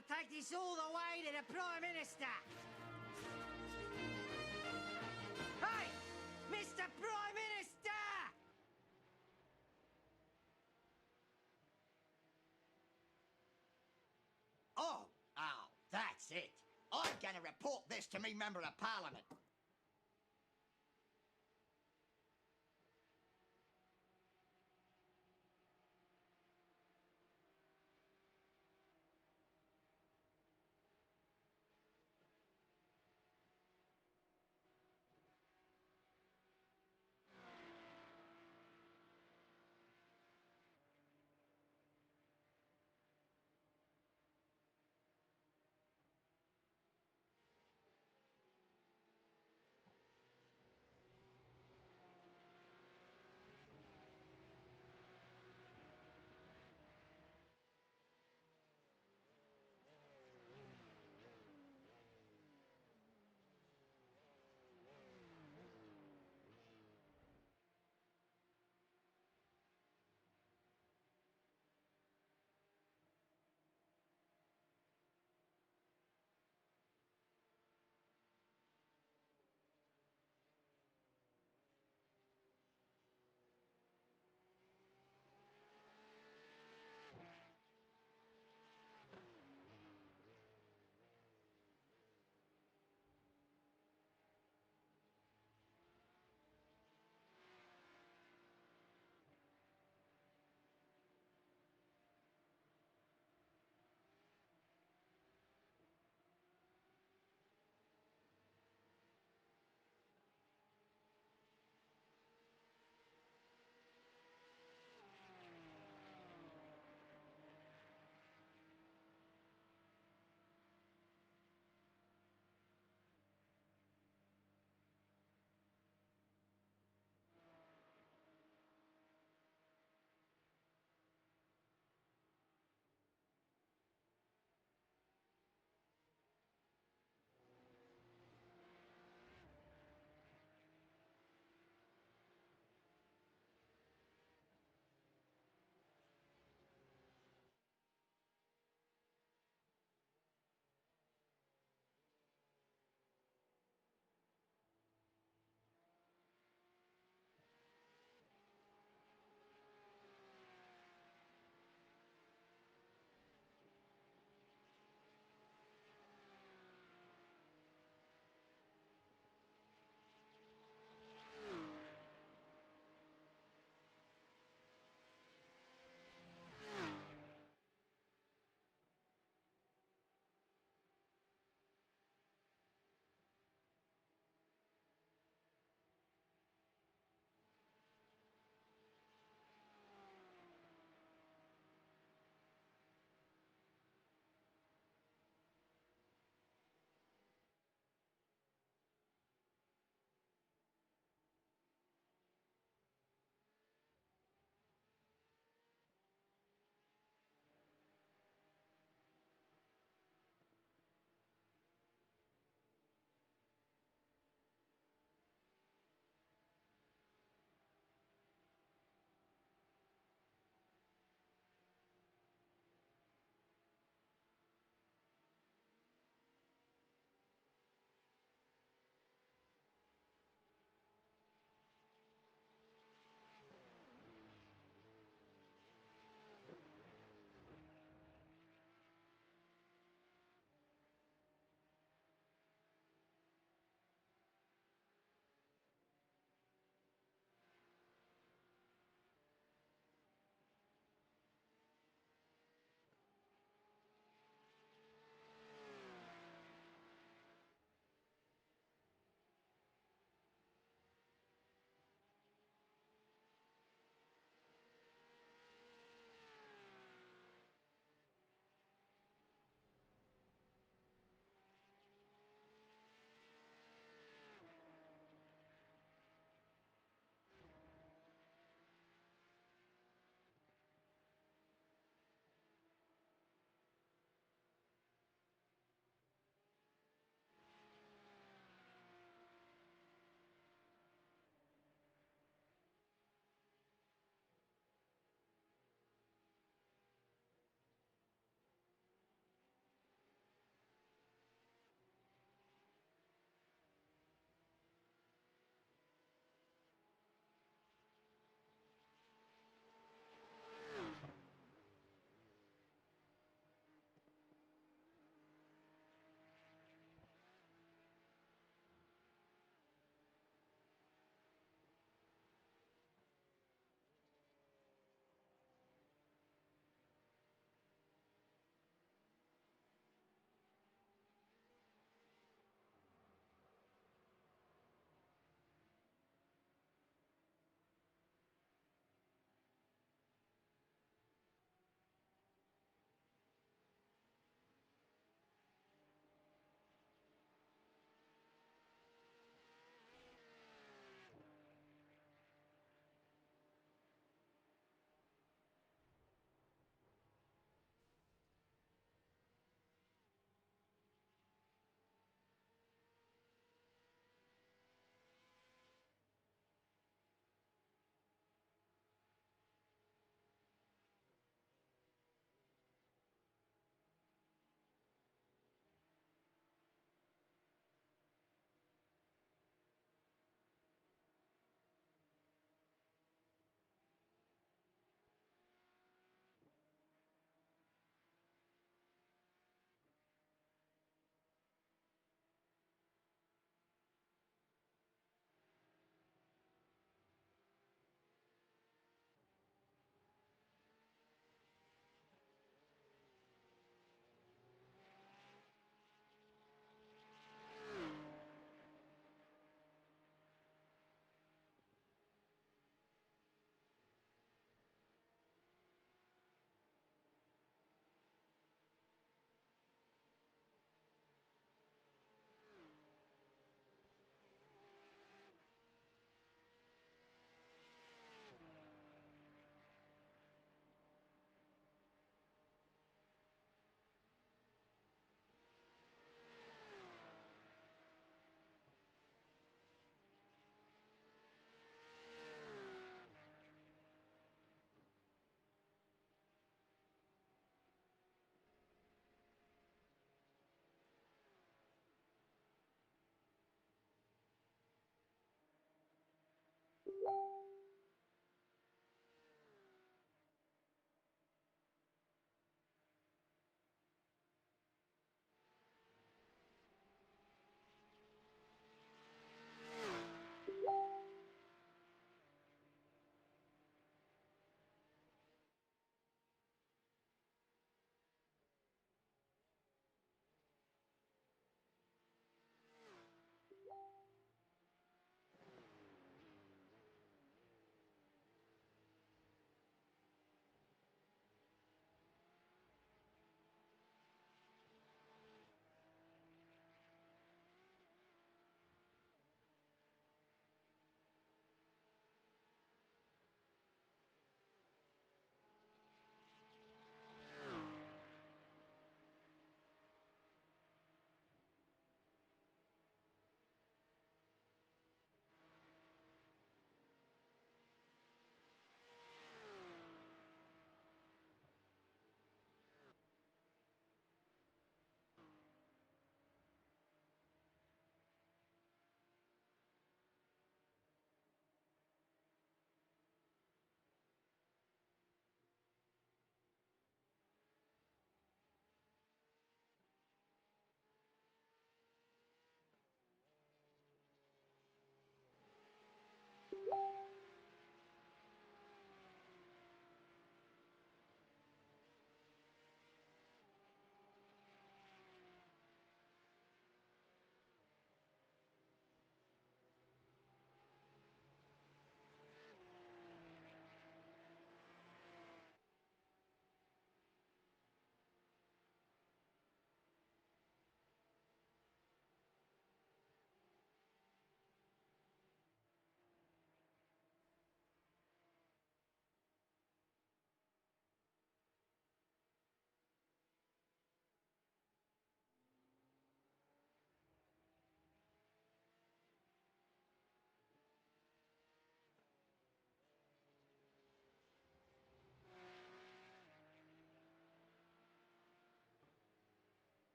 I'll take this all the way to the Prime Minister. Hey, Mr. Prime Minister! Oh, that's it. I'm gonna report this to me Member of Parliament.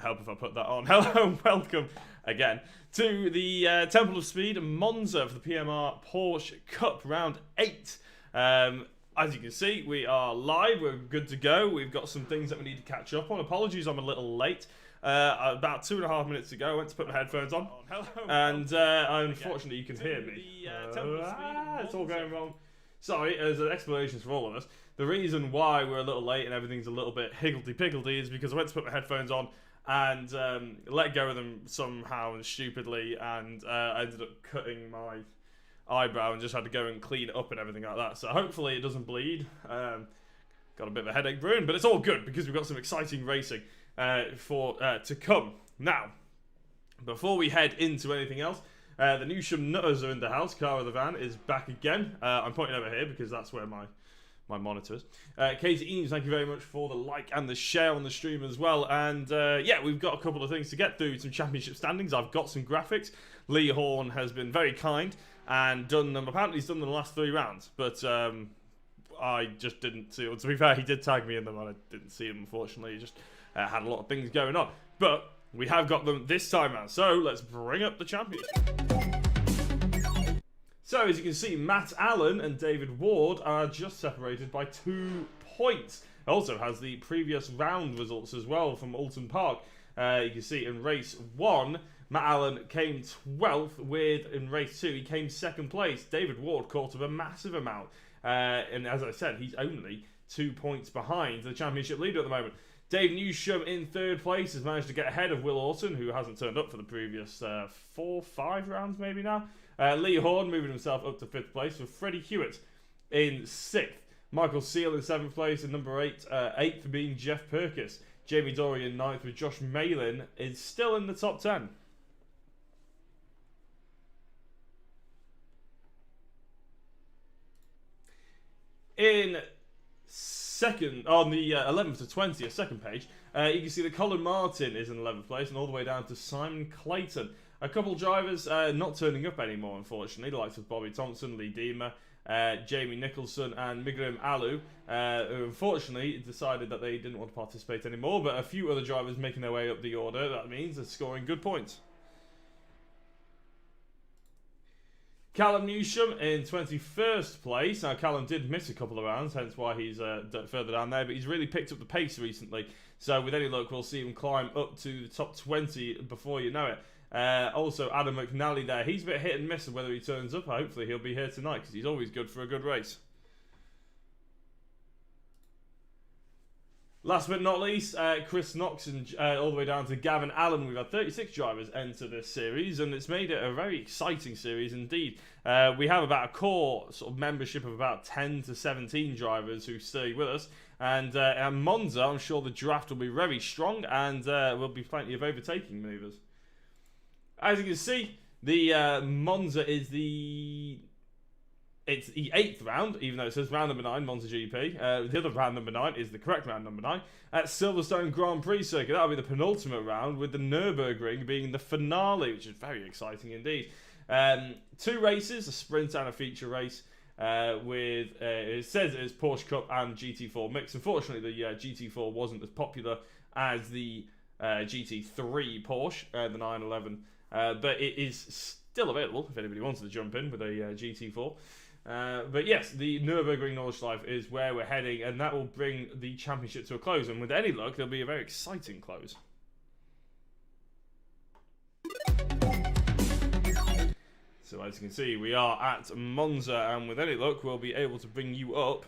help if I put that on. Hello and welcome again to the Temple of Speed Monza for the PMR Porsche Cup Round 8. As you can see, we are live, we're good to go. We've got some things that we need to catch up on. Apologies, I'm a little late. About 2.5 minutes ago, I went to put my headphones on, and unfortunately you can hear me. It's all going wrong. Sorry, as an explanation for all of us, the reason why we're a little late and everything's a little bit higgledy-piggledy is because I went to put my headphones on and let go of them somehow and stupidly, and I ended up cutting my eyebrow and just had to go and clean it up and everything like that. So hopefully it doesn't bleed. Got a bit of a headache brewing, but it's all good because we've got some exciting racing to come. Now, before we head into anything else, the Newsham Nutters are in the house. Cara the van is back again. I'm pointing over here because that's where my monitor is. Katie Eames, thank you very much for the like and the share on the stream as well. And yeah, we've got a couple of things to get through. Some championship standings. I've got some graphics. Lee Horn has been very kind and done them. Apparently he's done them the last 3 rounds, but I just didn't see it. To be fair, he did tag me in them and I didn't see them, unfortunately. He just had a lot of things going on. But we have got them this time around, so let's bring up the championship. So, as you can see, Matt Allen and David Ward are just separated by 2 points. It also has the previous round results as well from Alton Park. You can see in race 1, Matt Allen came 12th, with in race 2 he came 2nd place. David Ward caught up a massive amount. And as I said, he's only 2 points behind the championship leader at the moment. Dave Newsham in 3rd place has managed to get ahead of Will Orton, who hasn't turned up for the previous 4-5 rounds maybe now. Lee Horn moving himself up to 5th place, with Freddie Hewitt in 6th. Michael Seal in 7th place, and number 8th being Jeff Perkis. Jamie Dory in 9th, with Josh Malin is still in the top 10. In second, on the 11th to 20th, second page, you can see that Colin Martin is in 11th place, and all the way down to Simon Clayton. A couple drivers not turning up anymore, unfortunately, the likes of Bobby Thompson, Lee Deemer, Jamie Nicholson, and Migrim Alu, who unfortunately decided that they didn't want to participate anymore, but a few other drivers making their way up the order. That means they're scoring good points. Callum Newsham in 21st place. Now, Callum did miss a couple of rounds, hence why he's further down there, but he's really picked up the pace recently. So, with any luck, we'll see him climb up to the top 20 before you know it. Also, Adam McNally there. He's a bit hit and miss of whether he turns up. Hopefully, he'll be here tonight because he's always good for a good race. Last but not least, Chris Knox and all the way down to Gavin Allen. We've had 36 drivers enter this series, and it's made it a very exciting series indeed. We have about a core sort of membership of about 10 to 17 drivers who stay with us. And at Monza, I'm sure the draft will be very strong, and will be plenty of overtaking manoeuvres. As you can see, the Monza is it's the 8th round, even though it says round number 9, Monza GP. The other round number 9 is the correct round number 9. At Silverstone Grand Prix circuit, that'll be the penultimate round, with the Nürburgring being the finale, which is very exciting indeed. 2 races, a sprint and a feature race, with, it says it's Porsche Cup and GT4 mix. Unfortunately, the GT4 wasn't as popular as the GT3 Porsche, the 911, but it is still available if anybody wants to jump in with a GT4. But yes, the Nürburgring Nordschleife is where we're heading, and that will bring the championship to a close. And with any luck, there'll be a very exciting close. So as you can see, we are at Monza, and with any luck, we'll be able to bring you up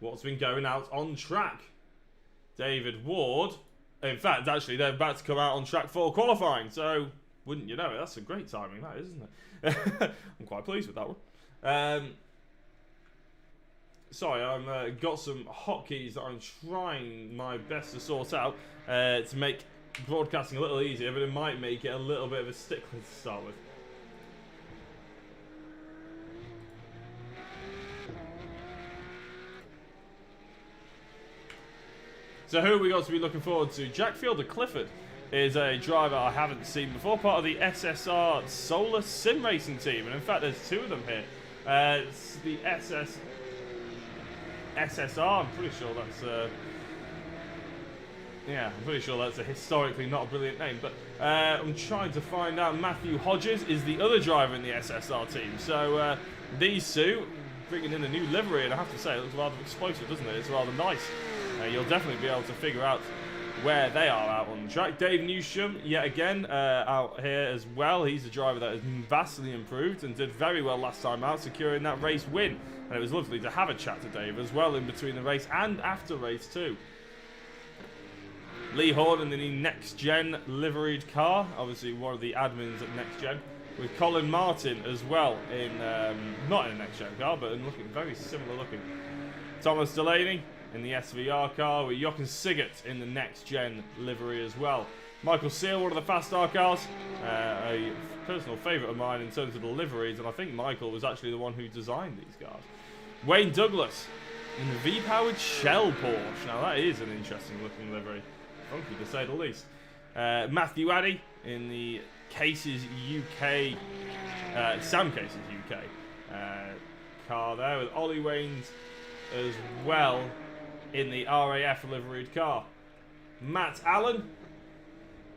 what's been going out on track. David Ward, in fact, actually, they're about to come out on track for qualifying, so wouldn't you know it? That's a great timing, that is, isn't it? I'm quite pleased with that one. Sorry, I've got some hotkeys that I'm trying my best to sort out to make broadcasting a little easier, but it might make it a little bit of a stickler to start with. So who have we got to be looking forward to? Jack Fielder Clifford is a driver I haven't seen before, part of the SSR Solar Sim Racing team, and in fact there's 2 of them here. It's the SSR, I'm pretty sure that's Yeah, I'm pretty sure that's a historically not a brilliant name, but I'm trying to find out. Matthew Hodges is the other driver in the SSR team. So these two bringing in a new livery, and I have to say it looks rather explosive, doesn't it? It's rather nice. You'll definitely be able to figure out where they are out on the track. Dave Newsham, yet again, out here as well. He's a driver that has vastly improved and did very well last time out, securing that race win. And it was lovely to have a chat to Dave as well in between the race and after race 2. Lee Horn in the Next Gen liveried car, obviously one of the admins at Next Gen, with Colin Martin as well in, not in a Next Gen car, but in looking very similar looking. Thomas Delaney in the SVR car, with Jochen Sigert in the Next Gen livery as well. Michael Seal, one of the Fast Star cars, a personal favourite of mine in terms of the liveries, and I think Michael was actually the one who designed these cars. Wayne Douglas in the V-powered Shell Porsche. Now that is an interesting looking livery. Funky to say the least. Matthew Addy in the Cases UK, Sam Cases UK car there, with Ollie Waynes as well in the RAF liveried car. Matt Allen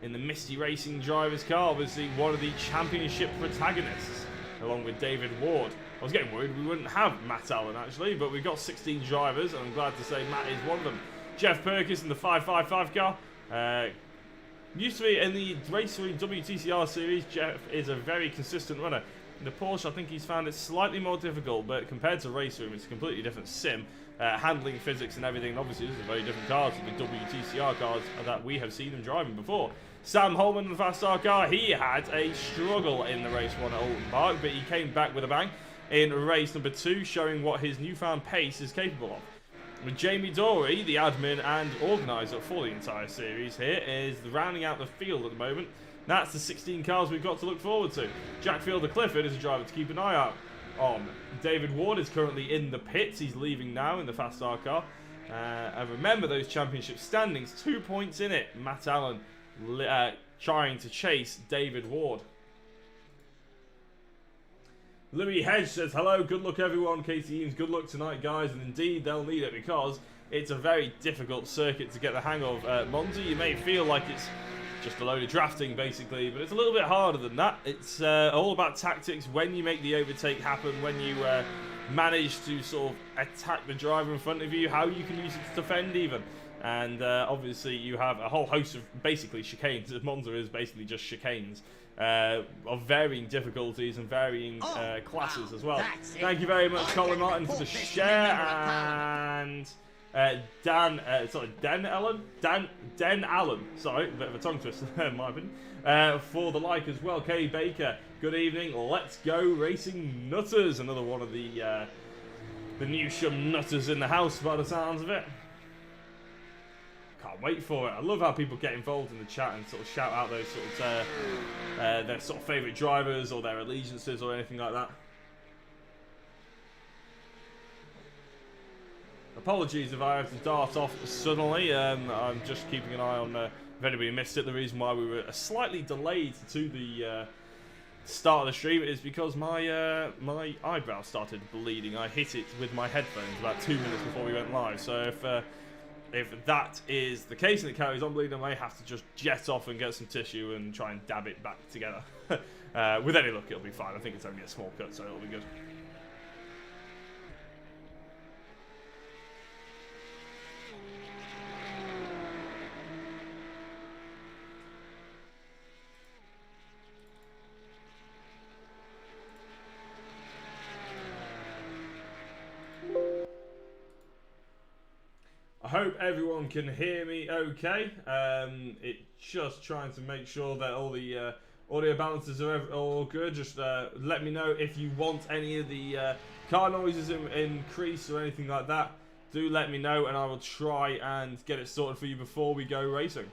in the Misty Racing Drivers car, obviously one of the championship protagonists, along with David Ward. I was getting worried we wouldn't have Matt Allen actually, but we've got 16 drivers, and I'm glad to say Matt is one of them. Jeff Perkins in the 555 car. Used to be in the Race 3 WTCR series. Jeff is a very consistent runner. In the Porsche, I think he's found it slightly more difficult, but compared to Race Room, it's a completely different sim. Handling physics and everything, and obviously this is a very different car to the WTCR cars that we have seen him driving before. Sam Holman in the Fast Star car, he had a struggle in the race 1 at Alton Park, but he came back with a bang in race number 2, showing what his newfound pace is capable of. With Jamie Dory, the admin and organiser for the entire series here, is rounding out the field at the moment. That's the 16 cars we've got to look forward to. Jack Fielder Clifford is a driver to keep an eye out on. David Ward is currently in the pits. He's leaving now in the Fast Star car. And remember those championship standings, 2 points in it. Matt Allen trying to chase David Ward. Louis Hedge says, hello, good luck everyone. Casey Eames, good luck tonight guys, and indeed they'll need it because it's a very difficult circuit to get the hang of. Monza, you may feel like it's just a load of drafting basically, but it's a little bit harder than that. It's all about tactics, when you make the overtake happen, when you manage to sort of attack the driver in front of you, how you can use it to defend even. And obviously you have a whole host of basically chicanes. Monza is basically just chicanes. Of varying difficulties and varying classes as well. Thank you very much, Colin Martin, for the share, and Den Allen, sorry, a bit of a tongue twister there in my opinion, for the like as well. Kay Baker, good evening, let's go racing nutters, another one of the Newsham nutters in the house by the sounds of it. Can't wait for it. I love how people get involved in the chat and sort of shout out those sort of their sort of favourite drivers or their allegiances or anything like that. Apologies if I have to dart off suddenly. I'm just keeping an eye on if anybody missed it. The reason why we were slightly delayed to the start of the stream is because my my eyebrow started bleeding. I hit it with my headphones about 2 minutes before we went live. So if that is the case and it carries on bleeding, I may have to just jet off and get some tissue and try and dab it back together. With any luck, it'll be fine. I think it's only a small cut, so it'll be good. I hope everyone can hear me okay. It's just trying to make sure that all the audio balances are all good. Just let me know if you want any of the car noises increased or anything like that. Do let me know and I will try and get it sorted for you before we go racing.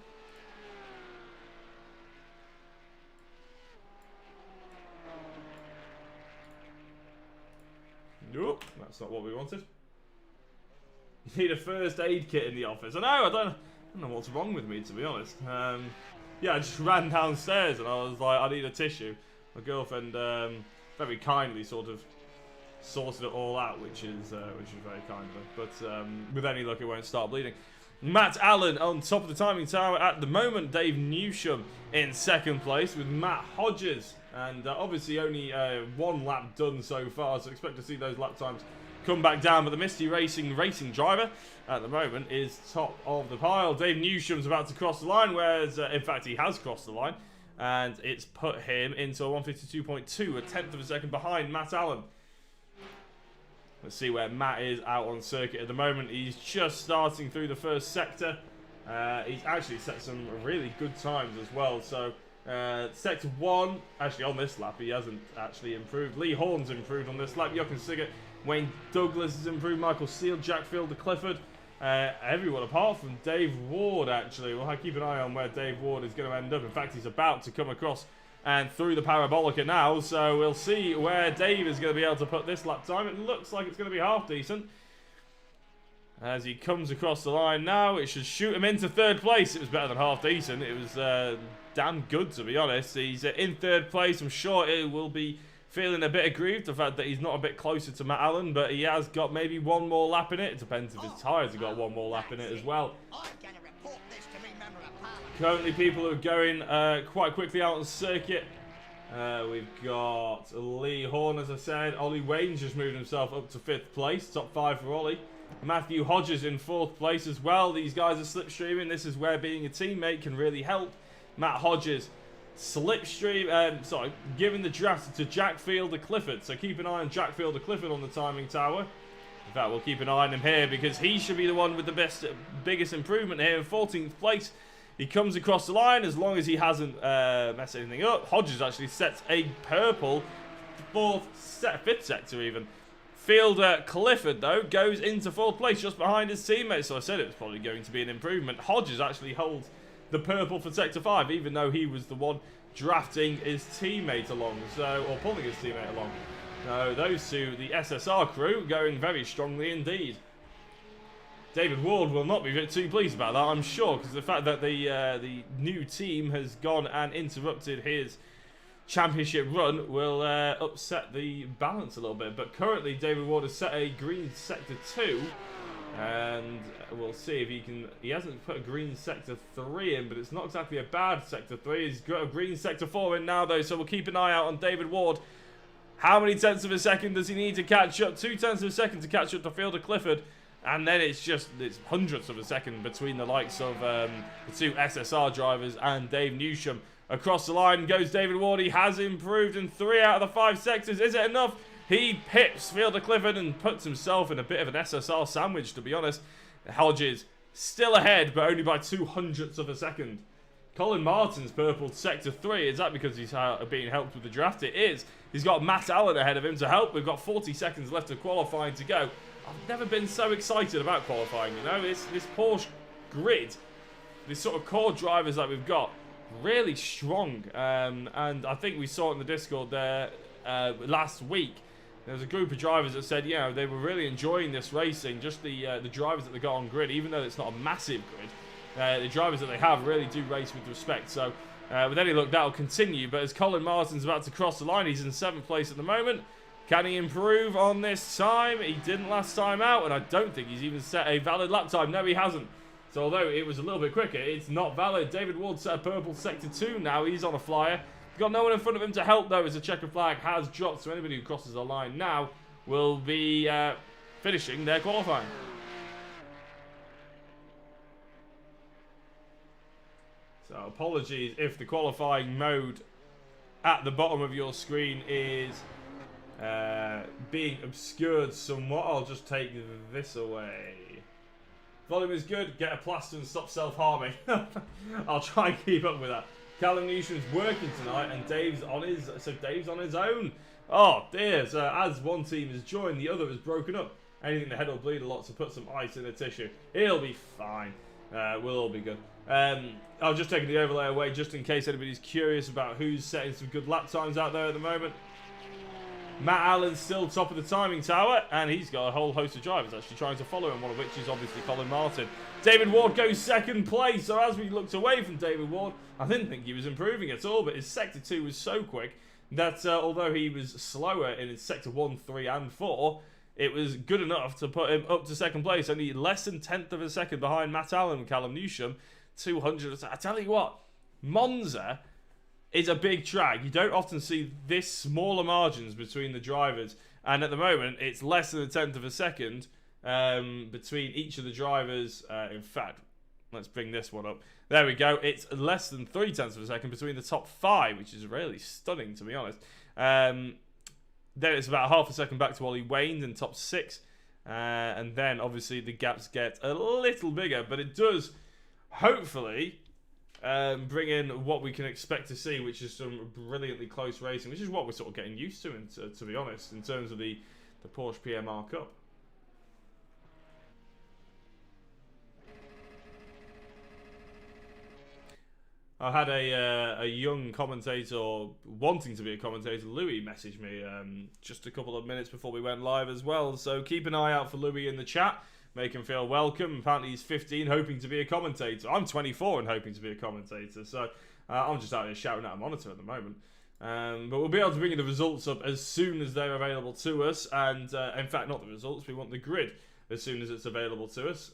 Nope, that's not what we wanted. You need a first aid kit in the office. I know, I don't know what's wrong with me, to be honest. Yeah, I just ran downstairs and I was like, I need a tissue. My girlfriend very kindly sort of sorted it all out, which is very kind of her. But with any luck, it won't start bleeding. Matt Allen on top of the timing tower at the moment. Dave Newsham in second place with Matt Hodges. And obviously only one lap done so far, so expect to see those lap times come back down. But the Misty Racing driver at the moment is top of the pile. Dave Newsham's about to cross the line, whereas in fact he has crossed the line. And it's put him into a 152.2, a tenth of a second behind Matt Allen. Let's see where Matt is out on circuit at the moment. He's just starting through the first sector. He's actually set some really good times as well. So sector 1, actually on this lap, he hasn't actually improved. Lee Horn's improved on this lap. Jochen Siggert, Wayne Douglas has improved. Michael Steele, Jack Fielder, Clifford. Everyone apart from Dave Ward, actually. We'll keep an eye on where Dave Ward is going to end up. In fact, he's about to come across and through the Parabolica now, so we'll see where Dave is going to be able to put this lap time. It looks like it's going to be half decent. As he comes across the line now, it should shoot him into third place. It was better than half decent. It was damn good, to be honest. He's in third place. I'm sure it will be feeling a bit aggrieved, the fact that he's not a bit closer to Matt Allen, but he has got maybe one more lap in it. It depends if his tyres have got one more lap in it as well. Currently, people are going quite quickly out on circuit. We've got Lee Horn, as I said. Ollie Wayne's just moved himself up to 5th place. Top 5 for Ollie. Matthew Hodges in 4th place as well. These guys are slipstreaming. This is where being a teammate can really help. Matt Hodges giving the draft to Jack Fielder Clifford. So keep an eye on Jack Fielder Clifford on the timing tower. In fact, we'll keep an eye on him here because he should be the one with the biggest improvement here in 14th place. He comes across the line as long as he hasn't messed anything up. Hodges actually sets a purple 5th sector even. Fielder Clifford, though, goes into 4th place just behind his teammates. So I said it was probably going to be an improvement. Hodges actually holds the purple for sector 5, even though he was the one drafting his teammate along, or pulling his teammate along. So those two, the SSR crew, going very strongly indeed. David Ward will not be too pleased about that, I'm sure, because the fact that the new team has gone and interrupted his championship run will upset the balance a little bit. But currently, David Ward has set a green sector 2, and we'll see if he can. He hasn't put a green sector 3 in, but it's not exactly a bad sector 3. He's got a green sector 4 in now, though, so we'll keep an eye out on David Ward. How many tenths of a second does he need to catch up? 2 tenths of a second to catch up to Fielder Clifford. And then it's hundredths of a second between the likes of the 2 SSR drivers and Dave Newsham. Across the line goes David Ward. He has improved in 3 out of the 5 sectors. Is it enough? He pips Fielder Clifford and puts himself in a bit of an SSR sandwich, to be honest. Hodges still ahead, but only by 200ths of a second. Colin Martin's purple sector 3. Is that because he's being helped with the draft? It is. He's got Matt Allen ahead of him to help. We've got 40 seconds left of qualifying to go. I've never been so excited about qualifying, you know. This Porsche grid, this sort of core drivers that we've got, really strong. And I think we saw it in the Discord there last week. There was a group of drivers that said, you know, they were really enjoying this racing. Just the drivers that they got on grid, even though it's not a massive grid, the drivers that they have really do race with respect. So with any luck, that'll continue. But as Colin Martin's about to cross the line, he's in 7th place at the moment. Can he improve on this time? He didn't last time out, and I don't think he's even set a valid lap time. No, he hasn't. So although it was a little bit quicker, it's not valid. David Ward set a purple sector 2 now. He's on a flyer. Got no one in front of him to help, though, as the checker flag has dropped. So anybody who crosses the line now will be finishing their qualifying. So apologies if the qualifying mode at the bottom of your screen is being obscured somewhat. I'll just take this away. Volume is good. Get a plaster and stop self-harming. I'll try and keep up with that. Callum Newsham's working tonight, and Dave's on his own. Oh dear! So as one team has joined, the other has broken up. Anything the head will bleed a lot, so put some ice in the tissue. He'll be fine. We'll all be good. I'll just take the overlay away just in case anybody's curious about who's setting some good lap times out there at the moment. Matt Allen's still top of the timing tower, and he's got a whole host of drivers actually trying to follow him, one of which is obviously Colin Martin. David Ward goes 2nd place, so as we looked away from David Ward, I didn't think he was improving at all, but his sector 2 was so quick that although he was slower in his sector 1, 3 and 4, it was good enough to put him up to second place, only less than 10th of a second behind Matt Allen and Callum Newsham. 200. I tell you what, Monza is a big track. You don't often see this smaller margins between the drivers, and at the moment it's less than a 10th of a second between each of the drivers. In fact, let's bring this one up. There we go. It's less than 0.3 of a second between the top 5, which is really stunning, to be honest. Then it's about half a second back to Ollie Wayne in top 6. And then, obviously, the gaps get a little bigger. But it does, hopefully, bring in what we can expect to see, which is some brilliantly close racing, which is what we're sort of getting used to be honest, in terms of the Porsche PMR Cup. I had a young commentator wanting to be a commentator, Louis, message me just a couple of minutes before we went live as well. So keep an eye out for Louis in the chat. Make him feel welcome. Apparently he's 15, hoping to be a commentator. I'm 24 and hoping to be a commentator. So I'm just out here shouting at a monitor at the moment. But we'll be able to bring you the results up as soon as they're available to us. And in fact, not the results. We want the grid as soon as it's available to us.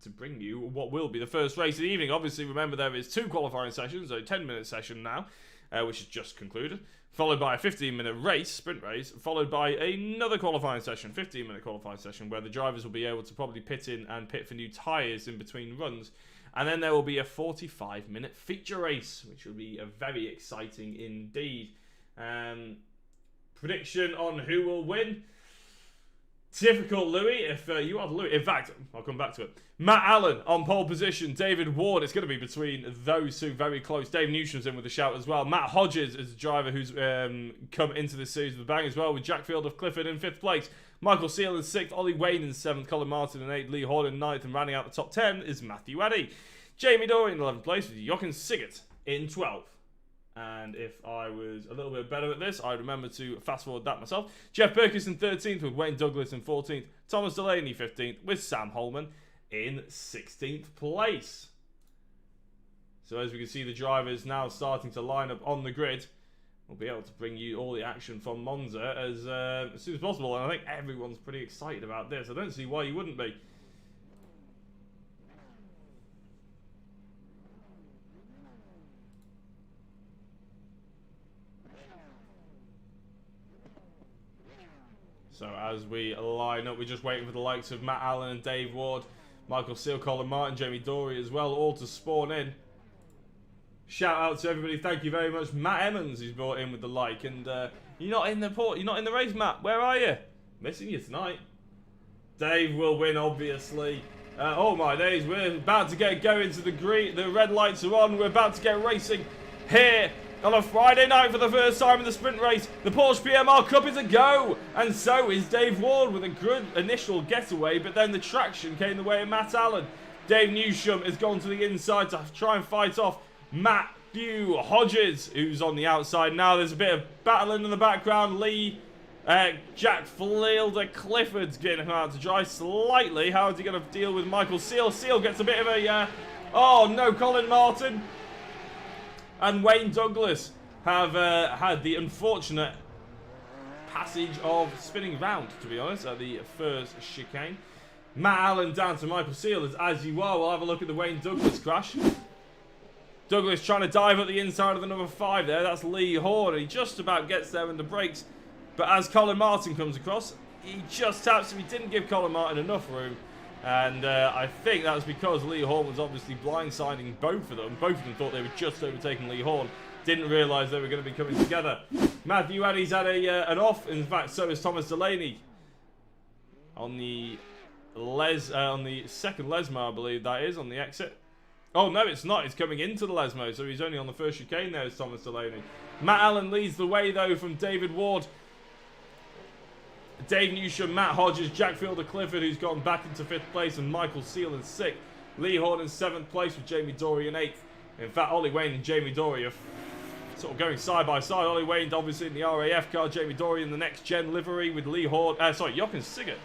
To bring you what will be the first race of the evening. Obviously, remember there is 2 qualifying sessions, a 10-minute session now, which has just concluded, followed by a 15-minute race, sprint race, followed by another qualifying session, 15-minute qualifying session, where the drivers will be able to probably pit in and pit for new tyres in between runs. And then there will be a 45-minute feature race, which will be very exciting indeed. Prediction on who will win? Difficult, Louis, if you are Louis. In fact, I'll come back to it. Matt Allen on pole position. David Ward, it's going to be between those two, very close. Dave Newsham's in with a shout as well. Matt Hodges is a driver who's come into this series with a bang as well, with Jack Field of Clifford in 5th place. Michael Seal in 6th, Ollie Wayne in 7th, Colin Martin in 8th, Lee Hall in 9th, and rounding out the top 10 is Matthew Addy. Jamie Dory in 11th place with Jochen Sigert in 12th. And if I was a little bit better at this, I'd remember to fast forward that myself. Jeff Perkins in 13th with Wayne Douglas in 14th. Thomas Delaney 15th with Sam Holman in 16th place. So as we can see, the drivers now starting to line up on the grid. We'll be able to bring you all the action from Monza as soon as possible. And I think everyone's pretty excited about this. I don't see why you wouldn't be. So as we line up, we're just waiting for the likes of Matt Allen and Dave Ward, Michael Seal, Colin Martin, Jamie Dory as well, all to spawn in. Shout out to everybody, thank you very much. Matt Emmons, who's brought in with the like, and you're not in the race, Matt. Where are you? Missing you tonight. Dave will win, obviously. Oh my days, we're about to get going to the green. The red lights are on. We're about to get racing here on a Friday night for the first time in the sprint race. The Porsche PMR Cup is a go, and so is Dave Ward with a good initial getaway, but then the traction came the way of Matt Allen. Dave Newsham has gone to the inside to try and fight off Matthew Hodges, who's on the outside now. There's a bit of battling in the background. Jack Field, Clifford's getting him out to dry slightly. How is he going to deal with Michael Seal? Seal gets a bit of a, oh no, Colin Martin and Wayne Douglas have had the unfortunate passage of spinning round, to be honest, at the first chicane. Matt Allen down to Michael Seal, as you are. We'll have a look at the Wayne Douglas crash. Douglas trying to dive at the inside of the number 5 there. That's Lee Horn. He just about gets there in the brakes. But as Colin Martin comes across, he just taps him. He didn't give Colin Martin enough room. And I think that was because Lee Horn was obviously blindsiding both of them. Both of them thought they were just overtaking Lee Horn. Didn't realise they were going to be coming together. Matthew Addy's had an off. In fact, so is Thomas Delaney. On the second Lesmo, I believe that is, on the exit. Oh, no, it's not. It's coming into the Lesmo, so he's only on the first chicane there, is Thomas Delaney. Matt Allen leads the way, though, from David Ward. Dave Newsham, Matt Hodges, Jack Fielder Clifford, who's gone back into 5th place, and Michael Seal in 6th. Lee Horn in 7th place with Jamie Dory in 8th. In fact, Ollie Wayne and Jamie Dory are sort of going side by side. Ollie Wayne obviously in the RAF car, Jamie Dory in the next gen livery with Lee Horn, Jochen Sigert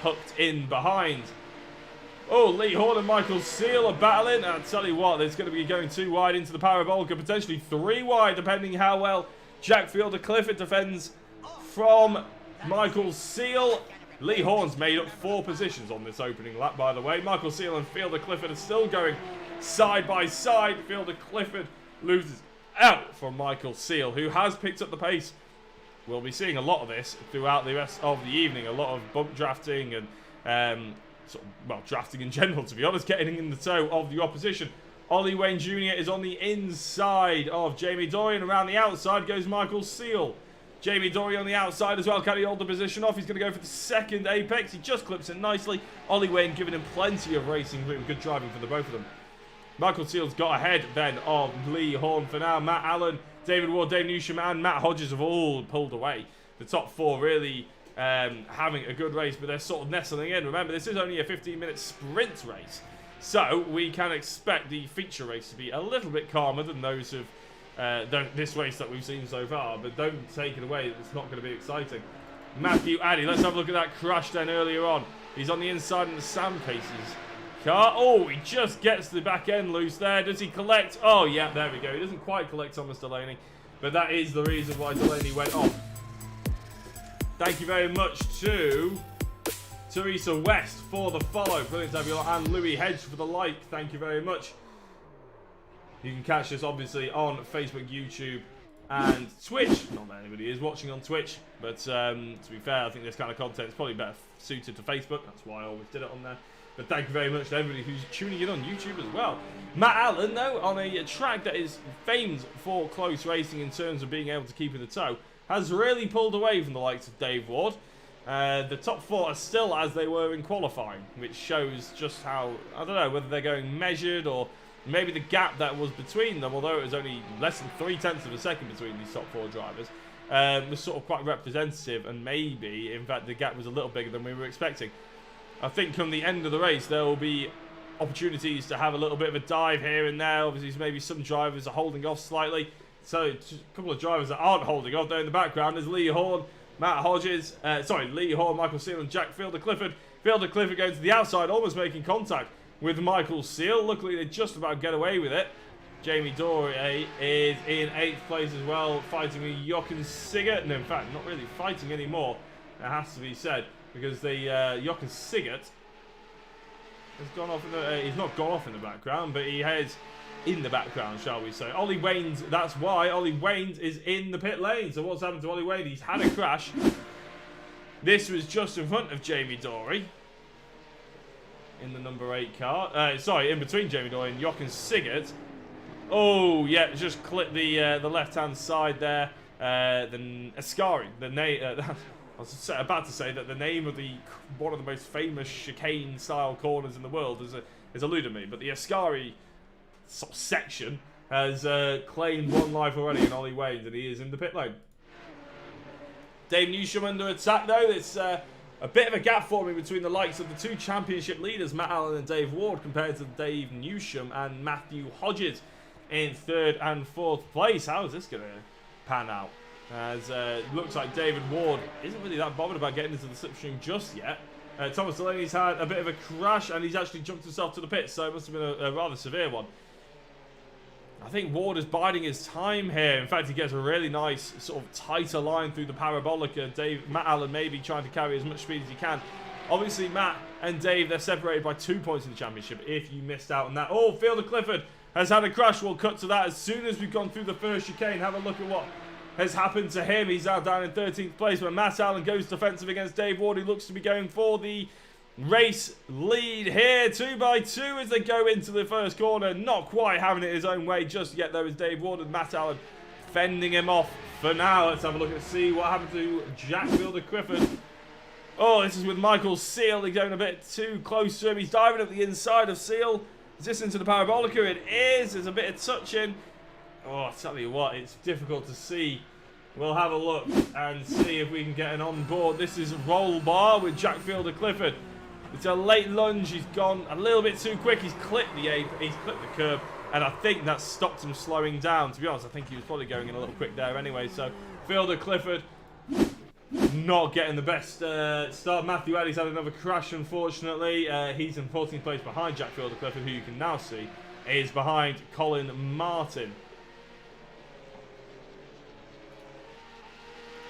tucked in behind. Oh, Lee Horn and Michael Seal are battling. I'll tell you what, there's going to be going 2 wide into the Parabolica, potentially 3 wide, depending how well Jack Fielder Clifford defends from Michael Seal. Lee Horn's made up 4 positions on this opening lap, by the way. Michael Seal and Fielder Clifford are still going side by side. Fielder Clifford loses out from Michael Seal, who has picked up the pace. We'll be seeing a lot of this throughout the rest of the evening. A lot of bump drafting and drafting in general, to be honest, getting in the toe of the opposition. Ollie Wayne Jr. is on the inside of Jamie Dorian. Around the outside goes Michael Seal. Jamie Dorian on the outside as well. Can he hold the position off? He's going to go for the second apex. He just clips it nicely. Ollie Wayne giving him plenty of racing room. Good driving for the both of them. Michael Seal's got ahead then of Lee Horn for now. Matt Allen, David Ward, Dave Newsham and Matt Hodges have all pulled away. The top 4 really having a good race, but they're sort of nestling in. Remember, this is only a 15-minute sprint race. So we can expect the feature race to be a little bit calmer than those of this race that we've seen so far, but don't take it away, it's not going to be exciting. Matthew Addy, let's have a look at that crash then earlier on. He's on the inside in the Sam Pace's car. Oh, he just gets the back end loose there. Does he collect? Oh, yeah, there we go. He doesn't quite collect Thomas Delaney, but that is the reason why Delaney went off. Thank you very much to Teresa West for the follow. Brilliant to have you on. And Louis Hedge for the like. Thank you very much. You can catch us obviously on Facebook, YouTube, and Twitch. Not that anybody is watching on Twitch, but to be fair, I think this kind of content is probably better suited to Facebook. That's why I always did it on there. But thank you very much to everybody who's tuning in on YouTube as well. Matt Allen, though, on a track that is famed for close racing in terms of being able to keep in the toe, has really pulled away from the likes of Dave Ward. The top 4 are still as they were in qualifying, which shows just how, I don't know, whether they're going measured or maybe the gap that was between them, although it was only less than 0.3 of a second between these top 4 drivers, was sort of quite representative, and maybe, in fact, the gap was a little bigger than we were expecting. I think come the end of the race, there will be opportunities to have a little bit of a dive here and there. Obviously, maybe some drivers are holding off slightly. So, a couple of drivers that aren't holding off there in the background is Lee Horn, Matt Hodges, Lee Horn, Michael Seal and Jack Fielder Clifford. Fielder Clifford going to the outside, almost making contact with Michael Seal. Luckily, they just about get away with it. Jamie Doré is in 8th place as well, fighting with Jochen Sigert. No, in fact, not really fighting anymore, it has to be said, because Jochen Sigert has gone off in the, he's not gone off in the background, but he is in the background, shall we say. Ollie Waynes, that's why Ollie Waynes is in the pit lane. So what's happened to Ollie Waynes? He's had a crash. This was just in front of Jamie Doré in the number 8 car. In between Jamie Doré and Jochen Sigert. Oh, yeah, just clipped the left-hand side there. Then Ascari, the name. I was about to say that the name of one of the most famous chicane-style corners in the world is eluded me, but the Ascari sort of section has claimed 1 life already in Ollie Waynes, and he is in the pit lane. Dave Newsham under attack, though. It's a bit of a gap forming between the likes of the 2 championship leaders, Matt Allen and Dave Ward, compared to Dave Newsham and Matthew Hodges in 3rd and 4th place. How is this going to pan out? As looks like David Ward isn't really that bothered about getting into the slipstream just yet. Thomas Delaney's had a bit of a crash, and he's actually jumped himself to the pit, so it must have been a rather severe one. I think Ward is biding his time here. In fact, he gets a really nice sort of tighter line through the parabolica. Matt Allen may be trying to carry as much speed as he can. Obviously, Matt and Dave, they're separated by 2 points in the championship if you missed out on that. Oh, Fielder Clifford has had a crash. We'll cut to that as soon as we've gone through the first chicane. Have a look at what has happened to him. He's now down in 13th place when Matt Allen goes defensive against Dave Ward, who looks to be going for the race lead here. 2 by 2 as they go into the first corner. Not quite having it his own way just yet, though, is Dave Ward and Matt Allen fending him off for now. Let's have a look and see what happened to Jack Fielder Clifford. Oh, this is with Michael Seal. He's going a bit too close to him. He's diving up the inside of Seal. Is this into the parabolica? It is. There's a bit of touching. Oh, I tell you what, it's difficult to see. We'll have a look and see if we can get an on board. This is roll bar with Jack Fielder Clifford. It's a late lunge. He's gone a little bit too quick. He's clipped the curb, and I think that stopped him slowing down. To be honest, I think he was probably going in a little quick there anyway. So Fielder Clifford not getting the best start. Matthew Eddy's had another crash, unfortunately. He's in 14th place behind Jack Fielder Clifford, who you can now see is behind Colin Martin.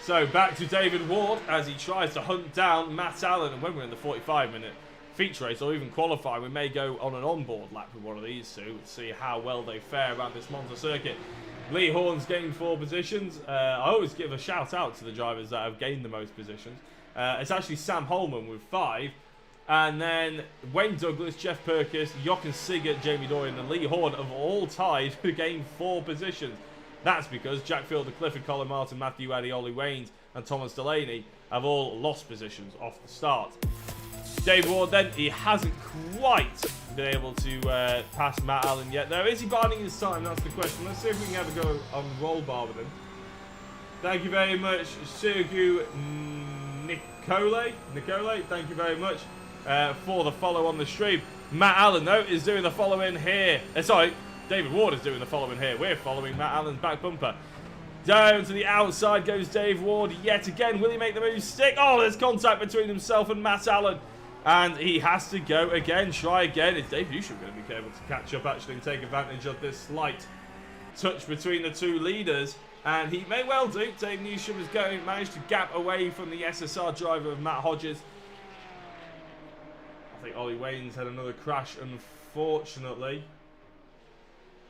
So back to David Ward as he tries to hunt down Matt Allen. And when we're in the 45-minute feature race or even qualifying, we may go on an onboard lap with one of these two to see how well they fare around this Monza circuit. Lee Horne's gained 4 positions. I always give a shout out to the drivers that have gained the most positions. It's actually Sam Holman with 5. And then Wayne Douglas, Jeff Perkis, Jochen Sigert, Jamie Dorian and Lee Horne have all tied to gain 4 positions. That's because Jack Fielder, Clifford, Colin Martin, Matthew Addy, Ollie Waynes and Thomas Delaney have all lost positions off the start. Dave Ward then, he hasn't quite been able to pass Matt Allen yet though. Is he biding his time? That's the question. Let's see if we can have a go on roll bar with him. Thank you very much, Sergio Nicole, thank you very much for the follow on the stream. Matt Allen though is doing the following here. Sorry, David Ward is doing the following here. We're following Matt Allen's back bumper. Down to the outside goes Dave Ward yet again. Will he make the move stick? Oh, there's contact between himself and Matt Allen. And he has to go again, try again. Is Dave Newsham going to be able to catch up actually and take advantage of this slight touch between the two leaders? And he may well do. Dave Newsham has managed to gap away from the SSR driver of Matt Hodges. I think Ollie Waynes had another crash, unfortunately.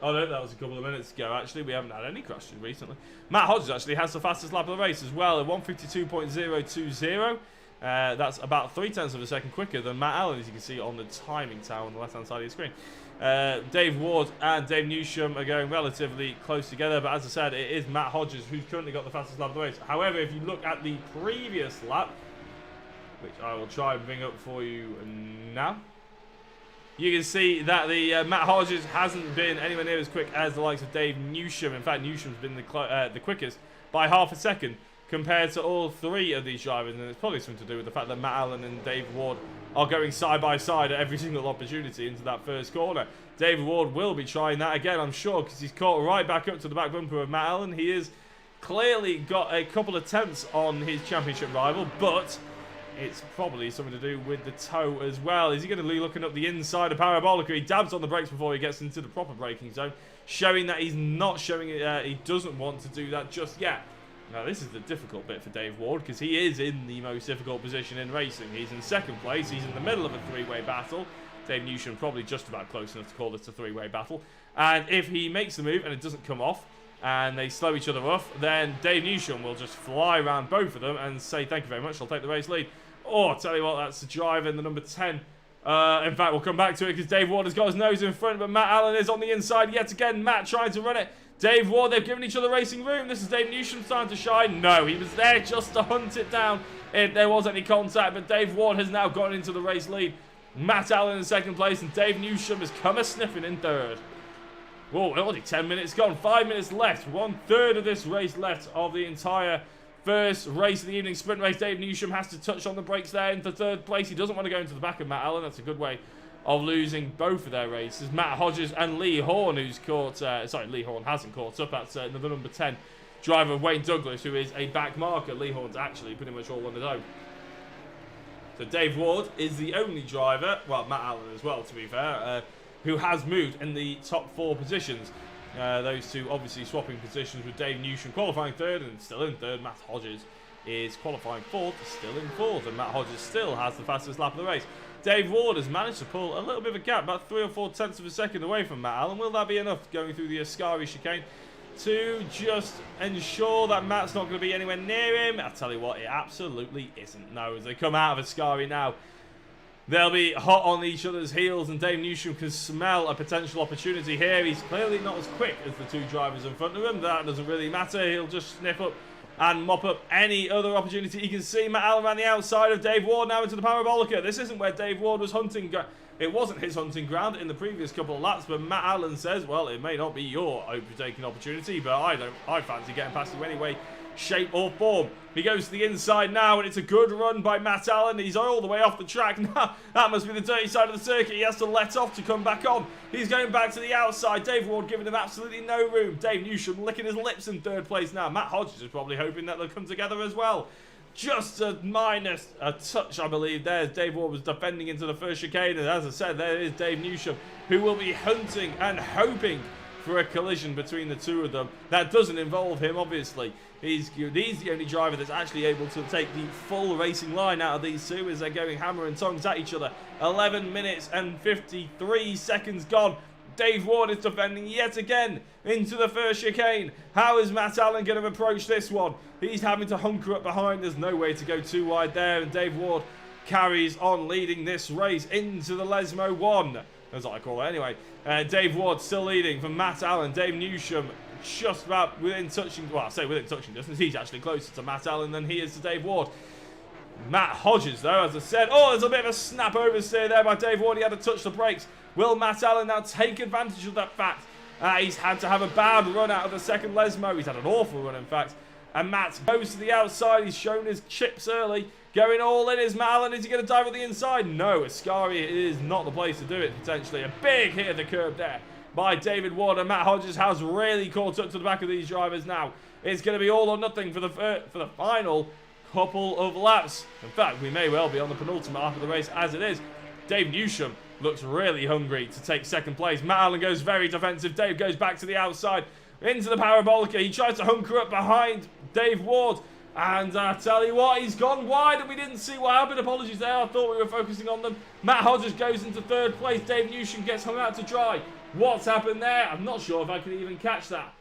Oh no, that was a couple of minutes ago actually. We haven't had any crashes recently. Matt Hodges actually has the fastest lap of the race as well at 1:52.020. That's about 0.3 of a second quicker than Matt Allen, as you can see on the timing tower on the left hand side of your screen. Dave Ward and Dave Newsham are going relatively close together, but as I said, it is Matt Hodges who's currently got the fastest lap of the race. However, if you look at the previous lap, which I will try and bring up for you now, you can see that the Matt Hodges hasn't been anywhere near as quick as the likes of Dave Newsham. In fact, Newsham's been the quickest by half a second compared to all 3 of these drivers, and it's probably something to do with the fact that Matt Allen and Dave Ward are going side by side at every single opportunity into that first corner. David Ward will be trying that again, I'm sure, because he's caught right back up to the back bumper of Matt Allen. He has clearly got a couple of tenths on his championship rival, but it's probably something to do with the toe as well. Is he going to be looking up the inside of Parabolica? He dabs on the brakes before he gets into the proper braking zone, showing that he's not showing it. He doesn't want to do that just yet. Now, this is the difficult bit for Dave Ward, because he is in the most difficult position in racing. He's in second place. He's in the middle of a 3-way battle. Dave Newsham probably just about close enough to call this a 3-way battle. And if he makes the move and it doesn't come off, and they slow each other off, then Dave Newsham will just fly around both of them and say, thank you very much, I'll take the race lead. Oh, I'll tell you what, that's the driver in the number 10. In fact, we'll come back to it because Dave Ward has got his nose in front, but Matt Allen is on the inside yet again. Matt trying to run it. Dave Ward, they've given each other racing room. This is Dave Newsham's time to shine. No, he was there just to hunt it down if there was any contact, but Dave Ward has now gone into the race lead. Matt Allen in second place, and Dave Newsham has come a sniffing in third. Whoa, only 10 minutes gone, 5 minutes left, 1/3 of this race left of the entire first race of the evening sprint race. Dave Newsham has to touch on the brakes there into third place. He doesn't want to go into the back of Matt Allen. That's a good way of losing both of their races. Matt Hodges and Lee Horne, who's caught, Lee Horne hasn't caught up. That's another number 10 driver, Wayne Douglas, who is a back marker. Lee Horne's actually pretty much all on his own. So Dave Ward is the only driver, well, Matt Allen as well, to be fair, who has moved in the top 4 positions. Those two obviously swapping positions with Dave Newsham qualifying third and still in third. Matt Hodges is qualifying fourth, still in fourth, and Matt Hodges still has the fastest lap of the race. Dave Ward has managed to pull a little bit of a gap, about 3 or 4 tenths of a second away from Matt Allen. Will that be enough going through the Ascari chicane to just ensure that Matt's not going to be anywhere near him? I'll tell you what, it absolutely isn't. No, as they come out of Ascari now, they'll be hot on each other's heels, and Dave Newsham can smell a potential opportunity here. He's clearly not as quick as the 2 drivers in front of him. That doesn't really matter. He'll just sniff up and mop up any other opportunity he can see. Matt Allen around the outside of Dave Ward now into the Parabolica. This isn't where Dave Ward was hunting. It wasn't his hunting ground in the previous couple of laps, but Matt Allen says, well, it may not be your overtaking opportunity, but I fancy getting past you anyway, shape or form. He goes to the inside now, and it's a good run by Matt Allen. He's all the way off the track now. That must be the dirty side of the circuit. He has to let off to come back on. He's going back to the outside. Dave Ward giving him absolutely no room. Dave Newsham licking his lips in third place now. Matt Hodges is probably hoping that they'll come together as well. Just a minus a touch, I believe. There's Dave Ward was defending into the first chicane, and as I said, there is Dave Newsham, who will be hunting and hoping for a collision between the two of them. That doesn't involve him, obviously. He's the only driver that's actually able to take the full racing line out of these two as they're going hammer and tongs at each other. 11 minutes and 53 seconds gone. Dave Ward is defending yet again into the first chicane. How is Matt Allen going to approach this one? He's having to hunker up behind. There's no way to go too wide there. And Dave Ward carries on leading this race into the Lesmo 1. That's what I call it anyway. Dave Ward still leading from Matt Allen. Dave Newsham just about within touching, well, I say within touching distance. He's actually closer to Matt Allen than he is to Dave Ward. Matt Hodges, though, as I said, there's a bit of a snap oversteer there by Dave Ward. He had to touch the brakes. Will Matt Allen now take advantage of that fact? He's had to have a bad run out of the second Lesmo. He's had an awful run, in fact. And Matt goes to the outside. He's shown his chips early. Going all in is Matt Allen. Is he going to dive at the inside? No, Ascari is not the place to do it, potentially. A big hit at the curb there by David Ward. And Matt Hodges has really caught up to the back of these drivers now. It's going to be all or nothing for the final couple of laps. In fact, we may well be on the penultimate lap of the race as it is. Dave Newsham looks really hungry to take second place. Matt Allen goes very defensive. Dave goes back to the outside into the Parabolica. He tries to hunker up behind Dave Ward. And I tell you what, he's gone wide and we didn't see what happened. Apologies there, I thought we were focusing on them. Matt Hodges goes into third place. Dave Newsham gets hung out to dry. What's happened there? I'm not sure if I can even catch that.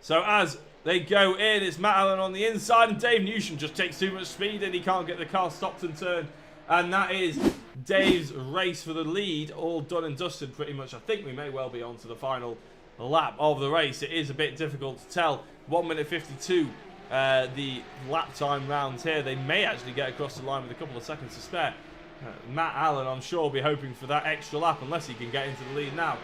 So as they go in, it's Matt Allen on the inside and Dave Newsham just takes too much speed and he can't get the car stopped and turned. And that is Dave's race for the lead, all done and dusted pretty much. I think we may well be on to the final lap of the race. It is a bit difficult to tell. 1 minute 52, the lap time rounds here. They may actually get across the line with a couple of seconds to spare. Matt Allen, I'm sure, will be hoping for that extra lap unless he can get into the lead now.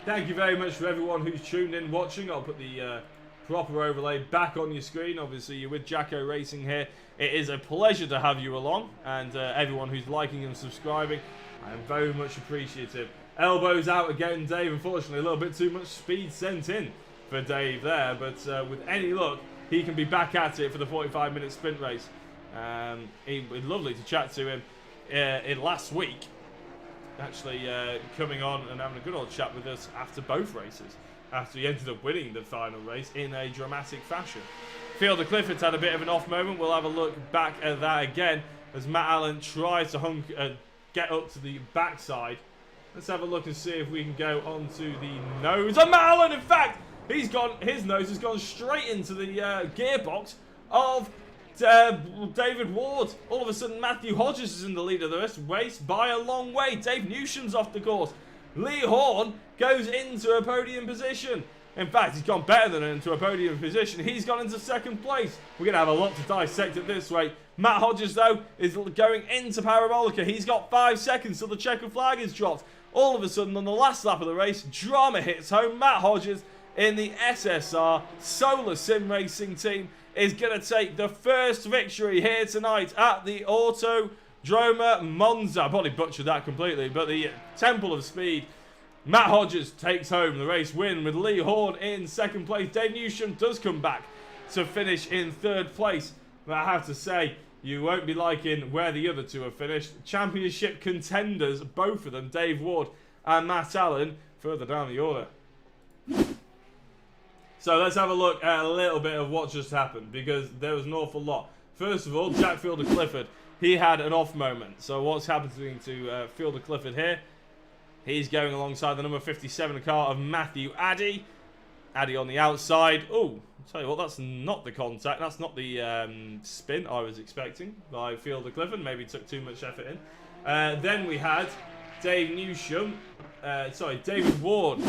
Thank you very much for everyone who's tuned in watching. I'll put the proper overlay back on your screen. Obviously, you're with Jacko Racing here. It is a pleasure to have you along, and everyone who's liking and subscribing, I am very much appreciative. Elbows out again, Dave. Unfortunately, a little bit too much speed sent in for Dave there, but with any luck, he can be back at it for the 45-minute sprint race. It was lovely to chat to him in last week, actually coming on and having a good old chat with us after both races, after he ended up winning the final race in a dramatic fashion. Fielder Clifford's had a bit of an off moment. We'll have a look back at that again as Matt Allen tries to get up to the backside. Let's have a look and see if we can go onto the nose. And Matt Allen, in fact, his nose has gone straight into the gearbox of David Ward. All of a sudden, Matthew Hodges is in the lead of the race by a long way. Dave Newsham's off the course. Lee Horn goes into a podium position. In fact, he's gone better than into a podium position. He's gone into second place. We're going to have a lot to dissect at this rate. Matt Hodges, though, is going into Parabolica. He's got 5 seconds till the checker flag is dropped. All of a sudden, on the last lap of the race, drama hits home. Matt Hodges in the SSR Solar Sim Racing team is going to take the first victory here tonight at the Autodrome Monza. I probably butchered that completely, but the Temple of Speed. Matt Hodges takes home the race win with Lee Horn in second place. Dave Newsham does come back to finish in third place. But I have to say, you won't be liking where the other two have finished. Championship contenders, both of them, Dave Ward and Matt Allen, further down the order. So let's have a look at a little bit of what just happened, because there was an awful lot. First of all, Jack Fielder Clifford, he had an off moment. So what's happening to Fielder Clifford here? He's going alongside the number 57 car of Matthew Addy. Addy on the outside. Oh, I'll tell you what, that's not the contact. That's not the spin I was expecting by Fielder Clifford. Maybe took too much effort in. Then we had Dave Newsham. David Ward.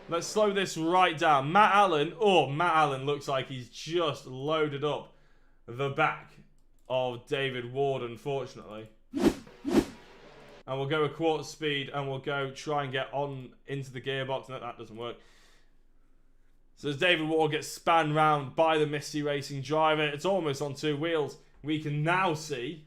Let's slow this right down. Matt Allen. Oh, Matt Allen looks like he's just loaded up the back of David Ward, unfortunately. And we'll go a quarter speed and we'll go try and get on into the gearbox. No, that doesn't work. So as David Ward gets spanned round by the Misty Racing driver, it's almost on 2 wheels. We can now see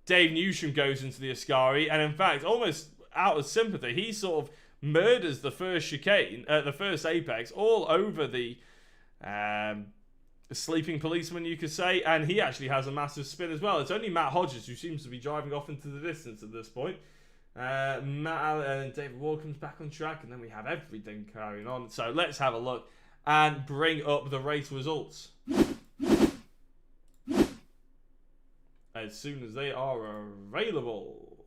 Dave Newsham goes into the Ascari, and in fact, almost out of sympathy, he sort of murders the first chicane, the first apex, all over the sleeping policeman, you could say, and he actually has a massive spin as well. It's only Matt Hodges who seems to be driving off into the distance at this point. Matt Allen and David Ward comes back on track, and then we have everything carrying on. So let's have a look and bring up the race results as soon as they are available.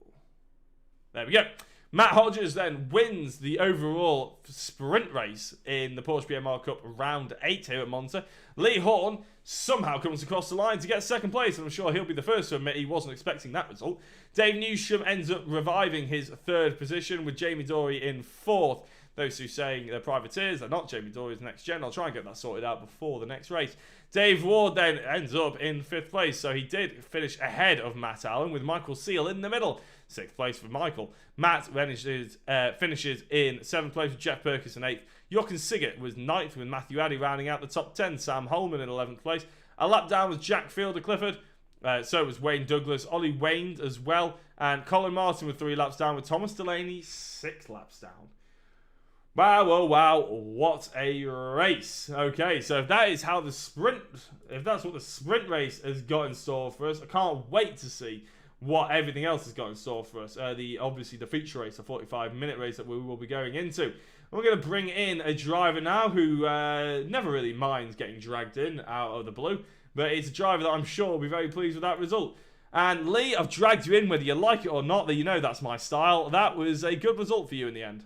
There we go. Matt Hodges then wins the overall sprint race in the Porsche PMR Cup round 8 here at Monza. Lee Horn somehow comes across the line to get second place, and I'm sure he'll be the first to admit he wasn't expecting that result. Dave Newsham ends up reviving his third position with Jamie Dory in fourth. Those who saying they're privateers, they're not Jamie Dory's next gen. I'll try and get that sorted out before the next race. Dave Ward then ends up in fifth place, so he did finish ahead of Matt Allen with Michael Seal in the middle. Sixth place for Michael. Matt finishes in seventh place with Jeff Perkins in eighth. Jochen Sigert was ninth with Matthew Addy rounding out the top 10. Sam Holman in 11th place. A lap down was Jack Fielder Clifford. So was Wayne Douglas. Ollie Wayne as well. And Colin Martin with 3 laps down with Thomas Delaney 6 laps down. Wow, oh, wow, what a race. Okay, so if that is how the sprint, if that's what the sprint race has got in store for us, I can't wait to see what everything else has got in store for us. Obviously the feature race, the 45-minute race that we will be going into. We're going to bring in a driver now who never really minds getting dragged in out of the blue, but it's a driver that I'm sure will be very pleased with that result. And Lee, I've dragged you in whether you like it or not, that you know that's my style. That was a good result for you in the end.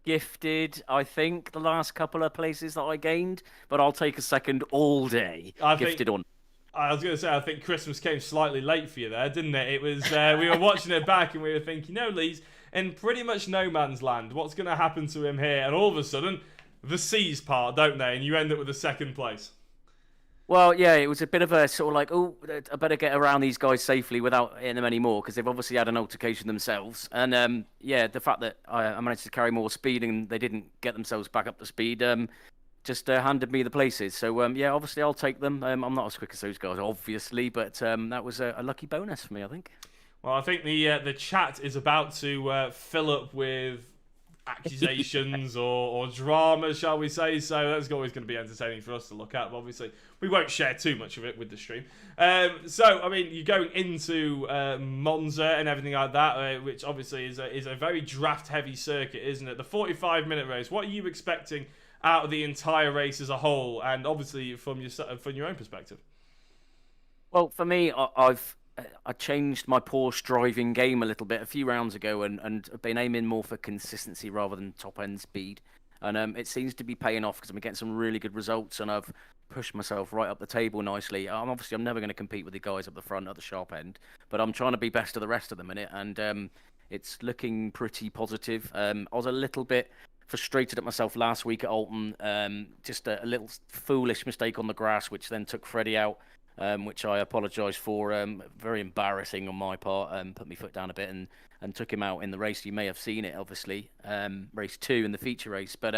Gifted, I think, the last couple of places that I gained, but I'll take a second all day. Gifted on. I was going to say, I think Christmas came slightly late for you there, didn't it? It was, we were watching it back and we were thinking, Lee's in pretty much no man's land. What's going to happen to him here? And all of a sudden, the C's part, don't they? And you end up with a second place. Well, yeah, it was a bit of a sort of like, oh, I better get around these guys safely without hitting them anymore, because they've obviously had an altercation themselves. And yeah, the fact that I managed to carry more speed and they didn't get themselves back up to speed just handed me the places. So yeah, obviously I'll take them. I'm not as quick as those guys, obviously, but that was a lucky bonus for me, I think. Well, I think the chat is about to fill up with accusations or drama, shall we say. So that's always going to be entertaining for us to look at. But obviously, we won't share too much of it with the stream. So, I mean, you're going into Monza and everything like that, which obviously is a very draft-heavy circuit, isn't it? The 45-minute race, what are you expecting out of the entire race as a whole, and obviously from your own perspective? Well, for me, I changed my Porsche driving game a little bit a few rounds ago and been aiming more for consistency rather than top-end speed. And it seems to be paying off because I'm getting some really good results and I've pushed myself right up the table nicely. I'm never going to compete with the guys up the front at the sharp end, but I'm trying to be best of the rest of them in it, and it's looking pretty positive. I was a little bit frustrated at myself last week at Alton. Just a little foolish mistake on the grass, which then took Freddie out. Which I apologise for. Very embarrassing on my part. Put my foot down a bit and took him out in the race. You may have seen it, obviously, race 2 in the feature race. But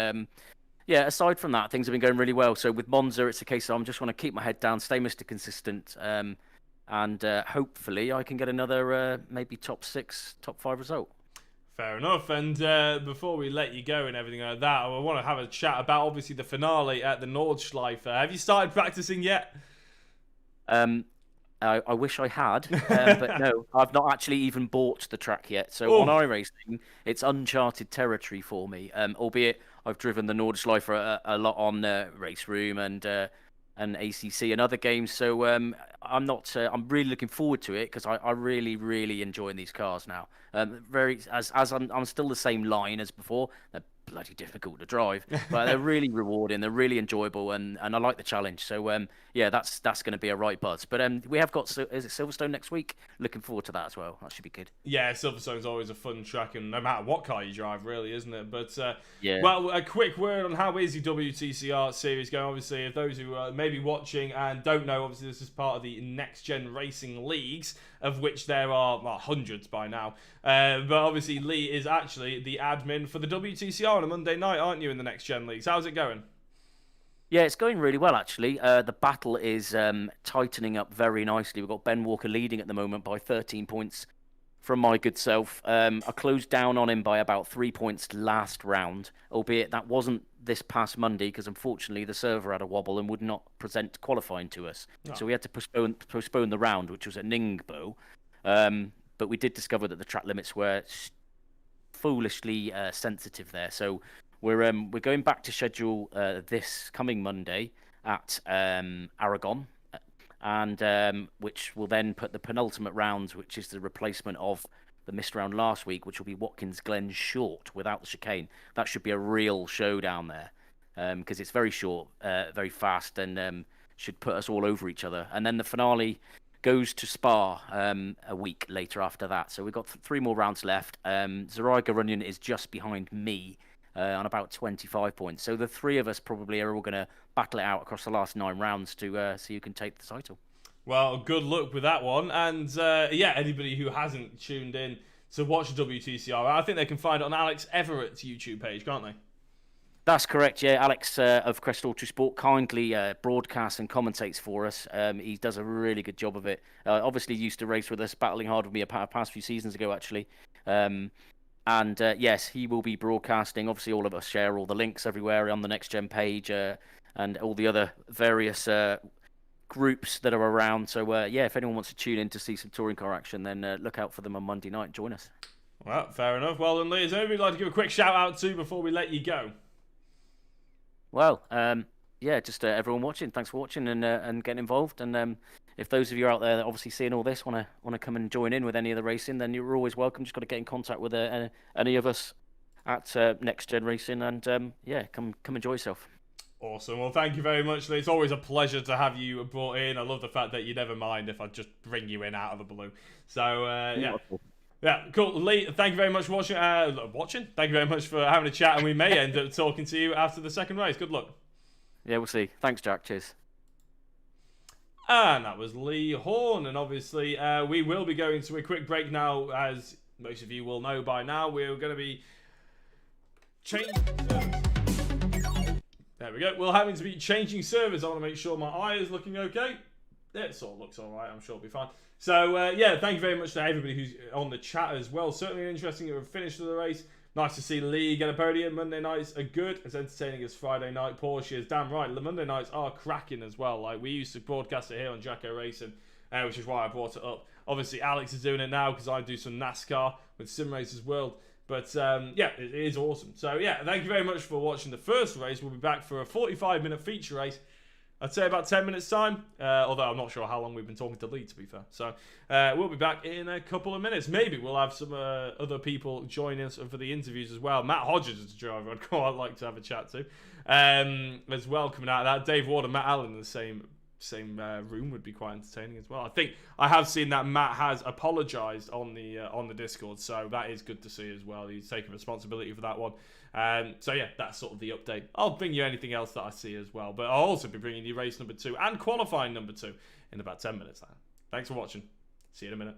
yeah, aside from that, things have been going really well. So with Monza, it's a case of I just want to keep my head down, stay Mr. Consistent, and hopefully I can get another maybe top 6, top 5 result. Fair enough. And before we let you go and everything like that, I want to have a chat about obviously the finale at the Nordschleife. Have you started practicing yet? I wish I had, but no, I've not actually even bought the track yet. So on iRacing, it's uncharted territory for me. Albeit I've driven the Nordschleife a lot on Race Room and ACC and other games. So I'm really looking forward to it because I really, really enjoying these cars now. I'm still the same line as before. They're bloody difficult to drive, but they're really rewarding. They're really enjoyable, and I like the challenge. So yeah, that's going to be a right buzz. But we have got, is it Silverstone next week? Looking forward to that as well. That should be good. Yeah, Silverstone's always a fun track, and no matter what car you drive, really, isn't it? But yeah. Well, a quick word on how is the WTCR series going. Obviously, if those who are maybe watching and don't know, obviously this is part of the Next Gen Racing Leagues, of which there are hundreds by now. But obviously, Lee is actually the admin for the WTCR on a Monday night, aren't you, in the Next Gen Leagues? How's it going? Yeah, it's going really well, actually. The battle is tightening up very nicely. We've got Ben Walker leading at the moment by 13 points from my good self. I closed down on him by about 3 points last round, albeit that wasn't this past Monday because unfortunately the server had a wobble and would not present qualifying to us. Oh. So we had to postpone the round, which was at Ningbo. but we did discover that the track limits were foolishly sensitive there. So we're going back to schedule this coming Monday at Aragon, and which will then put the penultimate round, which is the replacement of the missed round last week, which will be Watkins Glen short without the chicane. That should be a real showdown there, because it's very short, very fast, and should put us all over each other. And then the finale goes to Spa a week later after that. So we've got 3 more rounds left. Zaraga Runyon is just behind me on about 25 points. So the 3 of us probably are all going to battle it out across the last 9 rounds to see who can take the title. Well, good luck with that one. And yeah, anybody who hasn't tuned in to watch WTCR, I think they can find it on Alex Everett's YouTube page, can't they? That's correct, yeah. Alex of Crest Autosport kindly broadcasts and commentates for us. He does a really good job of it. Obviously used to race with us, battling hard with me a past few seasons ago, actually. And yes, he will be broadcasting. Obviously, all of us share all the links everywhere on the Next Gen page and all the other various groups that are around. So, yeah, if anyone wants to tune in to see some touring car action, then look out for them on Monday night. Join us. Well, fair enough. Well, then, Lee, is there anybody you'd like to give a quick shout-out to before we let you go? Well, yeah, just everyone watching. Thanks for watching and getting involved. And if those of you out there that obviously seeing all this want to come and join in with any of the racing, then you're always welcome. Just got to get in contact with any of us at Next Gen Racing, and yeah, come enjoy yourself. Awesome. Well, thank you very much, Lee. It's always a pleasure to have you brought in. I love the fact that you never mind if I just bring you in out of the blue. So yeah. Yeah, cool. Lee, thank you very much for watching. Thank you very much for having a chat, and we may end up talking to you after the second race. Good luck. Yeah, we'll see. Thanks, Jack. Cheers. And that was Lee Horn, and obviously we will be going to a quick break now. As most of you will know by now, we're going to be changing servers. There we go. We're having to be changing servers. I want to make sure my eye is looking okay. It sort of looks all right. I'm sure it'll be fine. So, yeah, thank you very much to everybody who's on the chat as well. Certainly interesting at the finish of the race. Nice to see Lee get a podium. Monday nights are good, as entertaining as Friday night. Porsche is damn right. The Monday nights are cracking as well. Like, we used to broadcast it here on Jacko Racing, which is why I brought it up. Obviously, Alex is doing it now because I do some NASCAR with Sim Racers World. But, yeah, it is awesome. So, yeah, thank you very much for watching the first race. We'll be back for a 45-minute feature race. I'd say about 10 minutes time, although I'm not sure how long we've been talking to Lee, to be fair. So we'll be back in a couple of minutes. Maybe we'll have some other people join us for the interviews as well. Matt Hodges is a driver I'd quite like to have a chat to as well coming out of that. Dave Ward and Matt Allen in the same room would be quite entertaining as well. I think I have seen that Matt has apologised on the Discord, so that is good to see as well. He's taking responsibility for that one. So yeah, that's sort of the update. I'll bring you anything else that I see as well, but I'll also be bringing you race number 2 and qualifying number 2 in about 10 minutes now. Thanks for watching. See you in a minute.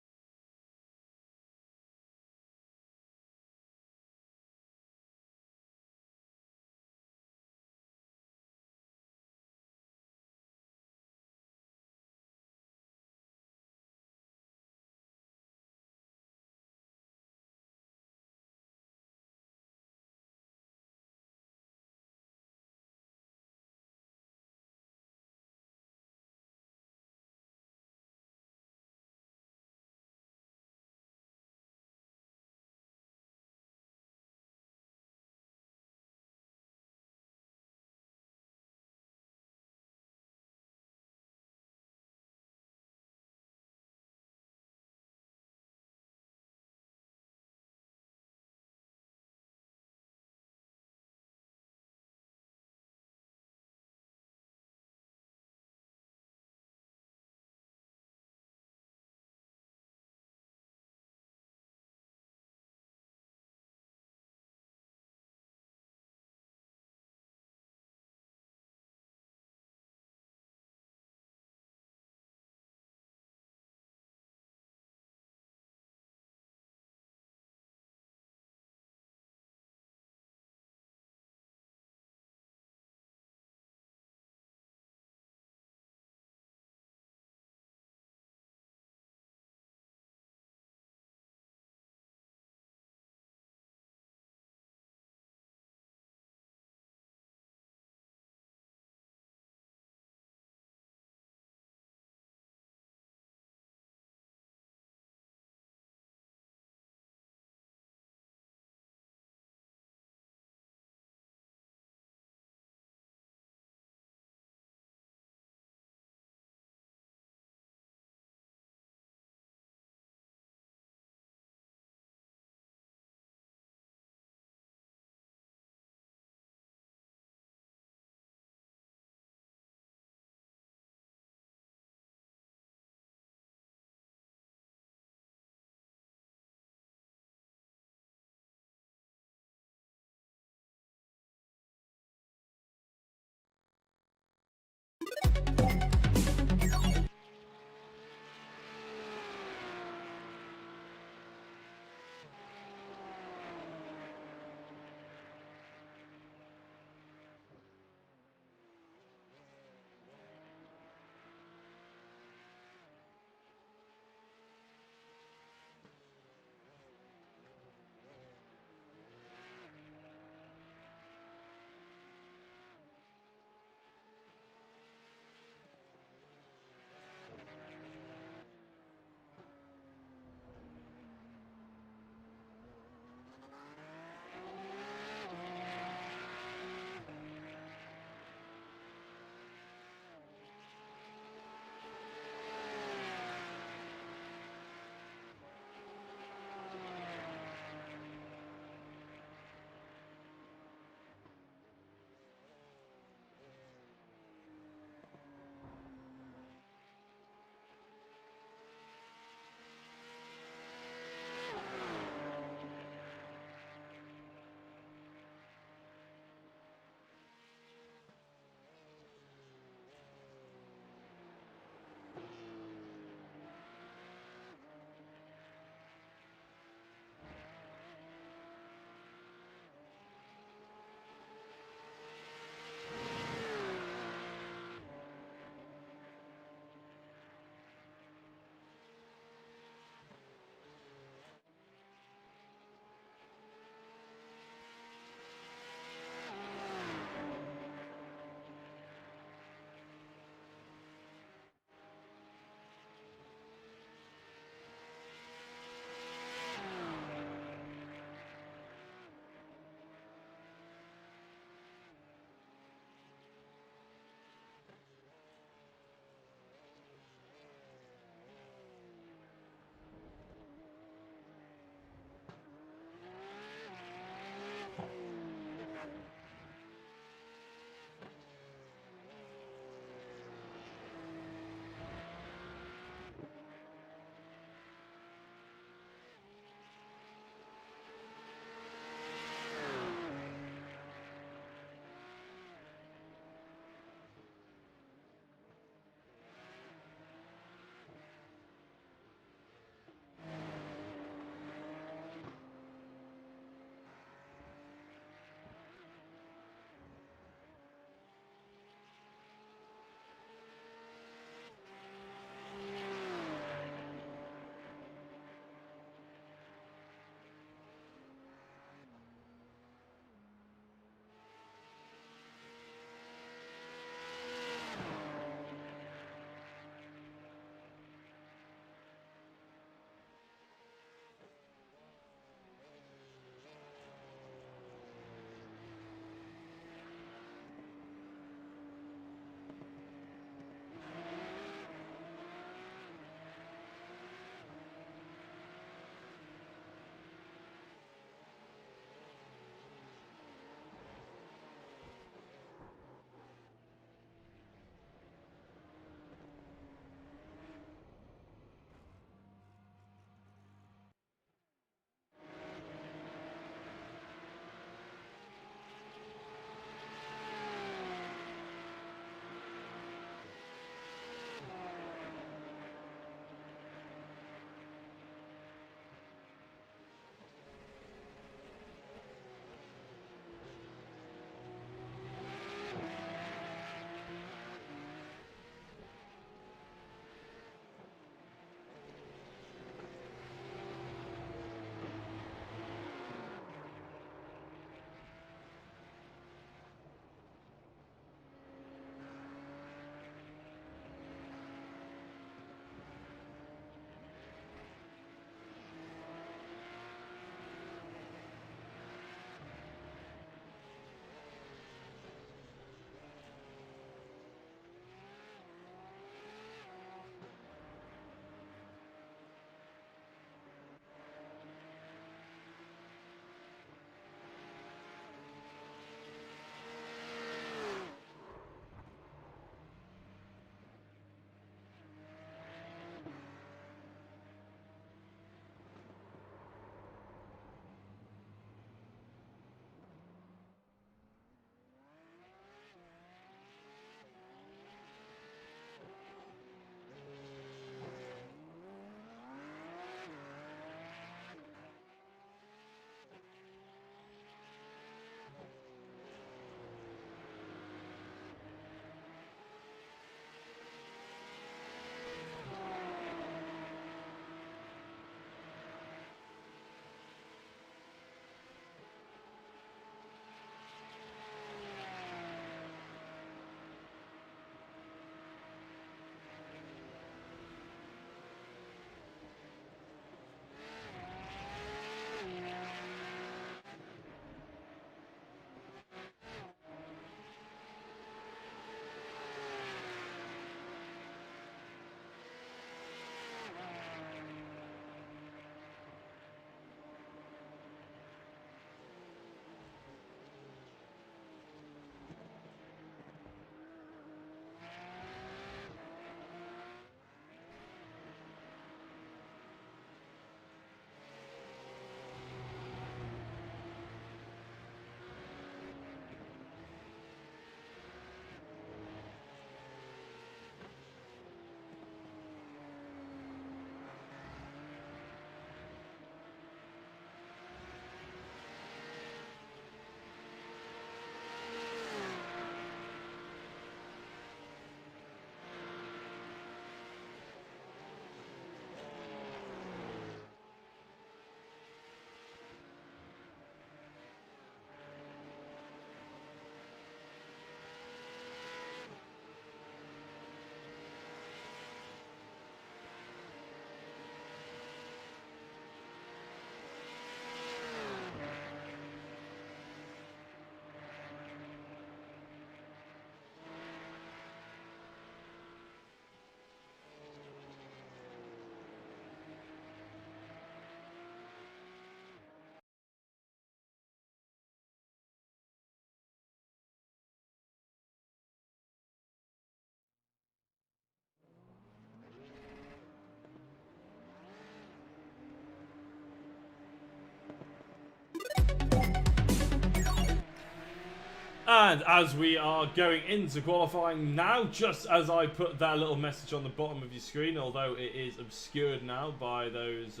And as we are going into qualifying now, just as I put that little message on the bottom of your screen, although it is obscured now by those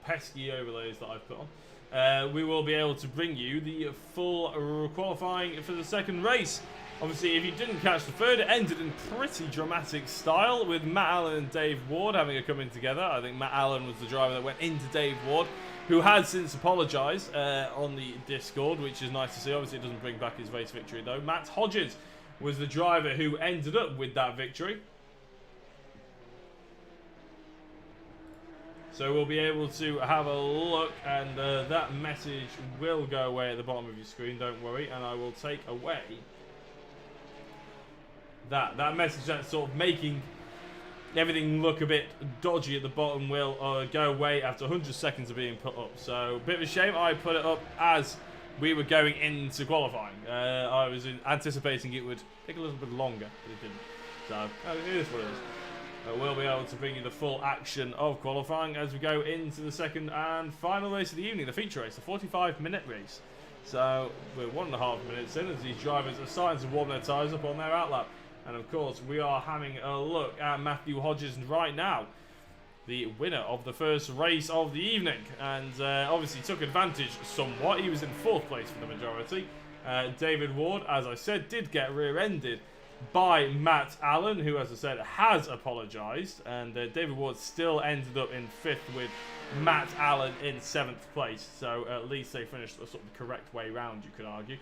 pesky overlays that I've put on, we will be able to bring you the full qualifying for the second race. Obviously, if you didn't catch the third, it ended in pretty dramatic style with Matt Allen and Dave Ward having a come-in together. I think Matt Allen was the driver that went into Dave Ward, who had since apologised on the Discord, which is nice to see. Obviously, it doesn't bring back his race victory, though. Matt Hodges was the driver who ended up with that victory. So we'll be able to have a look, and that message will go away at the bottom of your screen, don't worry, and I will take away that message that's sort of making everything look a bit dodgy at the bottom will go away after 100 seconds of being put up. So, a bit of a shame. I put it up as we were going into qualifying. I was anticipating it would take a little bit longer, but it didn't. So, it is what it is. We'll be able to bring you the full action of qualifying as we go into the second and final race of the evening, the feature race, the 45-minute race. So, we're 1.5 minutes in as these drivers are starting to warm their tyres up on their outlap. And of course, we are having a look at Matthew Hodges right now, the winner of the first race of the evening. And obviously took advantage somewhat. He was in 4th place for the majority. David Ward, as I said, did get rear-ended by Matt Allen, who, as I said, has apologised. And David Ward still ended up in 5th with Matt Allen in 7th place. So at least they finished the sort of correct way round, you could argue.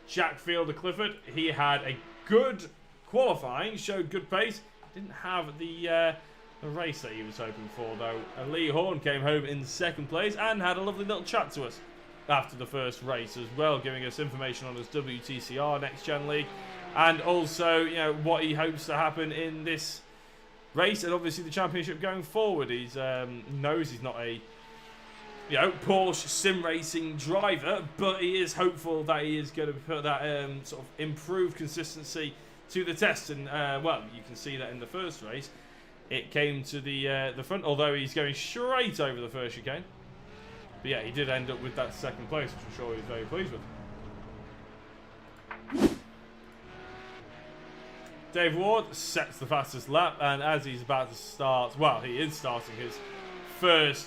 Jack Fielder Clifford, he had a good qualifying, showed good pace, didn't have the race that he was hoping for though. Lee Horn came home in 2nd place and had a lovely little chat to us after the first race as well, giving us information on his WTCR Next Gen League and also, you know, what he hopes to happen in this race and obviously the championship going forward. He's knows he's not a Porsche sim racing driver, but he is hopeful that he is going to put that sort of improved consistency to the test. And well, you can see that in the first race, it came to the front, although he's going straight over the first chicane. But yeah, he did end up with that 2nd place, which I'm sure he's very pleased with. Dave Ward sets the fastest lap, and as he's about to start, well, he is starting his first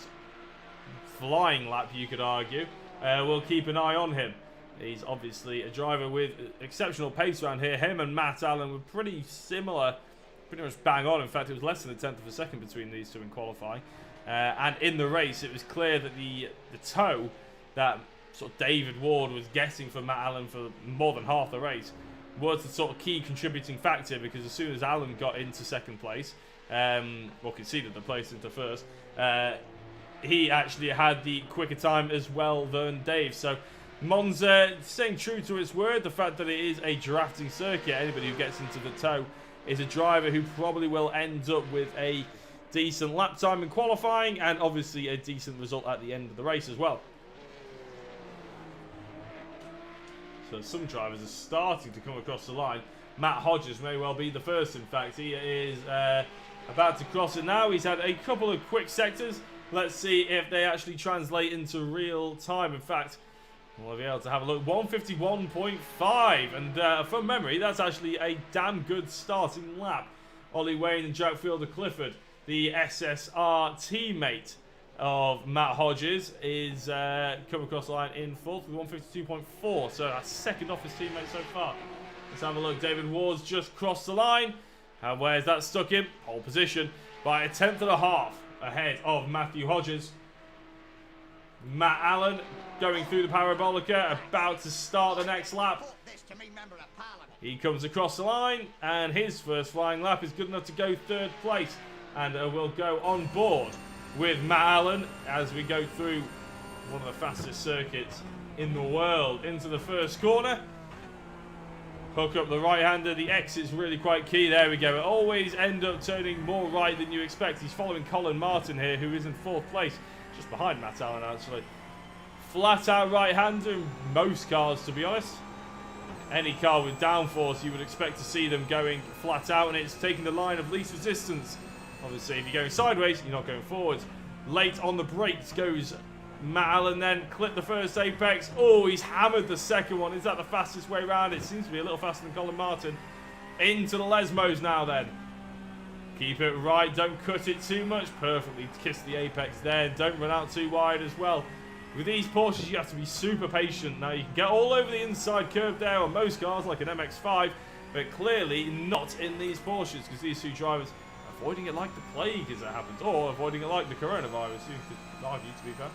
flying lap, you could argue. We'll keep an eye on him. He's obviously a driver with exceptional pace around here. Him and Matt Allen were pretty similar, pretty much bang on. In fact, it was less than a tenth of a second between these two in qualifying. And in the race, it was clear that the tow that sort of David Ward was getting from Matt Allen for more than half the race was the sort of key contributing factor, because as soon as Allen got into 2nd place, or conceded the place into 1st, he actually had the quicker time as well than Dave. So Monza staying true to its word, the fact that it is a drafting circuit. Anybody who gets into the tow is a driver who probably will end up with a decent lap time in qualifying and obviously a decent result at the end of the race as well. So some drivers are starting to come across the line. Matt Hodges may well be the first, in fact. He is about to cross it now. He's had a couple of quick sectors. Let's see if they actually translate into real time. In fact, we'll be able to have a look. 151.5, and from memory, that's actually a damn good starting lap. Ollie Wayne and Jack Fielder Clifford, the SSR teammate of Matt Hodges, is come across the line in 4th with 152.4. So that's 2nd off his teammate so far. Let's have a look. David Ward's just crossed the line. And where's that stuck him? Pole position by 1/10.5 ahead of Matthew Hodges. Matt Allen going through the parabolica, about to start the next lap. He comes across the line, and his first flying lap is good enough to go 3rd place, and will go on board with Matt Allen as we go through one of the fastest circuits in the world into the first corner. Hook up the right-hander. The exit's really quite key. There we go. It always end up turning more right than you expect. He's following Colin Martin here, who is in 4th place, just behind Matt Allen, actually. Flat-out right-hander in most cars, to be honest. Any car with downforce, you would expect to see them going flat out, and it's taking the line of least resistance. Obviously, if you're going sideways, you're not going forwards. Late on the brakes goes Matt Allen then clipped the first apex. Oh, he's hammered the second one. Is that the fastest way around? It seems to be a little faster than Colin Martin. Into the Lesmos now then. Keep it right. Don't cut it too much. Perfectly kiss the apex there. Don't run out too wide as well. With these Porsches, you have to be super patient. Now, you can get all over the inside curve there on most cars, like an MX-5, but clearly not in these Porsches, because these two drivers are avoiding it like the plague as it happens, or avoiding it like the coronavirus, you could argue, to be fair.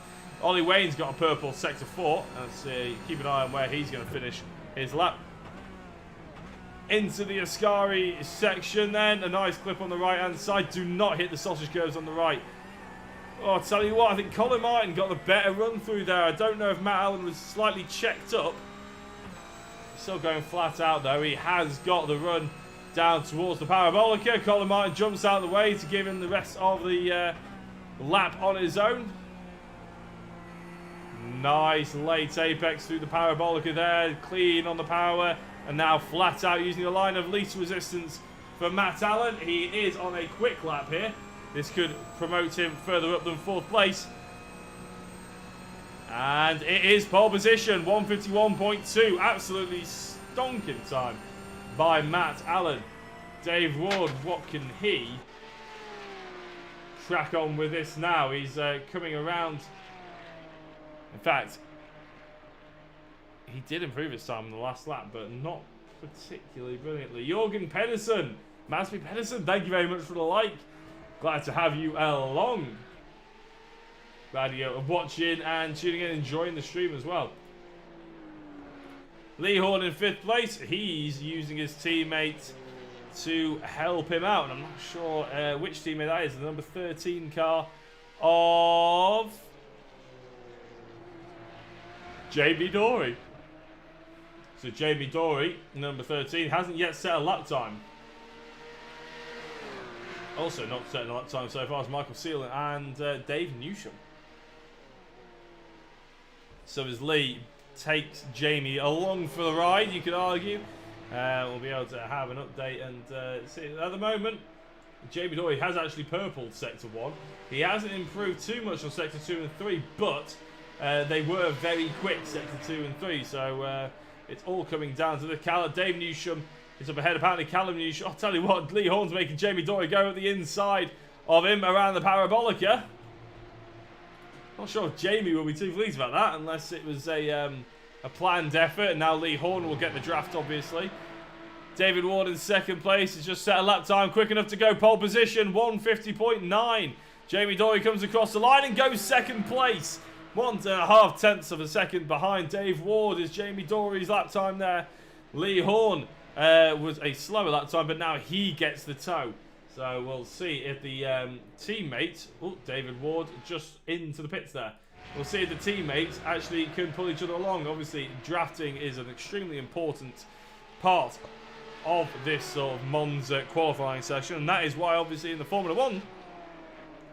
Ollie Wayne's got a purple Sector 4. Let's keep an eye on where he's going to finish his lap. Into the Ascari section then. A nice clip on the right-hand side. Do not hit the sausage curves on the right. Oh, I'll tell you what, I think Colin Martin got the better run through there. I don't know if Matt Allen was slightly checked up. Still going flat out, though. He has got the run down towards the Parabolica. Colin Martin jumps out of the way to give him the rest of the lap on his own. Nice late apex through the Parabolica there. Clean on the power. And now flat out using the line of least resistance for Matt Allen. He is on a quick lap here. This could promote him further up than 4th place. And it is pole position. 151.2. Absolutely stonking time by Matt Allen. Dave Ward, what can he crack on with this now? He's coming around. In fact, he did improve his time in the last lap, but not particularly brilliantly. Jorgen Pedersen. Mansby Pedersen, thank you very much for the like. Glad to have you along. Glad you're watching and tuning in, enjoying the stream as well. Lee Horn in 5th place. He's using his teammate to help him out. And I'm not sure which teammate that is. The number 13 car of Jamie Dory. So Jamie Dory, number 13, hasn't yet set a lap time. Also not setting a lap time so far is Michael Seal and Dave Newsham. So as Lee takes Jamie along for the ride, you could argue. We'll be able to have an update and see. At the moment, Jamie Dory has actually purpled Sector 1. He hasn't improved too much on Sector 2 and 3, but they were very quick, Sector 2 and 3. So it's all coming down to the Dave Newsham is up ahead. Apparently Callum Newsham. I'll tell you what, Lee Horn's making Jamie Dory go at the inside of him around the Parabolica. Not sure if Jamie will be too pleased about that, unless it was a planned effort. And now Lee Horn will get the draft, obviously. David Ward in 2nd place has just set a lap time quick enough to go pole position, 150.9. Jamie Dory comes across the line and goes 2nd place. 1.5 tenths of a second behind Dave Ward is Jamie Dory's lap time there. Lee Horn was a slower lap time, but now he gets the toe. So we'll see if the teammate, David Ward just into the pits there. We'll see if the teammates actually can pull each other along. Obviously, drafting is an extremely important part of this sort of Monza qualifying session, and that is why, obviously, in the Formula 1,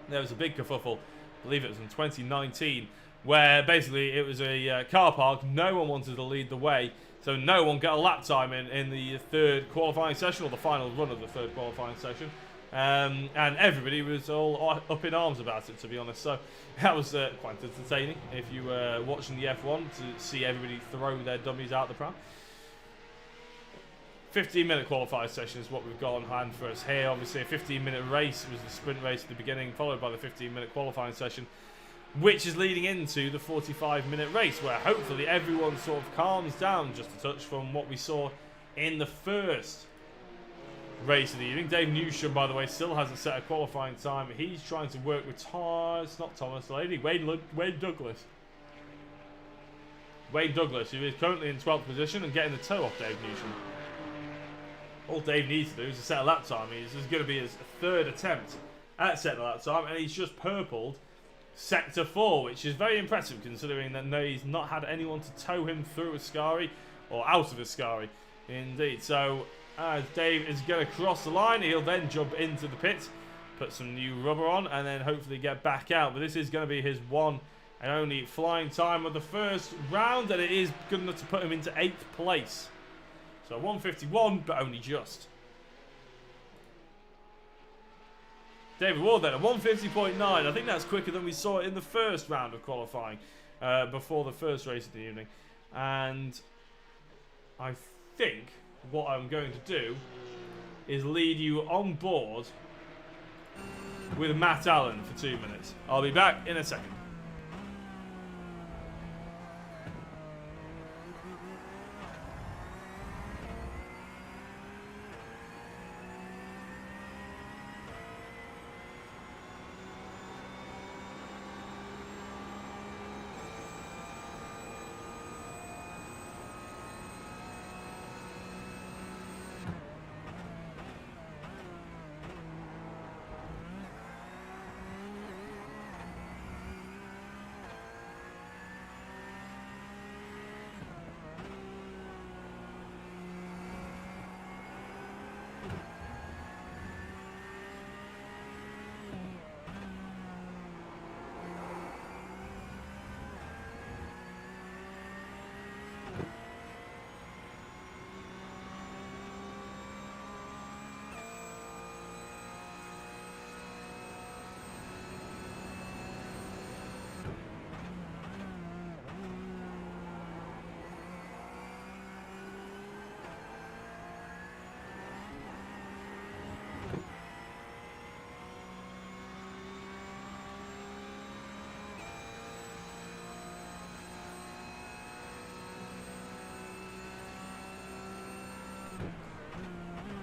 there was a big kerfuffle. I believe it was in 2019, where basically it was a car park. No one wanted to lead the way, so no one got a lap time in the 3rd qualifying session, or the final run of the 3rd qualifying session. And everybody was all up in arms about it, to be honest. So that was quite entertaining if you were watching the F1 to see everybody throw their dummies out the pram. 15-minute qualifying session is what we've got on hand for us here. Obviously, a 15-minute race was the sprint race at the beginning, followed by the 15-minute qualifying session, which is leading into the 45-minute race, where hopefully everyone sort of calms down just a touch from what we saw in the first race of the evening. Dave Newsham, by the way, still hasn't set a qualifying time. He's trying to work with Wade Douglas. Wade Douglas, who is currently in 12th position and getting the toe off Dave Newsham. All Dave needs to do is to set a lap time. This is going to be his 3rd attempt at setting a lap time, and he's just purpled Sector 4, which is very impressive considering that he's not had anyone to tow him through Ascari or out of Ascari. Indeed. So as Dave is going to cross the line, he'll then jump into the pit, put some new rubber on, and then hopefully get back out. But this is going to be his one and only flying time of the first round, and it is good enough to put him into 8th place. So 151, but only just. David Ward then, a 150.9. I think that's quicker than we saw in the first round of qualifying before the first race of the evening. And I think what I'm going to do is lead you on board with Matt Allen for 2 minutes. I'll be back in a second.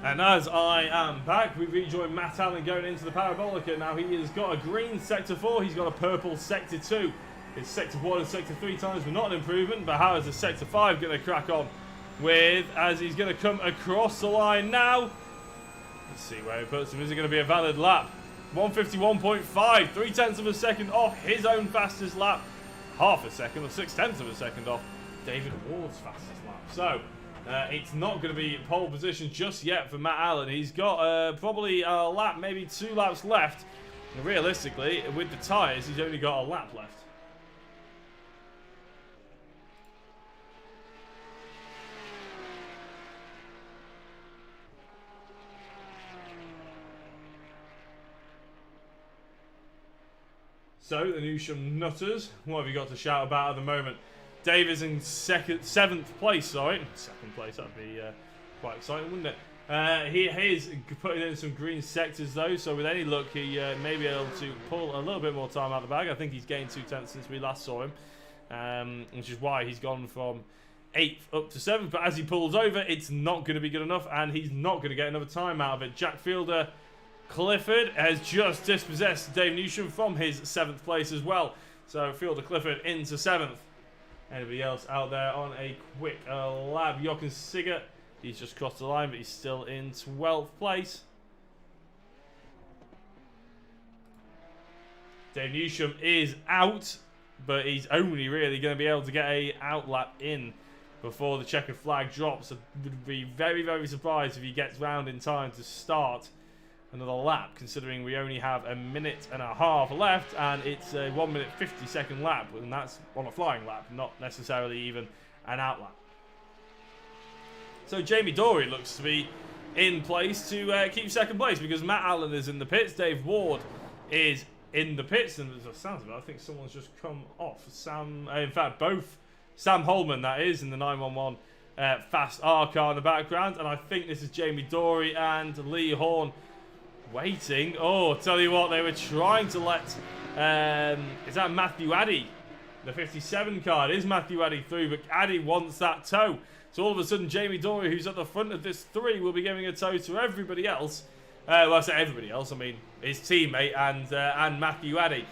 And as I am back, we've rejoined Matt Allen going into the Parabolica. Now he has got a green Sector 4, he's got a purple Sector 2. His Sector 1 and Sector 3 times were not an improvement, but how is the Sector 5 going to crack on with, as he's going to come across the line now? Let's see where he puts him. Is it going to be a valid lap? 151.5, 0.3 of a second off his own fastest lap. Half a second, or 0.6 of a second off David Ward's fastest lap. So, it's not going to be pole position just yet for Matt Allen. He's got probably a lap, maybe 2 laps left. And realistically, with the tyres, he's only got a lap left. So, the Newsham Nutters, what have you got to shout about at the moment? Dave is in 7th place, sorry. 2nd place, that'd be quite exciting, wouldn't it? He is putting in some green sectors, though, so with any luck, he may be able to pull a little bit more time out of the bag. I think he's gained 0.2 since we last saw him, which is why he's gone from 8th up to 7th. But as he pulls over, it's not going to be good enough, and he's not going to get another time out of it. Jack Fielder Clifford has just dispossessed Dave Newsham from his 7th place as well. So Fielder Clifford into 7th. Anybody else out there on a quick lap? Jochen Sigert, he's just crossed the line, but he's still in 12th place. Dave Newsham is out, but he's only really going to be able to get a out lap in before the checkered flag drops. I would be very, very surprised if he gets round in time to start another lap, considering we only have a minute and a half left, and it's a 1 minute 50 second lap, and that's on a flying lap, not necessarily even an out lap. So Jamie Dory looks to be in place to keep 2nd place, because Matt Allen is in the pits, Dave Ward is in the pits, and as it sounds of it, I think someone's just come off. In fact, both Sam Holman, that is, in the 911 Fast R car in the background, and I think this is Jamie Dory and Lee Horn waiting. Oh, tell you what, they were trying to let is that Matthew Addy, the 57 car? It is Matthew Addy through, but Addy wants that tow. So all of a sudden, Jamie Dory, who's at the front of this 3, will be giving a tow to everybody else. Well, I say everybody else, I mean his teammate and Matthew Addy,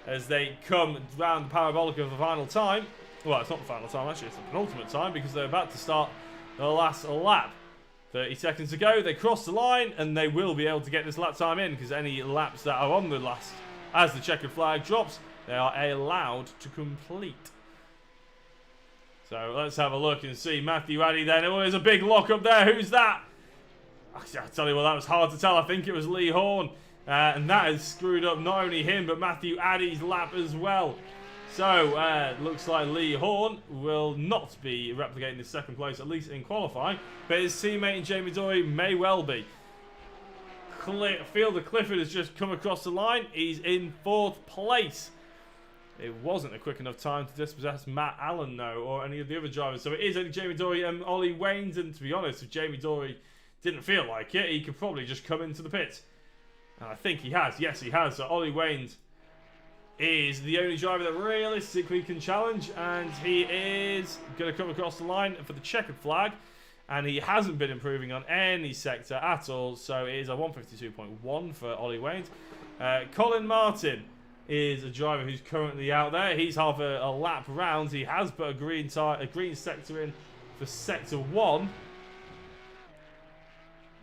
as they come round the Parabolica for the final time. Well, it's not the final time, actually, it's the penultimate time, because they're about to start the last lap. 30 seconds to go, they cross the line, and they will be able to get this lap time in, because any laps that are on the last, as the checkered flag drops, they are allowed to complete. So let's have a look and see Matthew Addy then. Oh, there's a big lock up there. Who's that? I'll tell you what, that was hard to tell. I think it was Lee Horn. And that has screwed up not only him, but Matthew Addy's lap as well. So, looks like Lee Horn will not be replicating this 2nd place, at least in qualifying. But his teammate Jamie Dory may well be. Fielder Clifford has just come across the line. He's in 4th place. It wasn't a quick enough time to dispossess Matt Allen, though, or any of the other drivers. So it is only Jamie Dory and Ollie Waynes. And to be honest, if Jamie Dory didn't feel like it, he could probably just come into the pit. And I think he has. Yes, he has. So Ollie Waynes is the only driver that realistically can challenge. And he is going to come across the line for the checkered flag. And he hasn't been improving on any sector at all. So it is a 152.1 for Ollie Waynes. Colin Martin is a driver who's currently out there. He's half a lap round. He has put a green sector in for sector 1.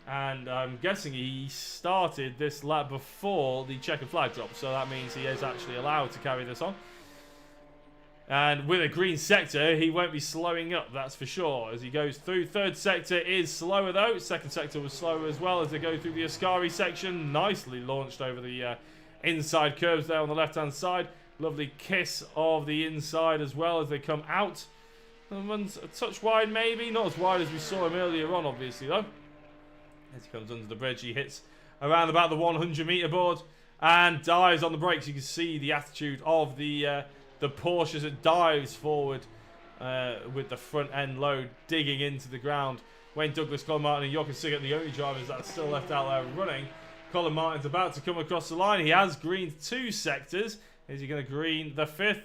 And I'm guessing he started this lap before the checkered flag drop. So that means he is actually allowed to carry this on. And with a green sector, he won't be slowing up, that's for sure, as he goes through. 3rd sector is slower, though. 2nd sector was slower as well as they go through the Ascari section. Nicely launched over the inside curves there on the left-hand side. Lovely kiss of the inside as well as they come out. Runs a touch wide, maybe. Not as wide as we saw him earlier on, obviously, though. As he comes under the bridge, he hits around about the 100-metre board and dives on the brakes. You can see the attitude of the Porsche as it dives forward with the front end load digging into the ground. Wayne Douglas, Colin Martin and Jochen Sigert, the only drivers that are still left out there running. Colin Martin's about to come across the line. He has greened 2 sectors. Is he going to green the 5th?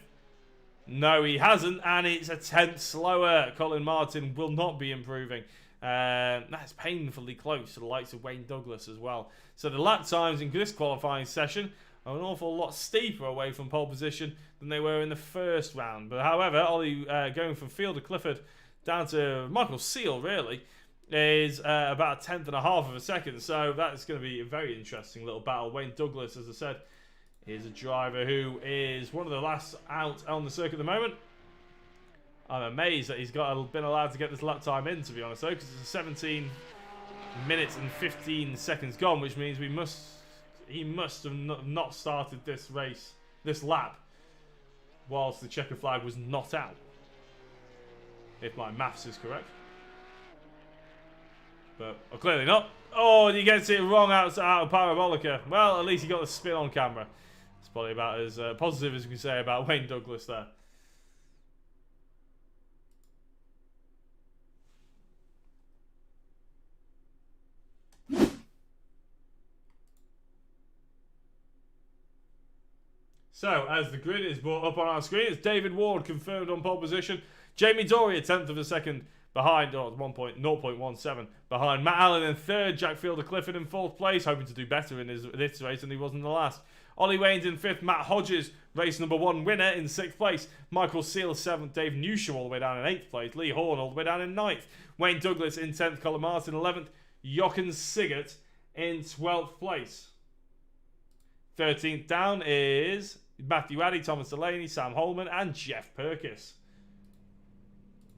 No, he hasn't, and it's a 10th slower. Colin Martin will not be improving. That's painfully close to the likes of Wayne Douglas as well. So the lap times in this qualifying session are an awful lot steeper away from pole position than they were in the first round. But however, Ollie going from Fielder Clifford down to Michael Seal, really, is about a 10th and a half of a second. So that's going to be a very interesting little battle. Wayne Douglas, as I said, is a driver who is one of the last out on the circuit at the moment. I'm amazed that he's been allowed to get this lap time in, to be honest, though, because it's 17 minutes and 15 seconds gone, which means he must have not started this lap, whilst the checker flag was not out, if my maths is correct. But clearly not. Oh, and he gets it wrong out of Parabolica. Well, at least he got the spin on camera. It's probably about as positive as we can say about Wayne Douglas there. So, as the grid is brought up on our screen, it's David Ward confirmed on pole position. Jamie Dory, a 10th of a second behind, or 0.17 behind Matt Allen in 3rd. Jack Fielder Clifford in 4th place, hoping to do better in this race than he was in the last. Ollie Waynes in 5th. Matt Hodges, race number 1 winner, in 6th place. Michael Seal 7th. Dave Newsham all the way down in 8th place. Lee Horn all the way down in 9th. Wayne Douglas in 10th. Colin Martin 11th. Jochen Sigert in 12th place. 13th down is Matthew Addy, Thomas Delaney, Sam Holman and Jeff Purkis.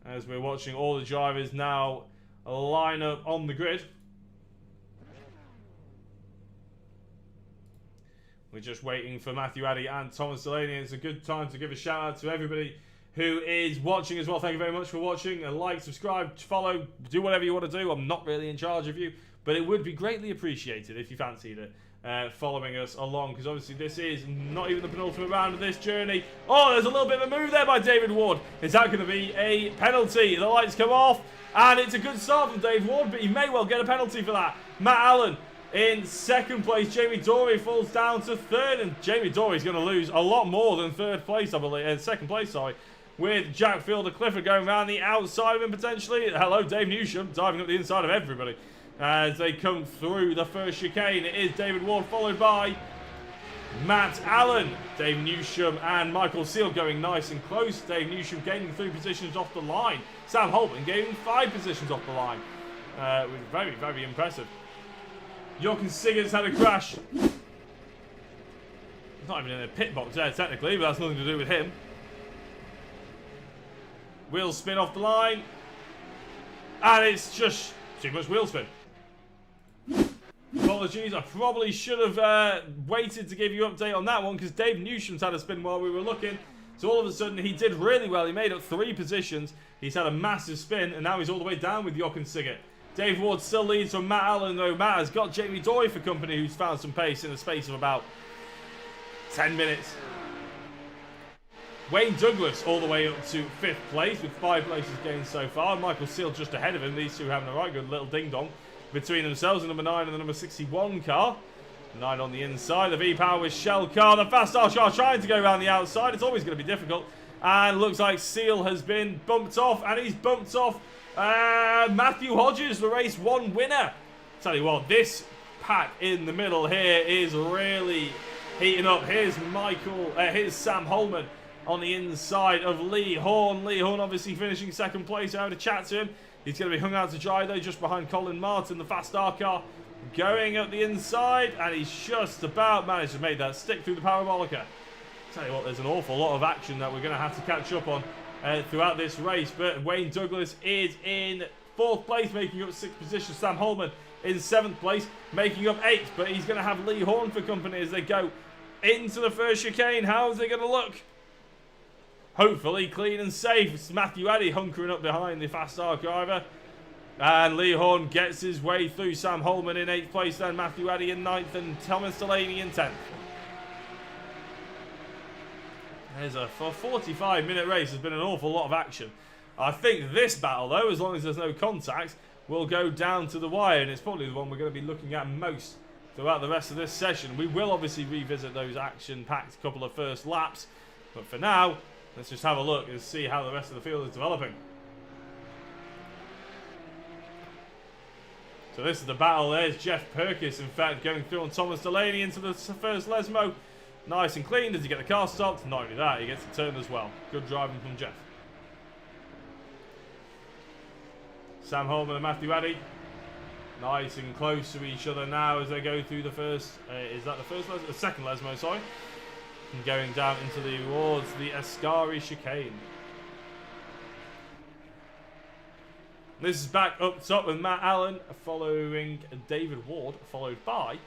As we're watching all the drivers now line up on the grid. We're just waiting for Matthew Addy and Thomas Delaney. It's a good time to give a shout out to everybody who is watching as well. Thank you very much for watching. Like, subscribe, follow, do whatever you want to do. I'm not really in charge of you, but it would be greatly appreciated if you fancied it. Following us along, because obviously this is not even the penultimate round of this journey. Oh, there's a little bit of a move there by David Ward. Is that going to be a penalty? The lights come off, and it's a good start from Dave Ward, but he may well get a penalty for that. Matt Allen in 2nd place. Jamie Dory falls down to 3rd, and Jamie Dory's going to lose a lot more than 3rd place, I believe, 2nd place, sorry, with Jack Fielder Clifford going around the outside of him potentially. Hello, Dave Newsham, diving up the inside of everybody. As they come through the first chicane, it is David Ward followed by Matt Allen. Dave Newsham and Michael Seal going nice and close. Dave Newsham gaining 3 positions off the line. Sam Holman gaining 5 positions off the line. Was very, very impressive. Jochen Sigert's had a crash. He's not even in a pit box there technically, but that's nothing to do with him. Wheel spin off the line. And it's just too much wheel spin. Apologies, I probably should have waited to give you an update on that one, because Dave Newsham's had a spin while we were looking. So all of a sudden he did really well. He made up 3 positions. He's had a massive spin, and now he's all the way down with Jochen Sigert. Dave Ward still leads from Matt Allen, though Matt has got Jamie Dory for company, who's found some pace in the space of about 10 minutes. Wayne Douglas all the way up to 5th place with 5 places gained so far. Michael Seal just ahead of him. These two having a right good little ding-dong between themselves, the number 9 and the number 61 car. 9 on the inside. The V-Power with Shell car. The Fast Star car trying to go around the outside. It's always going to be difficult. And looks like Seal has been bumped off, and he's bumped off Matthew Hodges, the race 1 winner. Tell you what, this pack in the middle here is really heating up. Here's Sam Holman on the inside of Lee Horn. Lee Horn obviously finishing 2nd place. I had a chat to him. He's going to be hung out to dry though, just behind Colin Martin, the Fast Star car, going up the inside, and he's just about managed to make that stick through the parabolica. Tell you what, there's an awful lot of action that we're going to have to catch up on throughout this race, but Wayne Douglas is in 4th place, making up 6th position. Sam Holman in 7th place, making up 8th, but he's going to have Lee Horn for company as they go into the first chicane. How's it going to look? Hopefully clean and safe. It's Matthew Addy hunkering up behind the Fast Star driver. And Lee Horn gets his way through. Sam Holman in 8th place, then Matthew Addy in 9th, and Thomas Delaney in 10th. There's a 45-minute race. There's been an awful lot of action. I think this battle, though, as long as there's no contact, will go down to the wire, and it's probably the one we're going to be looking at most throughout the rest of this session. We will obviously revisit those action-packed couple of first laps, but for now, let's just have a look and see how the rest of the field is developing. So this is the battle. There's Jeff Perkis, in fact, going through on Thomas Delaney into the first Lesmo. Nice and clean. Does he get the car stopped? Not only that, he gets the turn as well. Good driving from Jeff. Sam Holman and Matthew Addy. Nice and close to each other now as they go through the first... is that the first Lesmo? The second Lesmo, sorry. And going down towards the Ascari chicane. This is back up top with Matt Allen following David Ward, followed by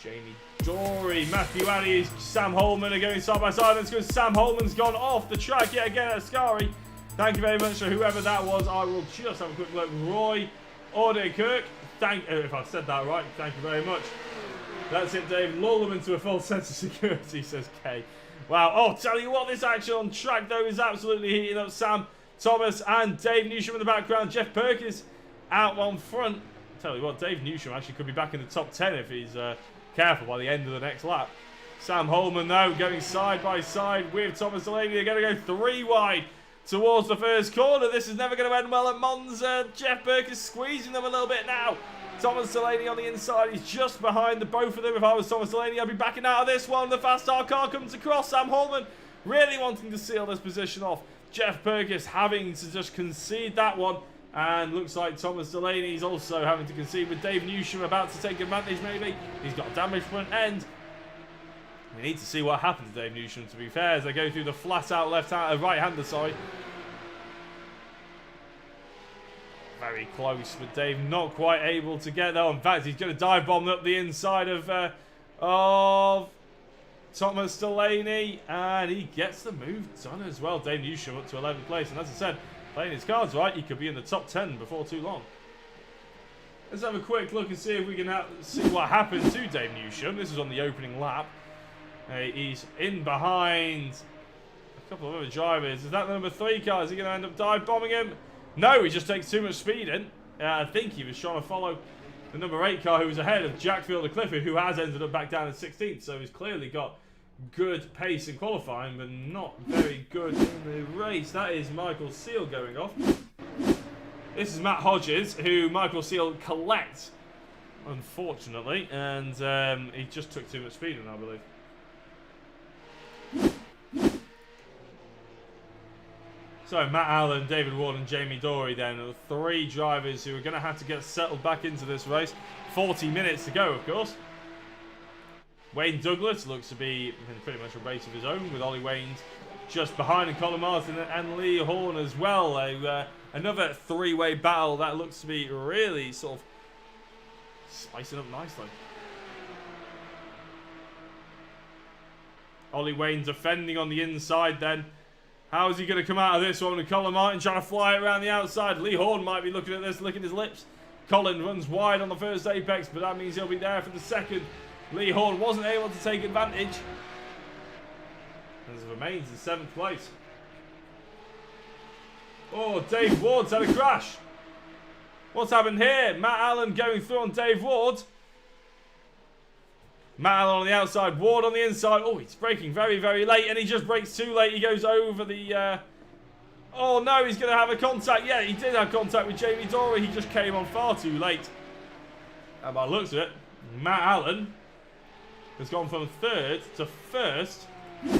Jamie Dory. Matthew Addy, Sam Holman are going side by side. That's because Sam Holman's gone off the track yet again at Ascari. Thank you very much to whoever that was. I will just have a quick look. Roy Ordekirk. If I said that right, thank you very much. That's it, Dave. Lull them into a false sense of security, says Kay. Wow. Oh, tell you what, this action on track, though, is absolutely heating up. Sam Thomas and Dave Newsham in the background. Jeff Perkins out on front. Tell you what, Dave Newsham actually could be back in the top 10 if he's careful by the end of the next lap. Sam Holman, though, going side by side with Thomas Delaney. They're going to go 3 wide towards the first corner. This is never going to end well at Monza. Jeff Perkins squeezing them a little bit now. Thomas Delaney on the inside. He's just behind the both of them. If I was Thomas Delaney, I'd be backing out of this one. The Fast Star car comes across. Sam Holman really wanting to seal this position off. Jeff Perkins having to just concede that one. And looks like Thomas Delaney is also having to concede with Dave Newsham about to take advantage maybe. He's got a damaged front end. We need to see what happens to Dave Newsham, to be fair, as they go through the flat out right-hander side. Very close, but Dave not quite able to get there. In fact, he's going to dive bomb up the inside of Thomas Delaney, and he gets the move done as well. Dave Newsham up to 11th place, and as I said, playing his cards right, he could be in the top 10 before too long. Let's have a quick look and see if we can see what happened to Dave Newsham. This is on the opening lap. He's in behind a couple of other drivers. Is that the number 3 car? Is he going to end up dive bombing him? No, he just takes too much speed in. I think he was trying to follow the number 8 car who was ahead of Jack Fielder-Clifford, who has ended up back down in 16th. So he's clearly got good pace in qualifying, but not very good in the race. That is Michael Seal going off. This is Matt Hodges, who Michael Seal collects, unfortunately, and he just took too much speed in, I believe. So Matt Allen, David Ward and Jamie Dory then are the 3 drivers who are going to have to get settled back into this race. 40 minutes to go, of course. Wayne Douglas looks to be in pretty much a race of his own, with Ollie Waynes just behind, and Colin Martin and Lee Horn as well. Another 3-way battle that looks to be really sort of spicing up nicely. Ollie Wayne defending on the inside then. How is he going to come out of this one with Colin Martin trying to fly it around the outside? Lee Horn might be looking at this, licking his lips. Colin runs wide on the first apex, but that means he'll be there for the second. Lee Horn wasn't able to take advantage. And remains in 7th place. Oh, Dave Ward's had a crash. What's happened here? Matt Allen going through on Dave Ward. Matt Allen on the outside, Ward on the inside. Oh, he's braking very, very late, and he just brakes too late. He goes over the... Oh, no, he's going to have a contact. Yeah, he did have contact with Jamie Dory. He just came on far too late. And by the looks of it, Matt Allen has gone from 3rd to 1st.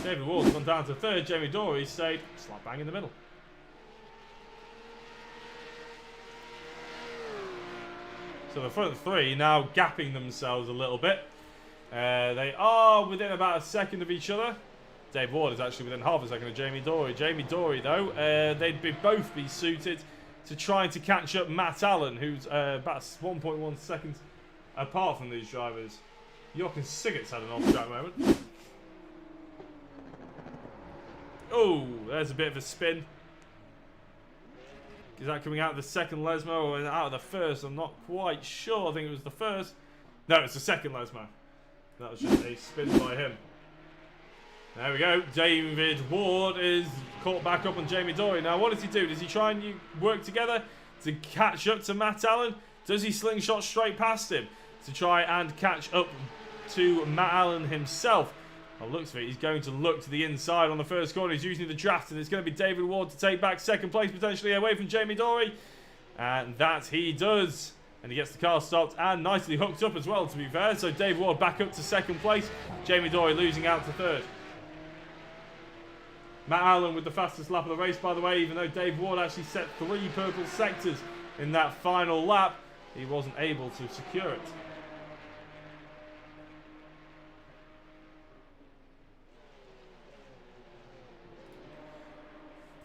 David Ward's gone down to 3rd. Jamie Dory stayed slap bang in the middle. So the front 3 now gapping themselves a little bit. They are within about a second of each other. Dave Ward is actually within half a second of Jamie Dory. Jamie Dory, though, they'd both be suited to trying to catch up Matt Allen, who's about 1.1 seconds apart from these drivers. Jochen Sigurt's had an off-track moment. Oh, there's a bit of a spin. Is that coming out of the second Lesmo or out of the first? I'm not quite sure. I think it was the first. No, it's the second Lesmo. That was just a spin by him. There we go. David Ward is caught back up on Jamie Dory. Now, what does he do? Does he try and work together to catch up to Matt Allen? Does he slingshot straight past him to try and catch up to Matt Allen himself? Well, looks of it, he's going to look to the inside on the first corner. He's using the draft, and it's going to be David Ward to take back 2nd place, potentially away from Jamie Dory. And that he does. And he gets the car stopped and nicely hooked up as well, to be fair. So Dave Ward back up to 2nd place. Jamie Dory losing out to 3rd. Matt Allen with the fastest lap of the race, by the way, even though Dave Ward actually set 3 purple sectors in that final lap. He wasn't able to secure it.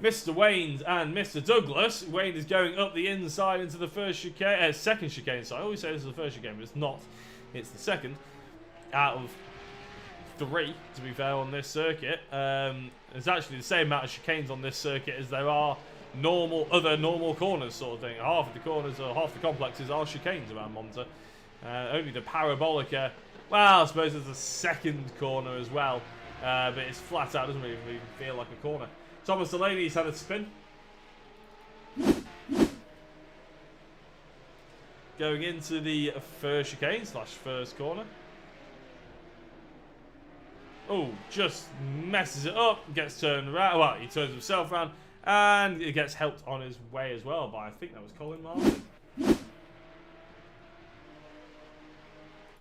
Mr. Wayne and Mr. Douglas. Wayne is going up the inside into the first chicane, second chicane. So I always say this is the first chicane, but it's not. It's the second out of 3, to be fair, on this circuit. There's actually the same amount of chicanes on this circuit as there are other normal corners, sort of thing. Half of the corners or half the complexes are chicanes around Monza. Only the Parabolica. Well, I suppose there's a second corner as well, but it's flat out. Doesn't really even feel like a corner. Thomas Delaney's had a spin. Going into the first chicane / first corner. Oh, just messes it up. Gets turned around. Well, he turns himself around. And he gets helped on his way as well by, I think that was Colin Martin.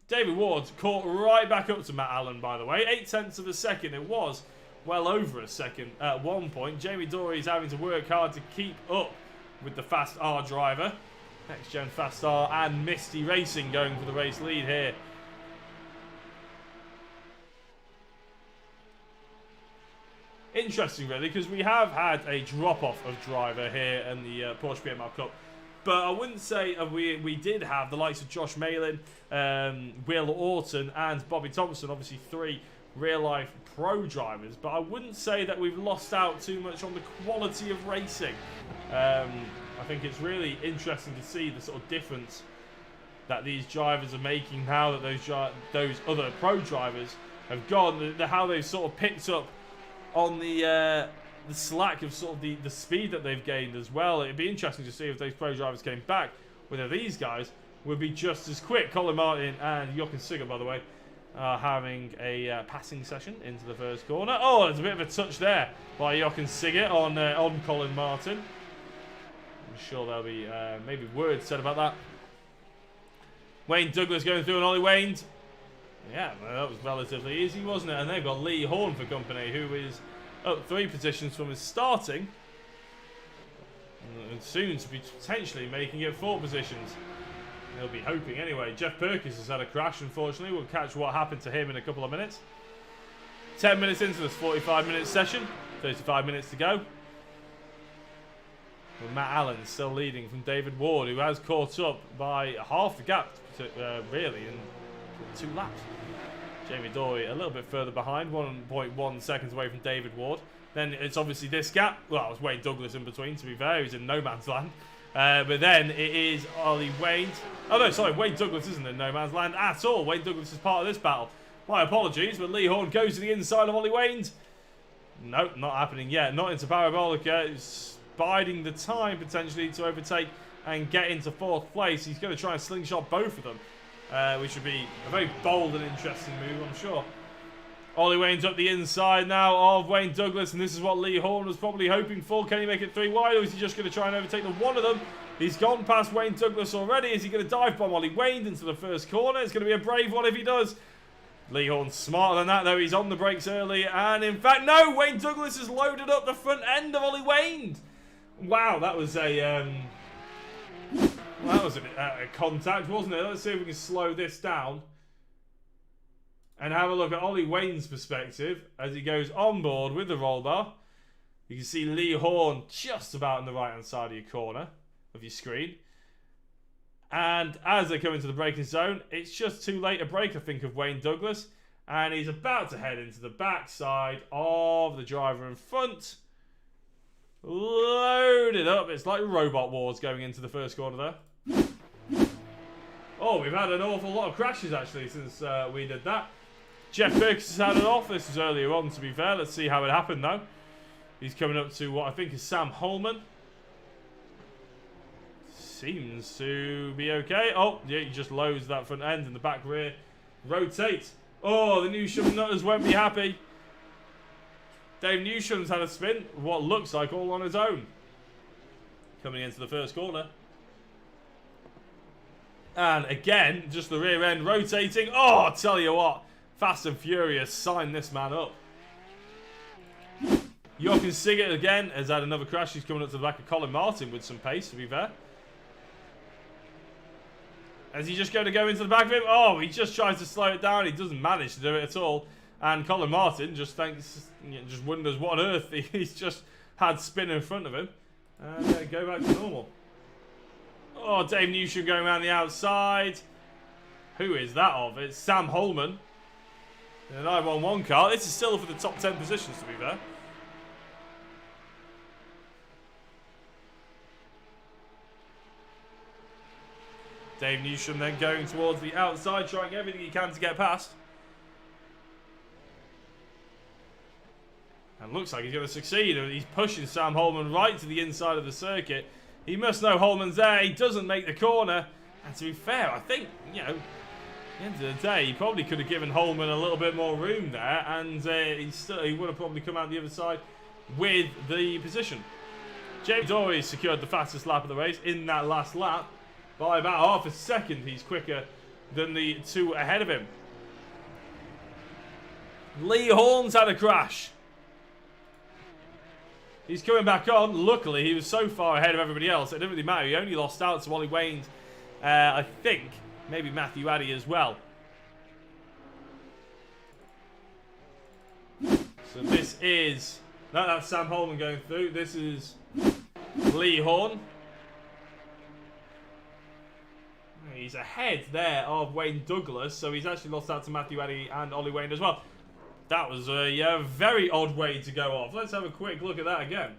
David Ward caught right back up to Matt Allen, by the way. 0.8 of a second. It was well over a second at one point. Jamie Dory is having to work hard to keep up with the Fast R driver. Next Gen Fast R and Misty Racing going for the race lead here. Interesting, really, because we have had a drop-off of driver here in the Porsche PMR Cup. But I wouldn't say we did have the likes of Josh Malin, Will Orton and Bobby Thompson, obviously 3 real-life pro drivers. But I wouldn't say that we've lost out too much on the quality of racing. I think it's really interesting to see the sort of difference that these drivers are making now that those other pro drivers have gone, how they've sort of picked up on the slack of sort of the speed that they've gained as well. It'd be interesting to see if those pro drivers came back, whether these guys would be just as quick. Colin Martin and Jochen Sigurd, by the way, are having a passing session into the first corner. Oh, there's a bit of a touch there by Jochen Sigurd on Colin Martin. I'm sure there'll be maybe words said about that. Wayne Douglas going through, and Ollie Wayne. Yeah, well, that was relatively easy, wasn't it? And they've got Lee Horn for company, who is up 3 positions from his starting. And soon to be potentially making it 4 positions. They'll be hoping anyway. Jeff Perkins has had a crash, unfortunately. We'll catch what happened to him in a couple of minutes. 10 minutes into this 45-minute session. 35 minutes to go. With Matt Allen still leading from David Ward, who has caught up by half the gap, really, in 2 laps. Jamie Dory a little bit further behind, 1.1 seconds away from David Ward. Then it's obviously this gap. Well, it was Wayne Douglas in between, to be fair. He's in no man's land. But then it is Ollie Wayne. Oh no, sorry, Wayne Douglas isn't in no man's land at all. Wayne Douglas is part of this battle. My apologies, but Lee Horn goes to the inside of Ollie Wayne. Nope, not happening yet. Not into Parabolica. He's biding the time potentially to overtake and get into 4th place. He's going to try and slingshot both of them, which would be a very bold and interesting move, I'm sure. Ollie Wayne's up the inside now of Wayne Douglas, and this is what Lee Horn was probably hoping for. Can he make it 3 wide, or is he just going to try and overtake the one of them? He's gone past Wayne Douglas already. Is he going to dive bomb Ollie Wayne into the first corner? It's going to be a brave one if he does. Lee Horn's smarter than that, though. He's on the brakes early, and in fact, no! Wayne Douglas has loaded up the front end of Ollie Wayne. Wow, that was a contact, wasn't it? Let's see if we can slow this down and have a look at Ollie Wayne's perspective as he goes on board with the roll bar. You can see Lee Horn just about on the right-hand side of your corner of your screen. And as they come into the braking zone, it's just too late a brake, I think, of Wayne Douglas. And he's about to head into the backside of the driver in front. Loaded up. It's like Robot Wars going into the first corner there. Oh, we've had an awful lot of crashes, actually, since we did that. Jeff Perkins has had it off. This was earlier on, to be fair. Let's see how it happened, though. He's coming up to what I think is Sam Holman. Seems to be okay. Oh, yeah, he just loads that front end and the back rear rotate. Oh, the Newsham nutters won't be happy. Dave Newsham's had a spin, what looks like all on his own. Coming into the first corner. And again, just the rear end rotating. Oh, I tell you what. Fast and Furious signed this man up. Jochen Siggert again has had another crash. He's coming up to the back of Colin Martin with some pace, to be fair. Is he just going to go into the back of him? Oh, he just tries to slow it down. He doesn't manage to do it at all. And Colin Martin just just wonders what on earth he's just had spin in front of him. And go back to normal. Oh, Dave Newsham going around the outside. Who is that of? It's Sam Holman. In a 911 car. This is still for the top 10 positions, to be fair. Dave Newsham then going towards the outside, trying everything he can to get past. And looks like he's going to succeed. He's pushing Sam Holman right to the inside of the circuit. He must know Holman's there. He doesn't make the corner. And to be fair, I think, you know, at the end of the day, he probably could have given Holman a little bit more room there. And he would have probably come out the other side with the position. James Dory secured the fastest lap of the race in that last lap. By about half a second, he's quicker than the two ahead of him. Lee Horn's had a crash. He's coming back on. Luckily, he was so far ahead of everybody else, it didn't really matter. He only lost out to Ollie Wayne, I think. Maybe Matthew Addy as well. So this is... No, that's Sam Holman going through. This is Lee Horn. He's ahead there of Wayne Douglas, so he's actually lost out to Matthew Addy and Ollie Wayne as well. That was a very odd way to go off. Let's have a quick look at that again.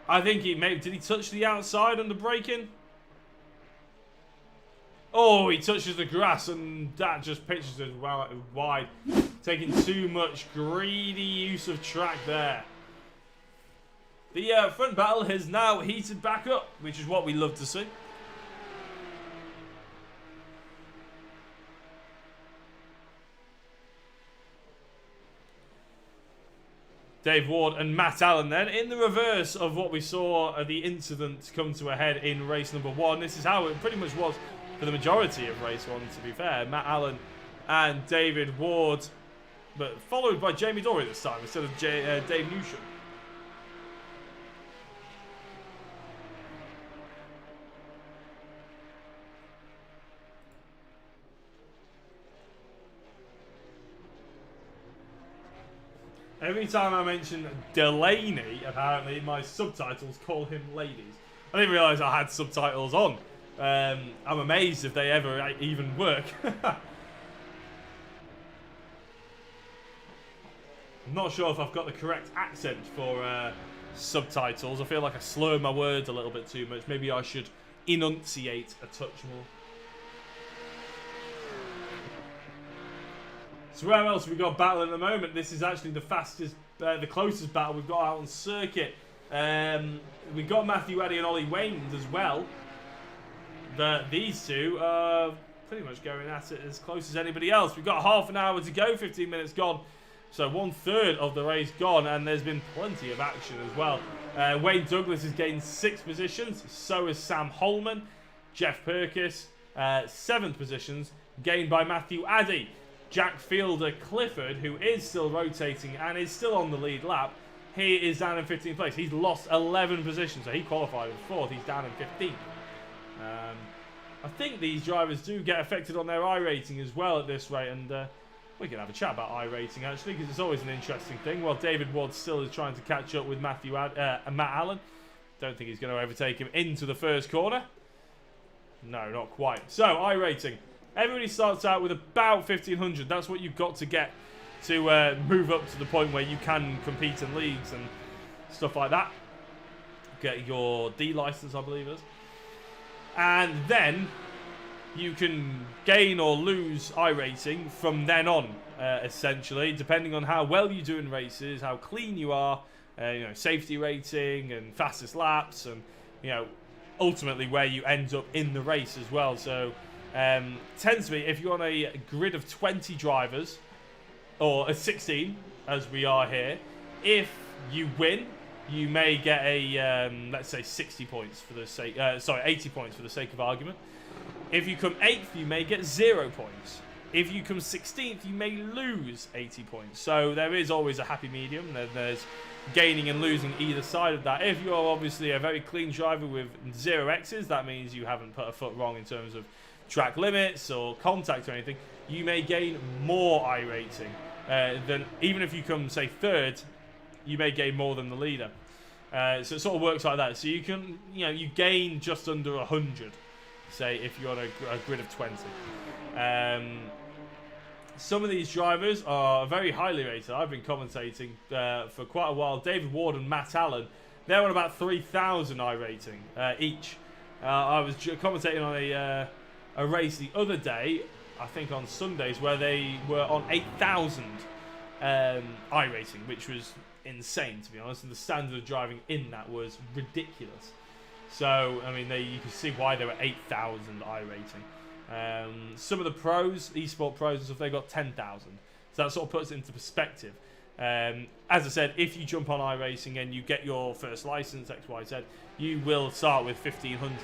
I think he did he touch the outside on the braking? Oh, he touches the grass and that just pitches it wide. Taking too much greedy use of track there. The front battle has now heated back up, which is what we love to see. Dave Ward and Matt Allen then, in the reverse of what we saw the incident come to a head in race number 1. This is how it pretty much was for the majority of race 1, to be fair. Matt Allen and David Ward, but followed by Jamie Dory this time instead of Dave Newsham. Every time I mention Delaney, apparently my subtitles call him ladies. I didn't realise I had subtitles on. I'm amazed if they ever even work. I'm not sure if I've got the correct accent for subtitles. I feel like I slur my words a little bit too much. Maybe I should enunciate a touch more. So where else have we got battle at the moment? This is actually the fastest, the closest battle we've got out on circuit. We've got Matthew Addy and Ollie Waynes as well. But these two are pretty much going at it as close as anybody else. We've got half an hour to go, 15 minutes gone. So 1/3 of the race gone, and there's been plenty of action as well. Wayne Douglas has gained 6 positions. So has Sam Holman. Jeff Perkis, 7th positions, gained by Matthew Addy. Jack Fielder Clifford, who is still rotating and is still on the lead lap, he is down in 15th place. He's lost 11 positions, so he qualified with 4th. He's down in 15th. I think these drivers do get affected on their I rating as well at this rate, and we can have a chat about I rating actually, because it's always an interesting thing. While David Ward still is trying to catch up with Matt Allen. Don't think he's going to overtake him into the first corner. No, not quite. So, I rating. Everybody starts out with about 1,500. That's what you've got to get to move up to the point where you can compete in leagues and stuff like that. Get your D license, I believe it is. And then you can gain or lose I rating from then on, essentially, depending on how well you do in races, how clean you are, you know, safety rating and fastest laps, and you know, ultimately where you end up in the race as well. So tends to be, if you're on a grid of 20 drivers, or a 16 as we are here, if you win, you may get a let's say 60 points for the sake, 80 points for the sake of argument. If you come 8th, you may get 0 points. If you come 16th, you may lose 80 points. So there is always a happy medium. There's gaining and losing either side of that. If you're obviously a very clean driver with 0 X's, that means you haven't put a foot wrong in terms of track limits or contact or anything. You may gain more I rating than, even if you come, say, 3rd, you may gain more than the leader. So it sort of works like that. So you can, you know, you gain just under 100, say, if you're on a grid of 20. Some of these drivers are very highly rated. I've been commentating for quite a while. David Ward and Matt Allen, they're on about 3,000 I rating each. I was commentating on a race the other day, I think on Sundays, where they were on 8,000 I rating, which was insane, to be honest, and the standard of driving in that was ridiculous. So, I mean, you can see why they were 8,000 I rating. Some of the pros, esport pros and stuff, they got 10,000. So that sort of puts it into perspective. As I said, if you jump on iRacing and you get your first license, XYZ, you will start with 1,500,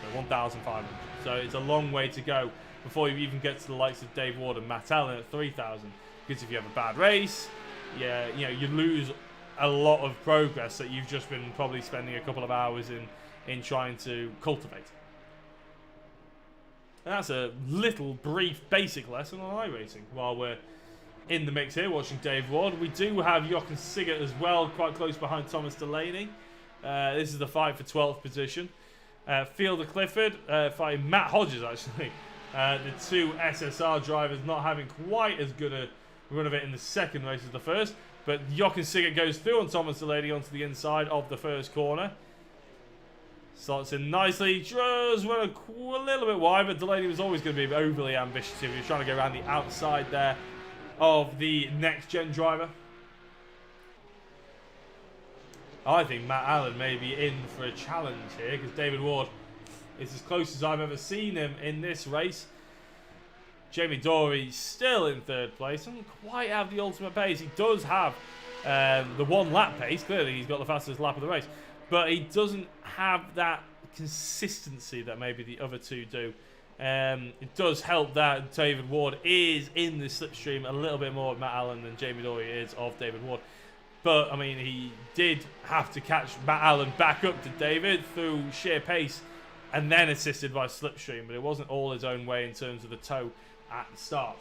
so 1,500. So it's a long way to go before you even get to the likes of Dave Ward and Matt Allen at 3,000. Because if you have a bad race, yeah, you know, you lose a lot of progress that you've just been probably spending a couple of hours in trying to cultivate. And that's a little brief basic lesson on iRacing. While we're in the mix here watching Dave Ward, we do have Jochen Siggert as well, quite close behind Thomas Delaney. This is the fight for 12th position. Fielder Clifford fighting Matt Hodges, actually. The two SSR drivers not having quite as good a run of it in the second race as the first. But Jochen Siggert goes through on Thomas Delaney onto the inside of the first corner. Starts in nicely, just went a little bit wide, but Delaney was always going to be overly ambitious. He was trying to go around the outside there of the next-gen driver. I think Matt Allen may be in for a challenge here, because David Ward is as close as I've ever seen him in this race. Jamie Dory still in 3rd place. Doesn't quite have the ultimate pace. He does have the 1 lap pace. Clearly, he's got the fastest lap of the race. But he doesn't have that consistency that maybe the other two do. It does help that David Ward is in the slipstream a little bit more of Matt Allen than Jamie Dory is of David Ward. But, I mean, he did have to catch Matt Allen back up to David through sheer pace and then assisted by slipstream. But it wasn't all his own way in terms of the tow at the start.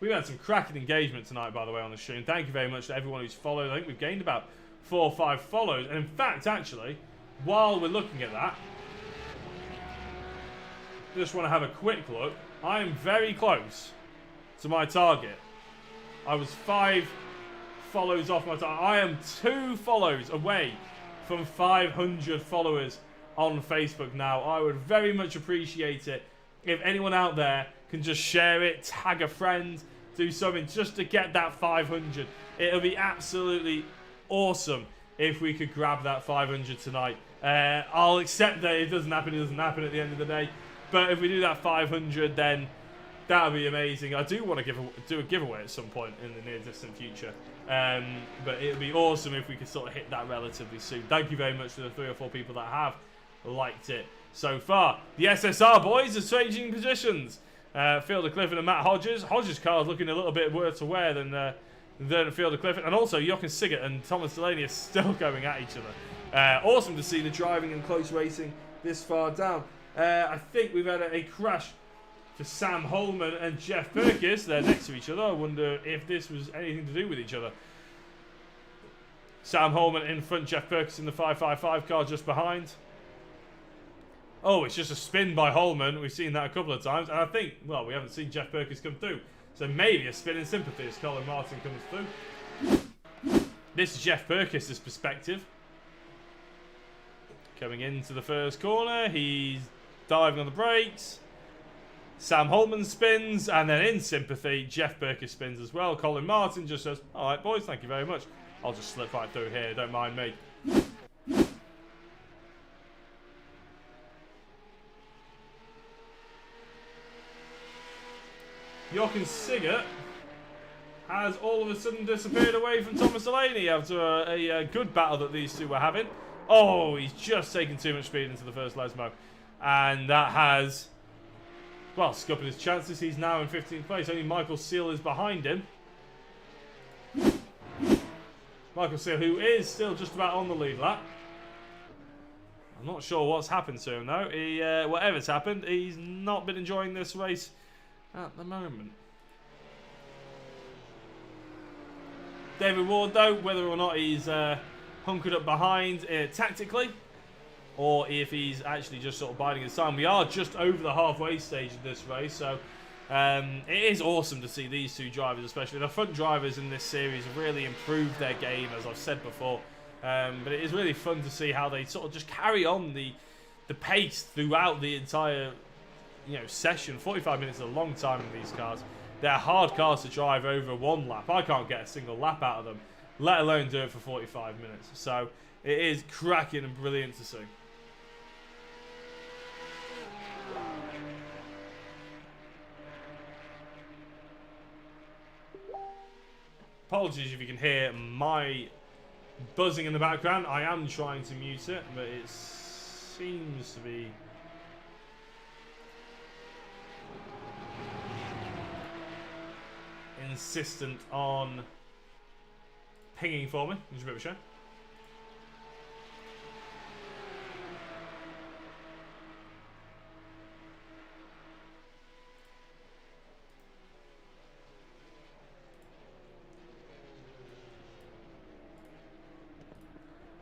We've had some cracking engagement tonight, by the way, on the stream. Thank you very much to everyone who's followed. I think we've gained about 4 or 5 follows. And in fact, actually, while we're looking at that, just want to have a quick look. I am very close to my target. I was 5 follows off my target. I am 2 follows away from 500 followers on Facebook now. I would very much appreciate it if anyone out there can just share it, tag a friend, do something just to get that 500. It'll be absolutely awesome if we could grab that 500 tonight. I'll accept that it doesn't happen at the end of the day. But if we do that 500, then that would be amazing. I do want to do a giveaway at some point in the near distant future. But it would be awesome if we could sort of hit that relatively soon. Thank you very much to the 3 or 4 people that have liked it so far. The SSR boys are changing positions. Fielder Clifford and Matt Hodges. Hodges' car is looking a little bit worse to wear than Fielder Clifford. And also, Jochen Siggert and Thomas Delaney are still going at each other. Awesome to see the driving and close racing this far down. I think we've had a crash for Sam Holman and Jeff Perkis. They're next to each other. I wonder if this was anything to do with each other. Sam Holman in front, Jeff Perkis in the 555 car just behind. Oh, it's just a spin by Holman. We've seen that a couple of times. And I think, well, we haven't seen Jeff Perkis come through. So maybe a spin in sympathy as Colin Martin comes through. This is Jeff Perkis' perspective. Coming into the first corner. He's diving on the brakes. Sam Holman spins. And then in sympathy, Jeff Perkis spins as well. Colin Martin just says, all right, boys, thank you very much. I'll just slip right through here. Don't mind me. Jochen Siggert has all of a sudden disappeared away from Thomas Delaney after a good battle that these two were having. Oh, he's just taken too much speed into the first Lesmo. And that has, well, scuppered his chances. He's now in 15th place. Only Michael Seal is behind him. Michael Seal, who is still just about on the lead lap. I'm not sure what's happened to him, though. Whatever's happened, he's not been enjoying this race at the moment. David Ward, though, whether or not he's hunkered up behind tactically, or if he's actually just sort of biding his time. We are just over the halfway stage of this race, so it is awesome to see these two drivers, especially the front drivers in this series, have really improved their game, as I've said before. But it is really fun to see how they sort of just carry on the pace throughout the entire session. 45 minutes is a long time in these cars. They're hard cars to drive over one lap. I can't get a single lap out of them, let alone do it for 45 minutes. So it is cracking and brilliant to see. Apologies if you can hear my buzzing in the background. I am trying to mute it, but it seems to be insistent on pinging for me, which is a bit of a shame.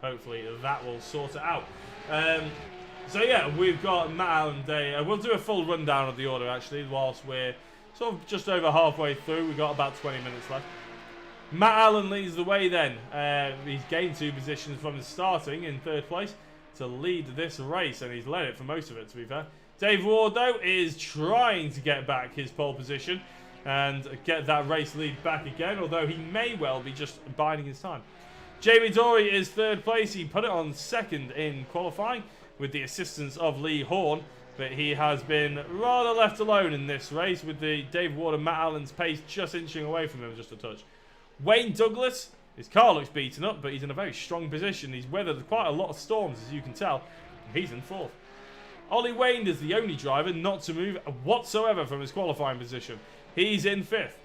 Hopefully that will sort it out. So yeah, we've got Matt Allen Day. We'll do a full rundown of the order actually, whilst we're sort of just over halfway through. We've got about 20 minutes left. Matt Allen leads the way then. He's gained 2 positions from his starting in 3rd place to lead this race, and he's led it for most of it, to be fair. Dave Ward, though, is trying to get back his pole position and get that race lead back again, although he may well be just biding his time. Jamie Dory is 3rd place. He put it on 2nd in qualifying with the assistance of Lee Horn, but he has been rather left alone in this race with the Dave Ward and Matt Allen's pace just inching away from him just a touch. Wayne Douglas, his car looks beaten up, but he's in a very strong position. He's weathered quite a lot of storms, as you can tell. He's in 4th. Ollie Wayne is the only driver not to move whatsoever from his qualifying position. He's in 5th.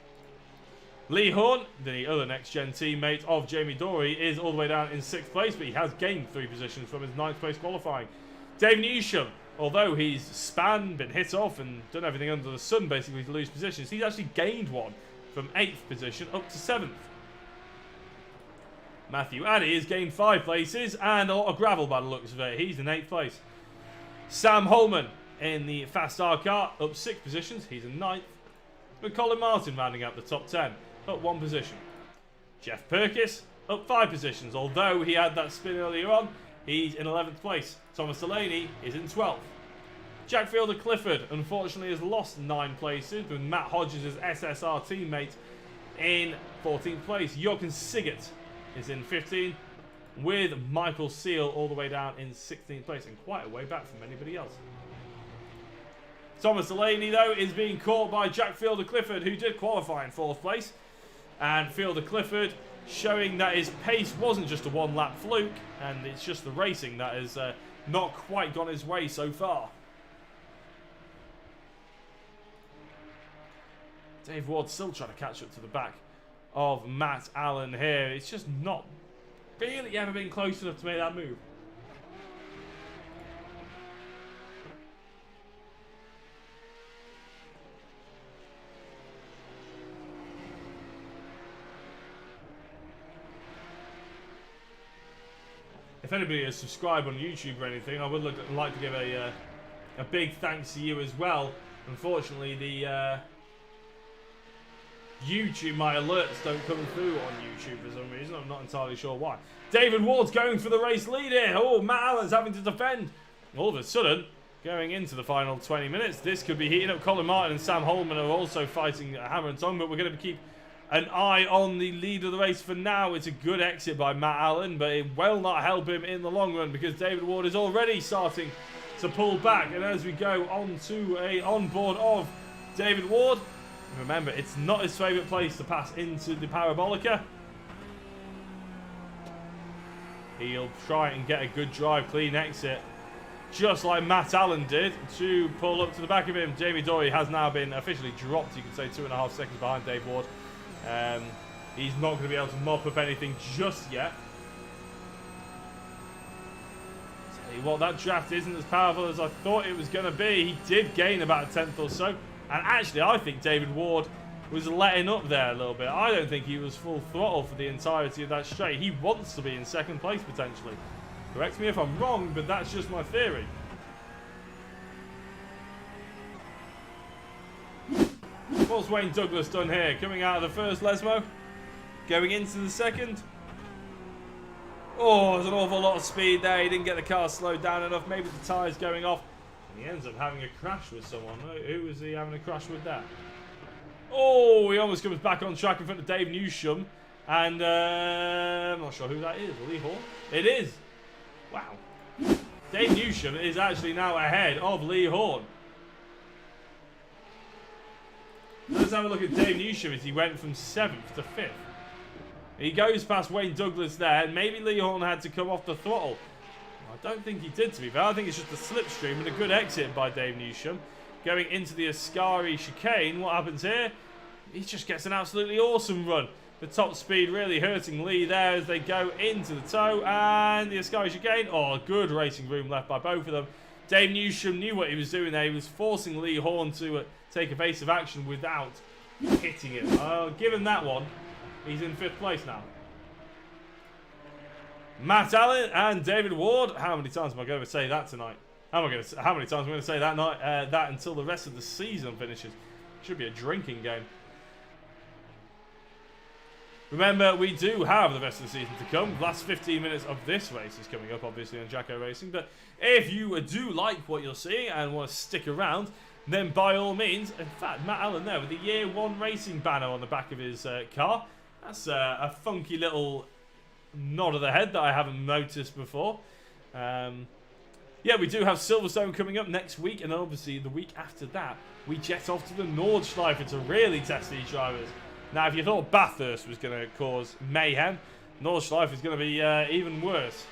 Lee Horn, the other next-gen teammate of Jamie Dory, is all the way down in 6th place, but he has gained 3 positions from his 9th place qualifying. Dave Newsham, although he's span, been hit off, and done everything under the sun basically to lose positions, he's actually gained 1 from 8th position up to 7th. Matthew Addy has gained 5 places and a lot of gravel by the looks of it. He's in 8th place. Sam Holman in the Fast R car up 6 positions. He's in 9th. with Colin Martin rounding out the top 10, up 1 position. Jeff Perkis, up 5 positions, although he had that spin earlier on, he's in 11th place. Thomas Delaney is in 12th. Jack Fielder Clifford, unfortunately, has lost 9 places, with Matt Hodges' SSR teammate in 14th place. Jochen Sigert is in 15th, with Michael Seal all the way down in 16th place, and quite a way back from anybody else. Thomas Delaney, though, is being caught by Jack Fielder Clifford, who did qualify in 4th place. And Fielder Clifford showing that his pace wasn't just a one-lap fluke, and it's just the racing that has not quite gone his way so far. Dave Ward still trying to catch up to the back of Matt Allen here. It's just not really ever been close enough to make that move. If anybody has subscribed on YouTube or anything, I would like to give a big thanks to you as well. Unfortunately, the YouTube, my alerts don't come through on YouTube for some reason. I'm not entirely sure why. David Ward's going for the race lead here. Oh, Matt Allen's having to defend. All of a sudden, going into the final 20 minutes, this could be heating up. Colin Martin and Sam Holman are also fighting a hammer and tongue, but we're going to keep an eye on the lead of the race for now. It's a good exit by Matt Allen, but it will not help him in the long run because David Ward is already starting to pull back. And as we go on to a onboard of David Ward, remember, it's not his favourite place to pass into the Parabolica. He'll try and get a good drive, clean exit, just like Matt Allen did, to pull up to the back of him. Jamie Dory has now been officially dropped, you could say 2.5 seconds behind Dave Ward. He's not going to be able to mop up anything just yet. Tell you what, that draft isn't as powerful as I thought it was going to be. He did gain about a 10th or so. And actually, I think David Ward was letting up there a little bit. I don't think he was full throttle for the entirety of that straight. He wants to be in 2nd place, potentially. Correct me if I'm wrong, but that's just my theory. What's Wayne Douglas done here? Coming out of the first Lesmo, going into the second. Oh, there's an awful lot of speed there. He didn't get the car slowed down enough. Maybe the tyres going off. And he ends up having a crash with someone. Who was he having a crash with there? Oh, he almost comes back on track in front of Dave Newsham. And I'm not sure who that is. Lee Horn? It is. Wow. Dave Newsham is actually now ahead of Lee Horn. Let's have a look at Dave Newsham as he went from 7th to 5th. He goes past Wayne Douglas there. Maybe Lee Horn had to come off the throttle. I don't think he did, to be fair. I think it's just a slipstream and a good exit by Dave Newsham. Going into the Ascari chicane, what happens here? He just gets an absolutely awesome run. The top speed really hurting Lee there as they go into the toe. And the Ascari chicane. Oh, good racing room left by both of them. Dave Newsham knew what he was doing there. He was forcing Lee Horn to take evasive action without hitting him. I'll give him that one. He's in 5th place now. Matt Allen and David Ward. How many times am I going to say that tonight? How many times am I going to say that night? That until the rest of the season finishes. Should be a drinking game. Remember, we do have the rest of the season to come. The last 15 minutes of this race is coming up, obviously, on Jacko Racing. But if you do like what you're seeing and want to stick around, then by all means, in fact, Matt Allen there with the Year 1 Racing banner on the back of his car. That's a funky little nod of the head that I haven't noticed before. Yeah, we do have Silverstone coming up next week, and obviously the week after that, we jet off to the Nordschleife to really test these drivers. Now, if you thought Bathurst was going to cause mayhem, Nordschleife is going to be even worse.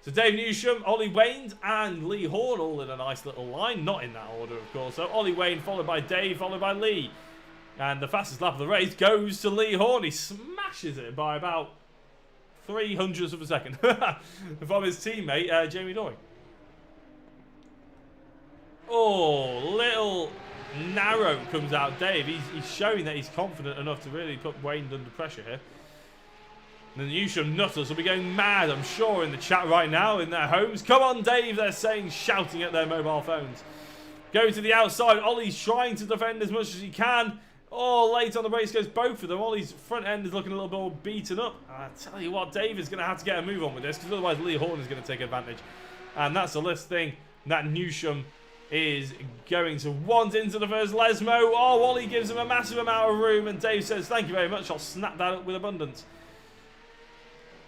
So Dave Newsham, Ollie Wayne and Lee Horn all in a nice little line. Not in that order, of course. So Ollie Wayne followed by Dave, followed by Lee. And the fastest lap of the race goes to Lee Horn. He smashes it by about 0.03 of a second from his teammate, Jamie Dory. Oh, little narrow comes out Dave. He's showing that he's confident enough to really put Wayne under pressure here. And the Newsham Nutters will be going mad, I'm sure, in the chat right now, in their homes. Come on, Dave, they're saying, shouting at their mobile phones. Going to the outside. Ollie's trying to defend as much as he can. Oh, late on the race goes both of them. Ollie's front end is looking a little bit more beaten up. I tell you what, Dave is going to have to get a move on with this, because otherwise Lee Horn is going to take advantage. And that's the last thing that Newsham is going to want into the first Lesmo. Oh, Ollie gives him a massive amount of room, and Dave says, thank you very much, I'll snap that up with abundance.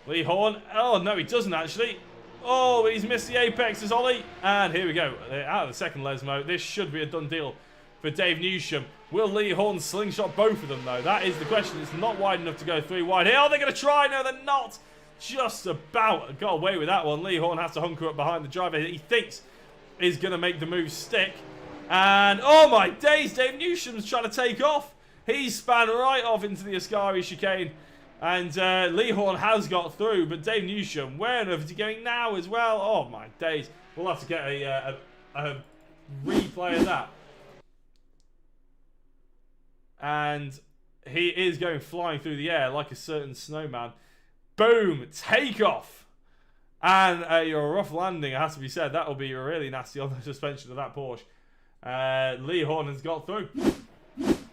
Lee Horn, oh no, he doesn't actually. Oh, he's missed the apex as Ollie. And here we go, out of the second Lesmo. This should be a done deal for Dave Newsham. Will Lee Horn slingshot both of them, though? That is the question. It's not wide enough to go 3 wide here. Oh, they're going to try. No, they're not. Just about got away with that one. Lee Horn has to hunker up behind the driver he thinks is going to make the move stick. And, oh my days, Dave Newsham's trying to take off. He's span right off into the Ascari chicane. And Lee Horn has got through, but Dave Newsham, where on earth is he going now as well? Oh my days. We'll have to get a replay of that. And he is going flying through the air like a certain snowman. Boom! Takeoff! And a rough landing, it has to be said. That will be really nasty on the suspension of that Porsche. Lee Horn has got through.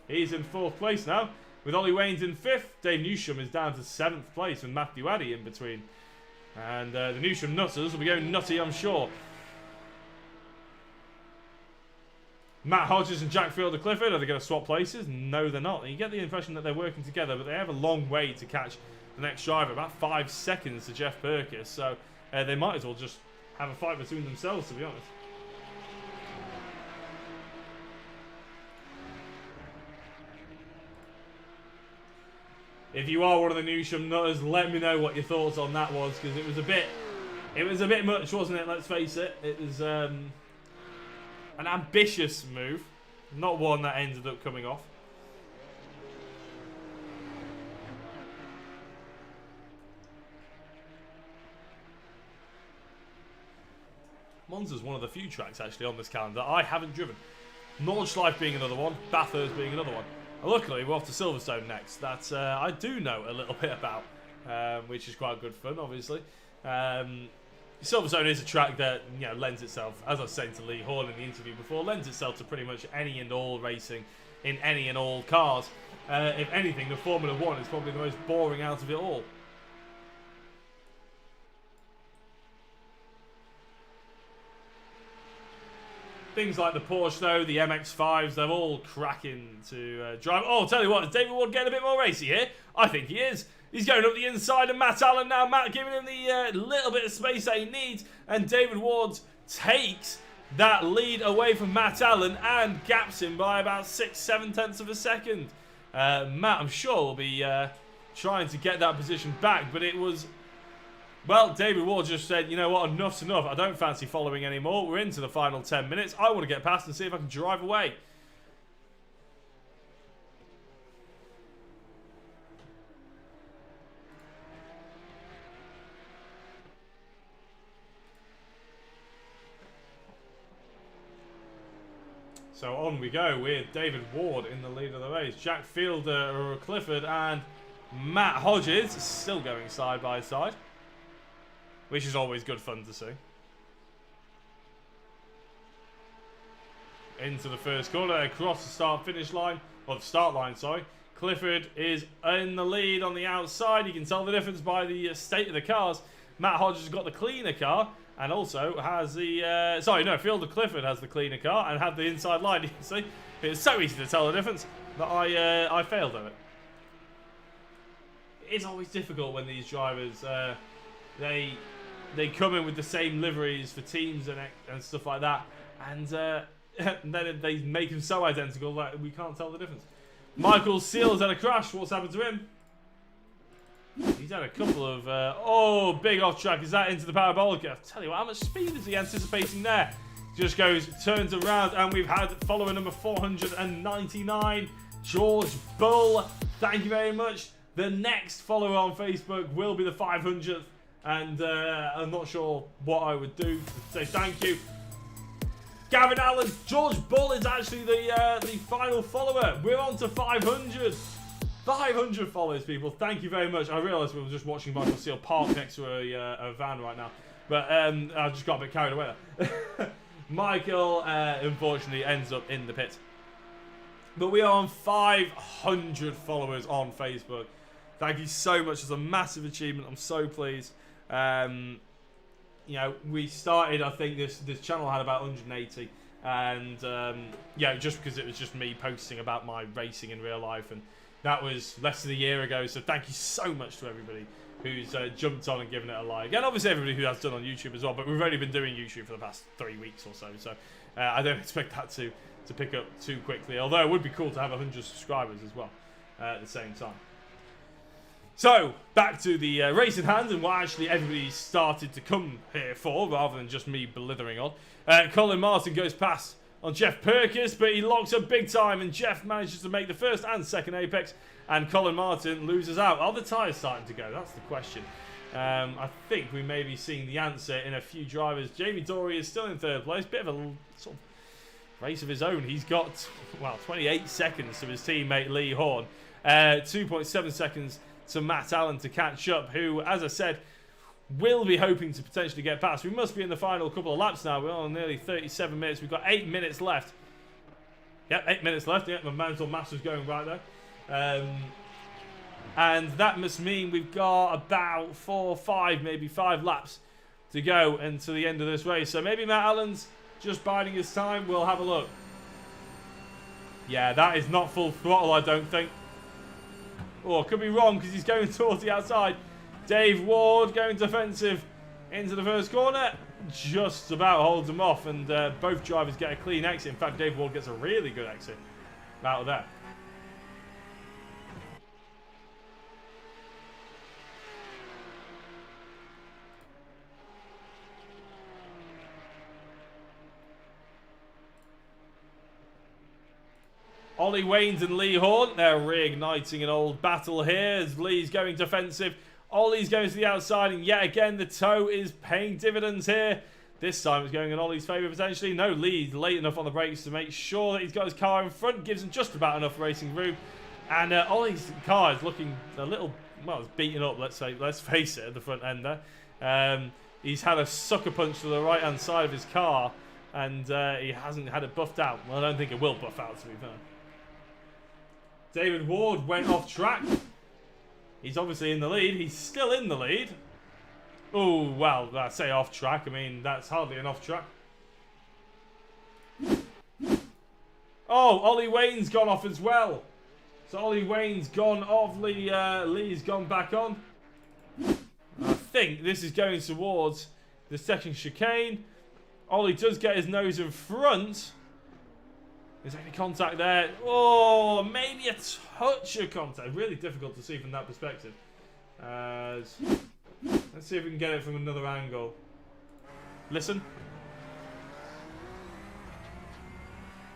He's in 4th place now. With Ollie Waynes in 5th, Dave Newsham is down to 7th place with Matthew Addy in between. And the Newsham Nutters will be going nutty, I'm sure. Matt Hodges and Jack Fielder Clifford, are they going to swap places? No, they're not. You get the impression that they're working together, but they have a long way to catch the next driver. About 5 seconds to Jeff Perkis. So they might as well just have a fight between themselves, to be honest. If you are one of the Newsham Nutters, let me know what your thoughts on that was, because it was a bit much, wasn't it? Let's face it. It was an ambitious move, not one that ended up coming off. Monza's one of the few tracks actually on this calendar I haven't driven. Nordschleife being another one, Bathurst being another one. Luckily, we're off to Silverstone next. That I do know a little bit about, which is quite good fun, obviously. Silverstone is a track that lends itself, as I was saying to Lee Horn in the interview before, lends itself to pretty much any and all racing in any and all cars. If anything, the Formula 1 is probably the most boring out of it all. Things like the Porsche, though, the MX-5s, they're all cracking to drive. Oh, I'll tell you what, is David Ward getting a bit more racy here? I think he is. He's going up the inside of Matt Allen now. Matt giving him the little bit of space that he needs. And David Ward takes that lead away from Matt Allen and gaps him by about 6-7 tenths of a second. Matt, I'm sure, will be trying to get that position back, but it was... Well, David Ward just said, you know what, enough's enough. I don't fancy following anymore. We're into the final 10 minutes. I want to get past and see if I can drive away. So on we go with David Ward in the lead of the race. Jack Fielder, Clifford and Matt Hodges still going side by side, which is always good fun to see. Into the first corner, across the start-finish line, or the start line, sorry. Clifford is in the lead on the outside. You can tell the difference by the state of the cars. Matt Hodges has got the cleaner car, and also has the... Fielder Clifford has the cleaner car and had the inside line. You can see, it's so easy to tell the difference that I failed at it. It's always difficult when these drivers, they come in with the same liveries for teams and stuff like that, and then they make them so identical that we can't tell the difference. Michael Seals had a crash. What's happened to him? He's had a couple of... big off track. Is that into the parabolic? I tell you what, how much speed is he anticipating there? Just turns around, and we've had follower number 499, George Bull. Thank you very much. The next follower on Facebook will be the 500th. And I'm not sure what I would do to say thank you. Gavin Allen, George Bull is actually the final follower. We're on to 500. 500 followers, people. Thank you very much. I realised we were just watching Michael Seal park next to a van right now. But I just got a bit carried away there. Michael, unfortunately, ends up in the pit. But we are on 500 followers on Facebook. Thank you so much. It's a massive achievement. I'm so pleased. You know, we started, I think this channel had about 180. And, yeah, just because it was just me posting about my racing in real life. And that was less than a year ago. So thank you so much to everybody who's jumped on and given it a like. And obviously everybody who has done on YouTube as well. But we've only been doing YouTube for the past 3 weeks or so. So I don't expect that to pick up too quickly. Although it would be cool to have 100 subscribers as well at the same time. So, back to the race in hand and what actually everybody started to come here for, rather than just me blithering on. Colin Martin goes past on Jeff Perkins, but he locks up big time, and Jeff manages to make the first and second apex, and Colin Martin loses out. Are the tyres starting to go? That's the question. I think we may be seeing the answer in a few drivers. Jamie Dory is still in third place. Bit of a sort of race of his own. He's got, well, 28 seconds to his teammate Lee Horn. 2.7 seconds to Matt Allen to catch up, who, as I said, will be hoping to potentially get past. We must be in the final couple of laps now. We're on nearly 37 minutes. We've got 8 minutes left. Yep, 8 minutes left. Yep, my mental maths was going right there. And that must mean we've got about 4, 5, maybe 5 laps to go until the end of this race. So maybe Matt Allen's just biding his time. We'll have a look. Yeah, that is not full throttle, I don't think. Oh, could be wrong because he's going towards the outside. Dave Ward going defensive into the first corner. Just about holds him off, and both drivers get a clean exit. In fact, Dave Ward gets a really good exit out of that. Ollie Waynes and Lee Horn, they're reigniting an old battle here as Lee's going defensive. Ollie's going to the outside, and yet again the toe is paying dividends here. This time it's going in Ollie's favour potentially. No, Lee's late enough on the brakes to make sure that he's got his car in front, gives him just about enough racing room. And Ollie's car is looking a little, well, it's beaten up, let's face it, at the front end there. He's had a sucker punch to the right hand side of his car, and he hasn't had it buffed out. Well, I don't think it will buff out, to be fair. David Ward went off track. He's obviously in the lead. He's still in the lead. Oh, well, I say off track. I mean, that's hardly an off track. Oh, Ollie Wayne's gone off as well. So Ollie Wayne's gone off. Lee's gone back on. I think this is going towards the second chicane. Ollie does get his nose in front. Is there any contact there? Oh, maybe a touch of contact. Really difficult to see from that perspective. Let's see if we can get it from another angle. Listen.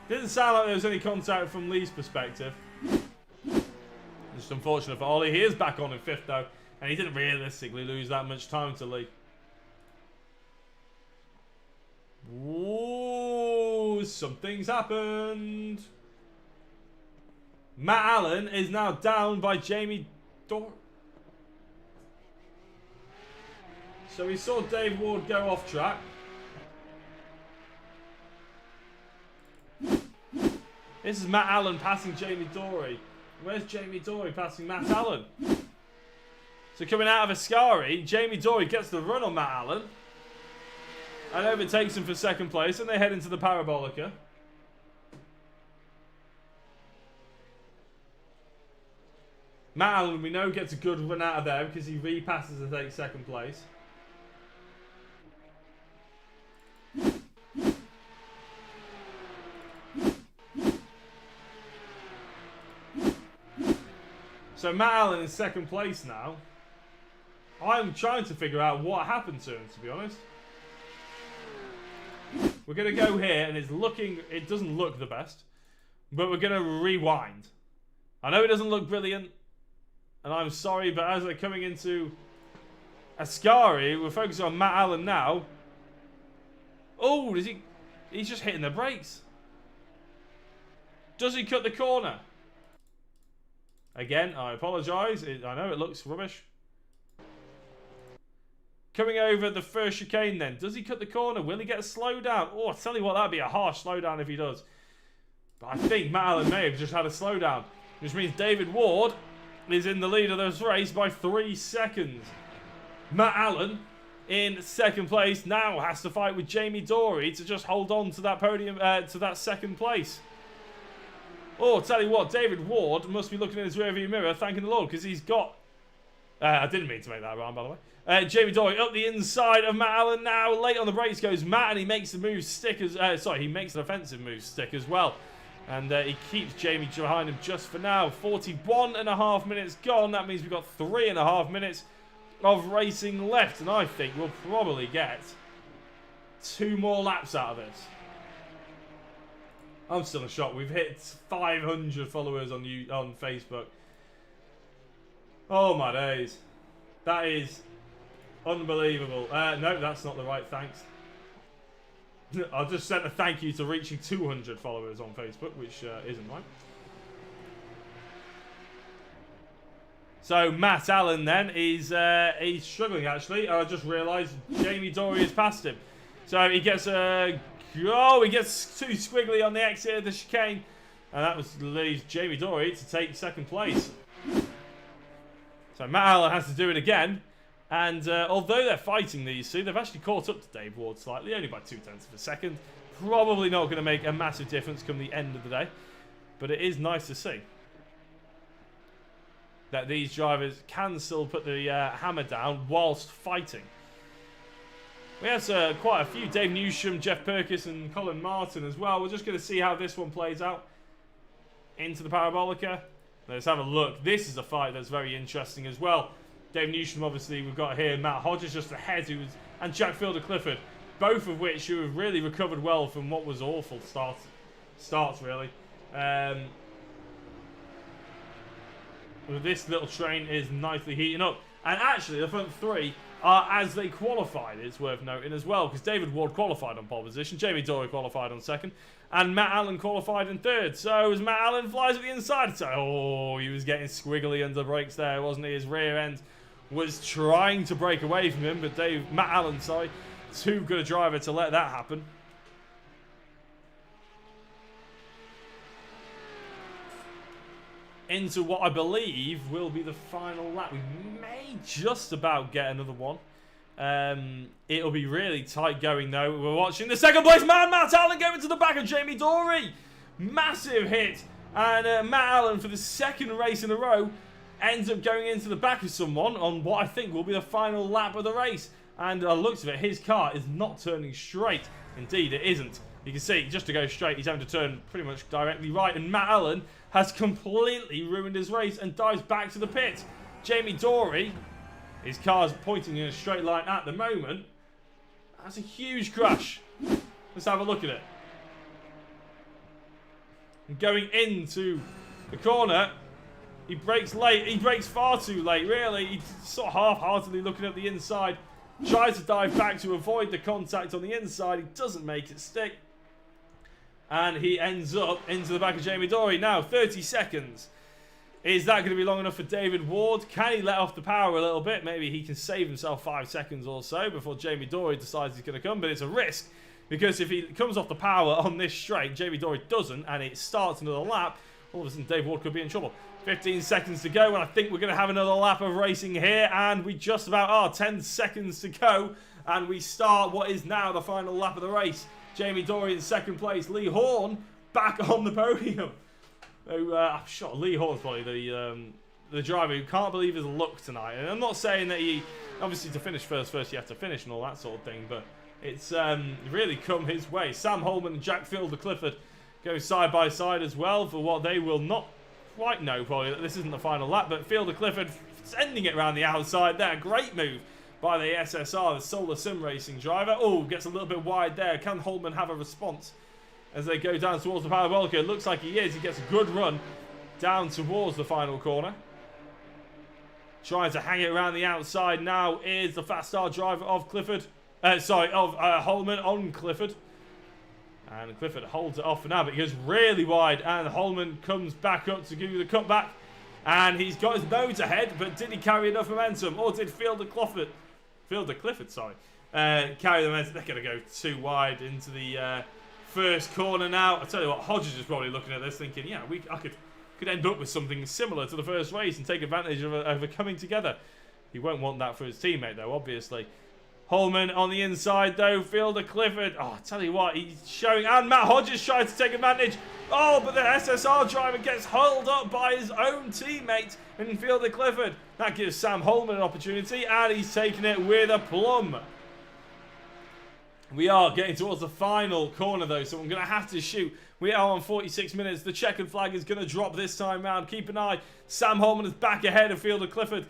Didn't sound like there was any contact from Lee's perspective. Just unfortunate for Ollie. He is back on in fifth though, and he didn't realistically lose that much time to Lee. Ooh, something's happened. Matt Allen is now down by Jamie Dor. So we saw Dave Ward go off track. This is Matt Allen passing Jamie Dory. Where's Jamie Dory passing Matt Allen? So coming out of Ascari, Jamie Dory gets the run on Matt Allen and overtakes him for second place, and they head into the Parabolica. Matt Allen, we know, gets a good run out of there because he repasses to take second place. So Matt Allen in second place now. I'm trying to figure out what happened to him, to be honest. We're going to go here, and it doesn't look the best, but we're going to rewind. I know it doesn't look brilliant, and I'm sorry, but as they're coming into Ascari, we're focusing on Matt Allen now. Oh, he's just hitting the brakes. Does he cut the corner? Again, I apologise. I know it looks rubbish. Coming over the first chicane then. Does he cut the corner? Will he get a slowdown? Oh, I tell you what, that'd be a harsh slowdown if he does. But I think Matt Allen may have just had a slowdown. Which means David Ward is in the lead of this race by 3 seconds. Matt Allen in second place now has to fight with Jamie Dory to just hold on to that podium, to that second place. Oh, tell you what, David Ward must be looking in his rearview mirror, thanking the Lord, because he's got... I didn't mean to make that rhyme, by the way. Jamie Dory up the inside of Matt Allen now. Late on the brakes goes Matt, and he makes the move stick as... he makes an offensive move stick as well. And he keeps Jamie behind him just for now. 41.5 minutes gone. That means we've got 3.5 minutes of racing left. And I think we'll probably get 2 more laps out of this. I'm still in shock. We've hit 500 followers on Facebook. Oh my days. That is unbelievable. No, that's not the right thanks. I just sent a thank you to reaching 200 followers on Facebook, which isn't right. So Matt Allen then is he's struggling actually. I just realised Jamie Dory has passed him. So he gets he gets too squiggly on the exit of the chicane, and that leaves Jamie Dory to take second place. So Matt Allen has to do it again. And although they're fighting these two, they've actually caught up to Dave Ward slightly, only by 0.2 of a second. Probably not going to make a massive difference come the end of the day. But it is nice to see that these drivers can still put the hammer down whilst fighting. We have quite a few. Dave Newsham, Jeff Perkis and Colin Martin as well. We're just going to see how this one plays out. Into the Parabolica. Let's have a look. This is a fight that's very interesting as well. Dave Newsham, obviously, we've got here. Matt Hodges just ahead, and Jack Fielder Clifford, both of which who have really recovered well from what was awful starts really. This little train is nicely heating up. And actually, the front three are as they qualified, it's worth noting as well, because David Ward qualified on pole position, Jamie Dory qualified on second, and Matt Allen qualified in third. So as Matt Allen flies at the inside, so, he was getting squiggly under the brakes there, wasn't he? His rear end was trying to break away from him, but Matt Allen, too good a driver to let that happen. Into what I believe will be the final lap. We may just about get another one. It'll be really tight going though. We're watching the second place man, Matt Allen, going to the back of Jamie Dory. Massive hit. And Matt Allen, for the second race in a row, ends up going into the back of someone on what I think will be the final lap of the race. And looks of it, his car is not turning straight. Indeed, it isn't. You can see, just to go straight, he's having to turn pretty much directly right. And Matt Allen has completely ruined his race and dives back to the pit. Jamie Dory, his car's pointing in a straight line at the moment. That's a huge crash. Let's have a look at it. And going into the corner, he brakes late. He brakes far too late, really. He's sort of half-heartedly looking at the inside. Tries to dive back to avoid the contact on the inside. He doesn't make it stick. And he ends up into the back of Jamie Dory. Now, 30 seconds. Is that going to be long enough for David Ward? Can he let off the power a little bit? Maybe he can save himself 5 seconds or so before Jamie Dory decides he's going to come. But it's a risk, because if he comes off the power on this straight, Jamie Dory doesn't, and it starts another lap, all of a sudden Dave Ward could be in trouble. 15 seconds to go, and I think we're going to have another lap of racing here, and we just about are. 10 seconds to go, and we start what is now the final lap of the race. Jamie Dory in second place. Lee Horn back on the podium. I'm sure Lee Horn's probably the driver who can't believe his luck tonight. And I'm not saying that he, obviously to finish first you have to finish and all that sort of thing, but it's really come his way. Sam Holman and Jack Fielder Clifford go side by side as well for what they will not quite know probably that this isn't the final lap, but Fielder Clifford sending it around the outside there. Great move by the SSR, the Solar Sim Racing driver. Oh, gets a little bit wide there. Can Holman have a response as they go down towards the Parabolica? It looks like he is. He gets a good run down towards the final corner. Trying to hang it around the outside now is the fast star driver of Clifford. Holman on Clifford. And Clifford holds it off for now, but he goes really wide, and Holman comes back up to do the cutback. And he's got his nose ahead, but did he carry enough momentum? Or did Fielder Clifford Fielder Clifford, sorry. Carry the momentum. They're going to go too wide into the first corner now. I tell you what, Hodges is probably looking at this thinking, yeah, I could end up with something similar to the first race and take advantage of a coming together. He won't want that for his teammate, though, obviously. Holman on the inside, though. Fielder Clifford. Oh, I tell you what, he's showing. And Matt Hodges trying to take advantage. Oh, but the SSR driver gets hurled up by his own teammate in Fielder Clifford. That gives Sam Holman an opportunity, and he's taking it with a plum. We are getting towards the final corner, though, so I'm going to have to shoot. We are on 46 minutes. The checkered flag is going to drop this time round. Keep an eye. Sam Holman is back ahead of Fielder Clifford.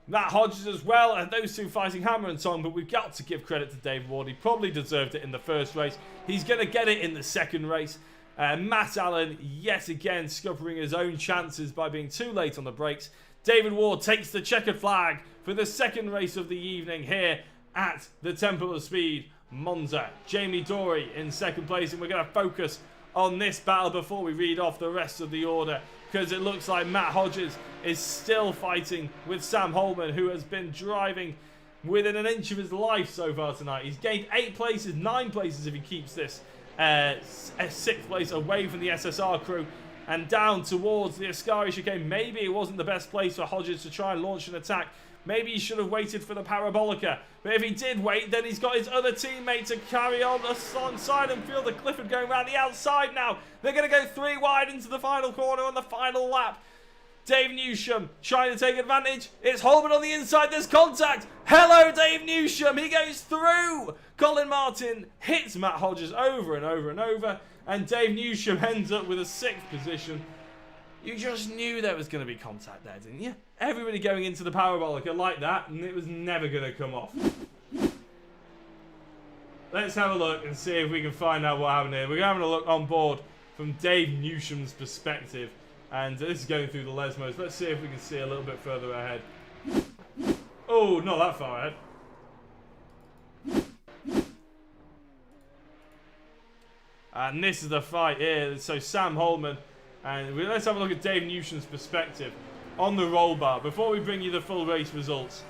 Matt Hodges as well, and those two fighting hammer and tongue, but we've got to give credit to David Ward. He probably deserved it in the first race. He's going to get it in the second race. Matt Allen, yet again, scuppering his own chances by being too late on the brakes. David Ward takes the checkered flag for the second race of the evening here at the Temple of Speed, Monza. Jamie Dory in second place, and we're going to focus on this battle before we read off the rest of the order, because it looks like Matt Hodges is still fighting with Sam Holman, who has been driving within an inch of his life so far tonight. He's gained 8 places, 9 places if he keeps this 6th place away from the SSR crew and down towards the Ascari chicane. Maybe it wasn't the best place for Hodges to try and launch an attack. Maybe he should have waited for the Parabolica. But if he did wait, then he's got his other teammate to carry on alongside him. Fielder Clifford going around the outside now. They're going to go 3 wide into the final corner on the final lap. Dave Newsham trying to take advantage. It's Holman on the inside. There's contact. Hello, Dave Newsham. He goes through. Colin Martin hits Matt Hodges over and over and over. And Dave Newsham ends up with a 6th position. You just knew there was going to be contact there, didn't you? Everybody going into the Parabolica like that, and it was never going to come off. Let's have a look and see if we can find out what happened here. We're having a look on board from Dave Newsham's perspective. And this is going through the Lesmos. Let's see if we can see a little bit further ahead. Oh, not that far ahead. And this is the fight here. So Sam Holman. And let's have a look at Dave Newsham's perspective on the roll bar before we bring you the full race results.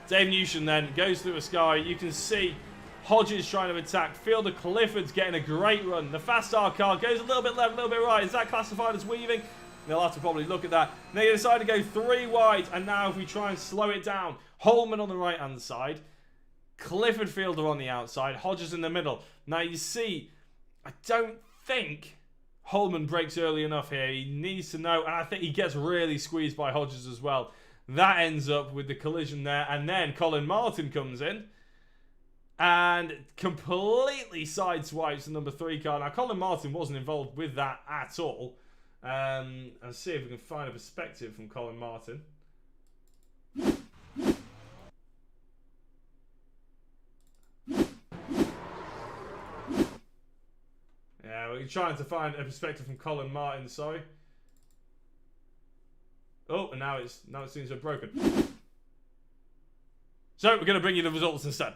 Dave Newsham then goes through a sky. You can see Hodges trying to attack. Fielder Clifford's getting a great run. The Fast R car goes a little bit left, a little bit right. Is that classified as weaving? They'll have to probably look at that. They decide to go 3 wide. And now if we try and slow it down, Holman on the right-hand side. Clifford Fielder on the outside. Hodges in the middle. Now you see, I don't think Holman breaks early enough here. He needs to know, and I think he gets really squeezed by Hodges as well. That ends up with the collision there, and then Colin Martin comes in and completely sideswipes the number 3 car. Now, Colin Martin wasn't involved with that at all. Let's see if we can find a perspective from Colin Martin. Yeah, we're trying to find a perspective from Colin Martin, sorry. Oh, and now it seems to have broken. So we're going to bring you the results instead.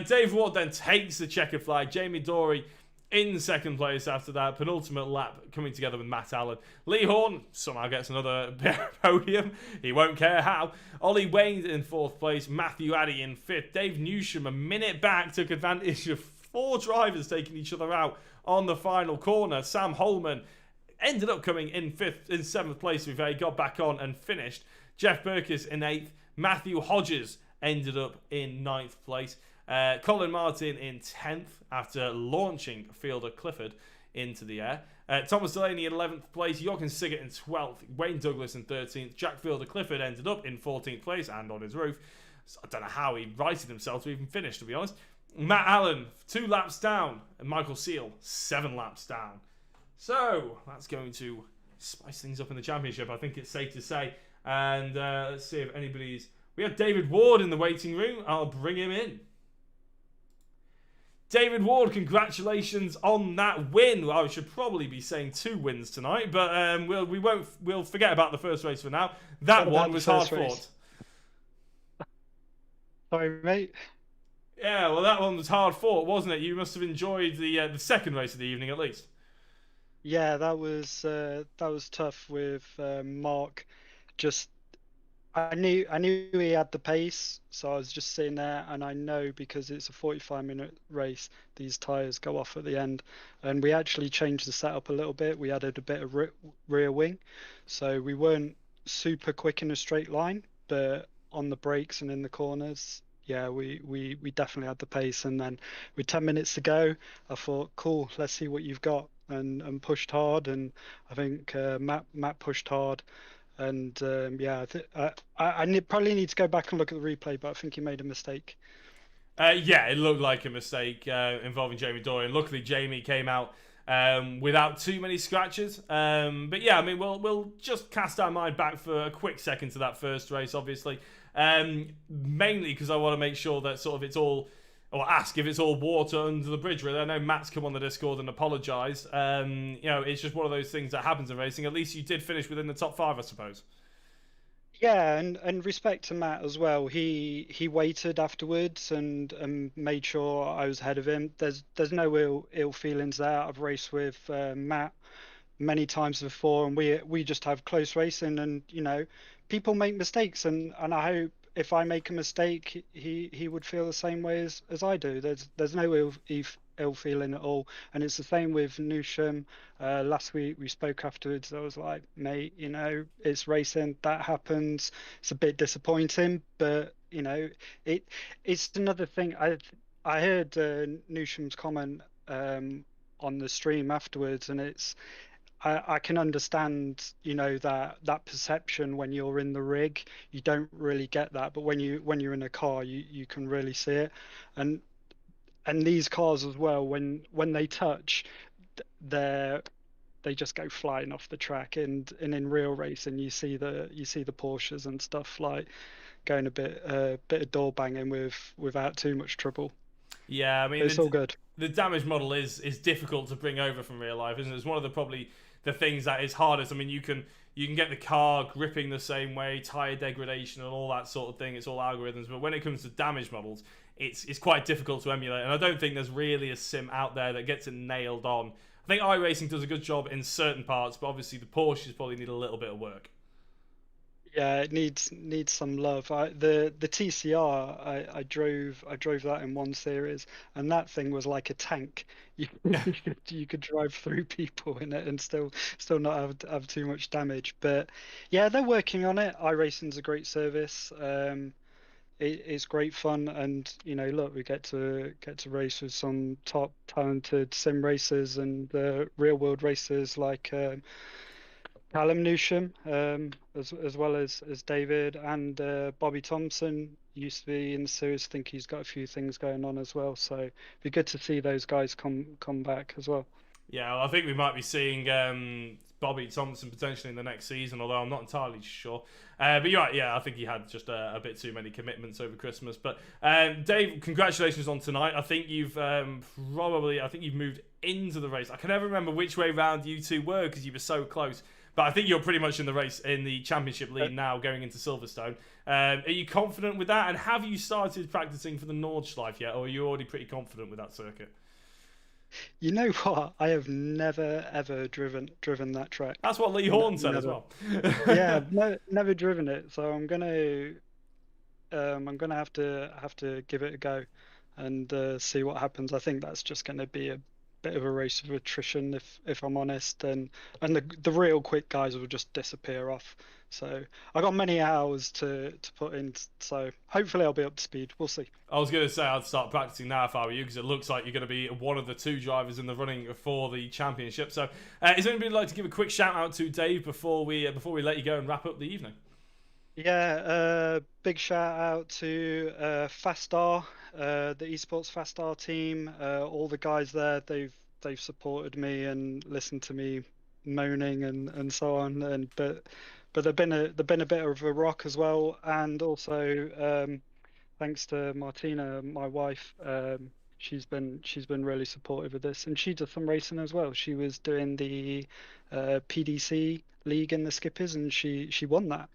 Dave Ward then takes the checkered flag. Jamie Dory in second place after that. Penultimate lap coming together with Matt Allen. Lee Horn somehow gets another podium. He won't care how. Ollie Wayne in 4th place. Matthew Addy in 5th. Dave Newsham a minute back took advantage of 4 drivers taking each other out on the final corner. Sam Holman ended up coming in 7th place. We've got back on and finished. Jeff Burkis in 8th. Matthew Hodges ended up in 9th place. Colin Martin in 10th after launching Fielder Clifford into the air. Thomas Delaney in 11th place. Jochen Siggert in 12th. Wayne Douglas in 13th. Jack Fielder Clifford ended up in 14th place and on his roof. So I don't know how he righted himself to even finish, to be honest. Matt Allen, 2 laps down. And Michael Seal, 7 laps down. So that's going to spice things up in the championship, I think it's safe to say. And let's see if anybody's... We have David Ward in the waiting room. I'll bring him in. David Ward, congratulations on that win. Well, I should probably be saying 2 wins tonight, but we'll forget about the first race for now. That one was hard fought. Sorry, mate. Yeah, well, that one was hard fought, wasn't it? You must have enjoyed the second race of the evening, at least. Yeah, that was tough with Mark. Just, I knew he had the pace, so I was just sitting there, and I know because it's a 45-minute race, these tires go off at the end, and we actually changed the setup a little bit. We added a bit of rear wing, so we weren't super quick in a straight line, but on the brakes and in the corners, yeah, we definitely had the pace. And then with 10 minutes to go, I thought, cool, let's see what you've got, and pushed hard, and I think Matt pushed hard. And yeah, probably need to go back and look at the replay, but I think he made a mistake. Yeah, it looked like a mistake involving Jamie Dorian. Luckily, Jamie came out without too many scratches. But yeah, I mean, we'll just cast our mind back for a quick second to that first race, obviously. Mainly because I want to make sure that sort of it's all, or ask if it's all water under the bridge, really. I know Matt's come on the Discord and apologised. It's just one of those things that happens in racing. At least you did finish within the top 5, I suppose. Yeah, and respect to Matt as well. He waited afterwards and made sure I was ahead of him. There's no ill feelings there. I've raced with Matt many times before, and we just have close racing, and people make mistakes, and I hope if I make a mistake, he would feel the same way as I do. There's no ill feeling at all, and it's the same with Newsham. Last week we spoke afterwards. I was like, mate, it's racing, that happens. It's a bit disappointing, but it's another thing. I heard Newsham's comment on the stream afterwards, and I can understand, that perception when you're in the rig, you don't really get that, but when you're in a car, you can really see it, and these cars as well, when they touch, they just go flying off the track, and in real racing, you see the Porsches and stuff like going a bit of door banging without too much trouble. Yeah, I mean, it's all good. The damage model is difficult to bring over from real life, isn't it? It's one of the things that is hardest. I mean, you can get the car gripping the same way, tire degradation and all that sort of thing. It's all algorithms, but when it comes to damage models, it's quite difficult to emulate. And I don't think there's really a sim out there that gets it nailed on. I think iRacing does a good job in certain parts, but obviously the Porsches probably need a little bit of work. Yeah, it needs some love. The TCR, I drove that in one series, and that thing was like a tank. You could drive through people in it and still not have too much damage. But yeah, they're working on it. iRacing's a great service. It's great fun, and look, we get to race with some top talented sim racers and real world racers like Callum Newsham, as well as David and Bobby Thompson used to be in the series. I think he's got a few things going on as well, so it'd be good to see those guys come back as well. Yeah, well, I think we might be seeing Bobby Thompson potentially in the next season, although I'm not entirely sure. But you're right, yeah, I think he had just a bit too many commitments over Christmas. But Dave, congratulations on tonight. I think you've moved into the race. I can never remember which way round you two were because you were so close. But I think you're pretty much in the race in the championship lead now, going into Silverstone. Are you confident with that? And have you started practicing for the Nordschleife yet, or are you already pretty confident with that circuit? You know what? I have never ever driven that track. That's what Lee Horn said as well. Yeah, never driven it. So I'm gonna have to give it a go and see what happens. I think that's just gonna be a bit of a race of attrition, if I'm honest, and the real quick guys will just disappear off. So I got many hours to put in, so hopefully I'll be up to speed. We'll see. I was going to say I'd start practicing now if I were you, because it looks like you're going to be one of the two drivers in the running for the championship. So is anybody like to give a quick shout out to Dave before we let you go and wrap up the evening? Yeah, big shout out to Fastar, the esports Fastar team, all the guys there. They've supported me and listened to me moaning and so on. But they've been a bit of a rock as well. And also thanks to Martina, my wife. She's been really supportive of this, and she does some racing as well. She was doing the PDC league in the Skippers, and she won that.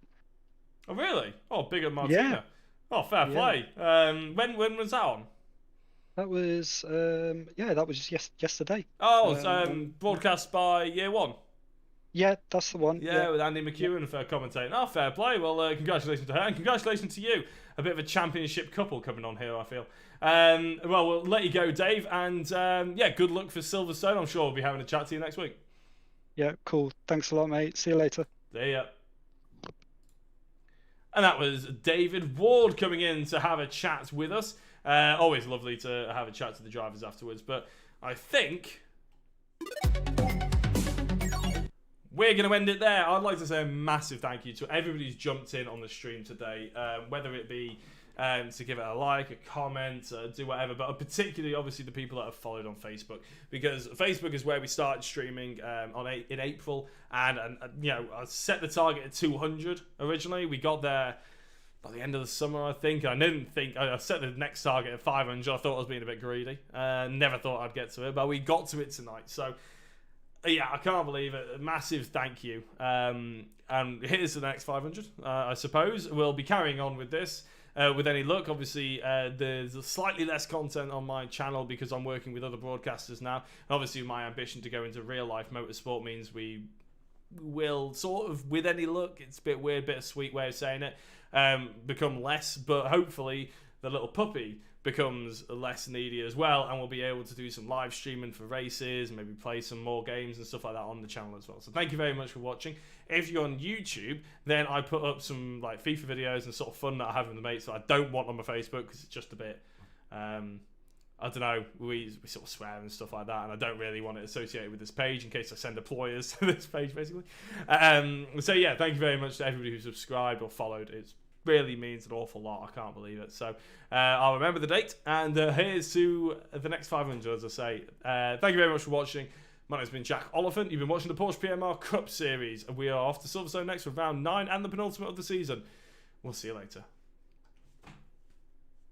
Oh really? Oh, big up Martina. Yeah. Oh, fair play. When was that on? That was that was just yesterday. Oh, broadcast by Year One. Yeah, that's the one. Yeah, with Andy McEwen for commentating. Oh, fair play. Well, congratulations to her, and congratulations to you. A bit of a championship couple coming on here, I feel. Well, we'll let you go, Dave, and yeah, good luck for Silverstone. I'm sure we'll be having a chat to you next week. Yeah, cool. Thanks a lot, mate. See you later. See ya. And that was David Ward coming in to have a chat with us. Always lovely to have a chat to the drivers afterwards, but I think we're going to end it there. I'd like to say a massive thank you to everybody who's jumped in on the stream today, whether it be to give it a like, a comment, do whatever, but particularly, obviously, the people that have followed on Facebook, because Facebook is where we started streaming in April, and you know, I set the target at 200 originally. We got there by the end of the summer, I think. I didn't think I set the next target at 500. I thought I was being a bit greedy. Never thought I'd get to it, but we got to it tonight. So yeah, I can't believe it. A massive thank you. And here's the next 500. I suppose we'll be carrying on with this. With any luck, obviously, there's slightly less content on my channel because I'm working with other broadcasters now. And obviously, my ambition to go into real-life motorsport means we will sort of, with any luck, it's a bit weird, bit of sweet way of saying it, become less. But hopefully, the little puppy becomes less needy as well, and we'll be able to do some live streaming for races, maybe play some more games and stuff like that on the channel as well. So thank you very much for watching. If you're on YouTube, then I put up some like FIFA videos and sort of fun that I have with the mates that I don't want on my Facebook because it's just a bit I don't know, we sort of swear and stuff like that, and I don't really want it associated with this page in case I send employers to this page, basically. So yeah, thank you very much to everybody who subscribed or followed. It's really means an awful lot. I can't believe it. So I'll remember the date, and here's to the next 500, as I say. Thank you very much for watching. My name's been Jack Oliphant. You've been watching the Porsche PMR Cup Series, and we are off to Silverstone next for round 9 and the penultimate of the season. We'll see you later.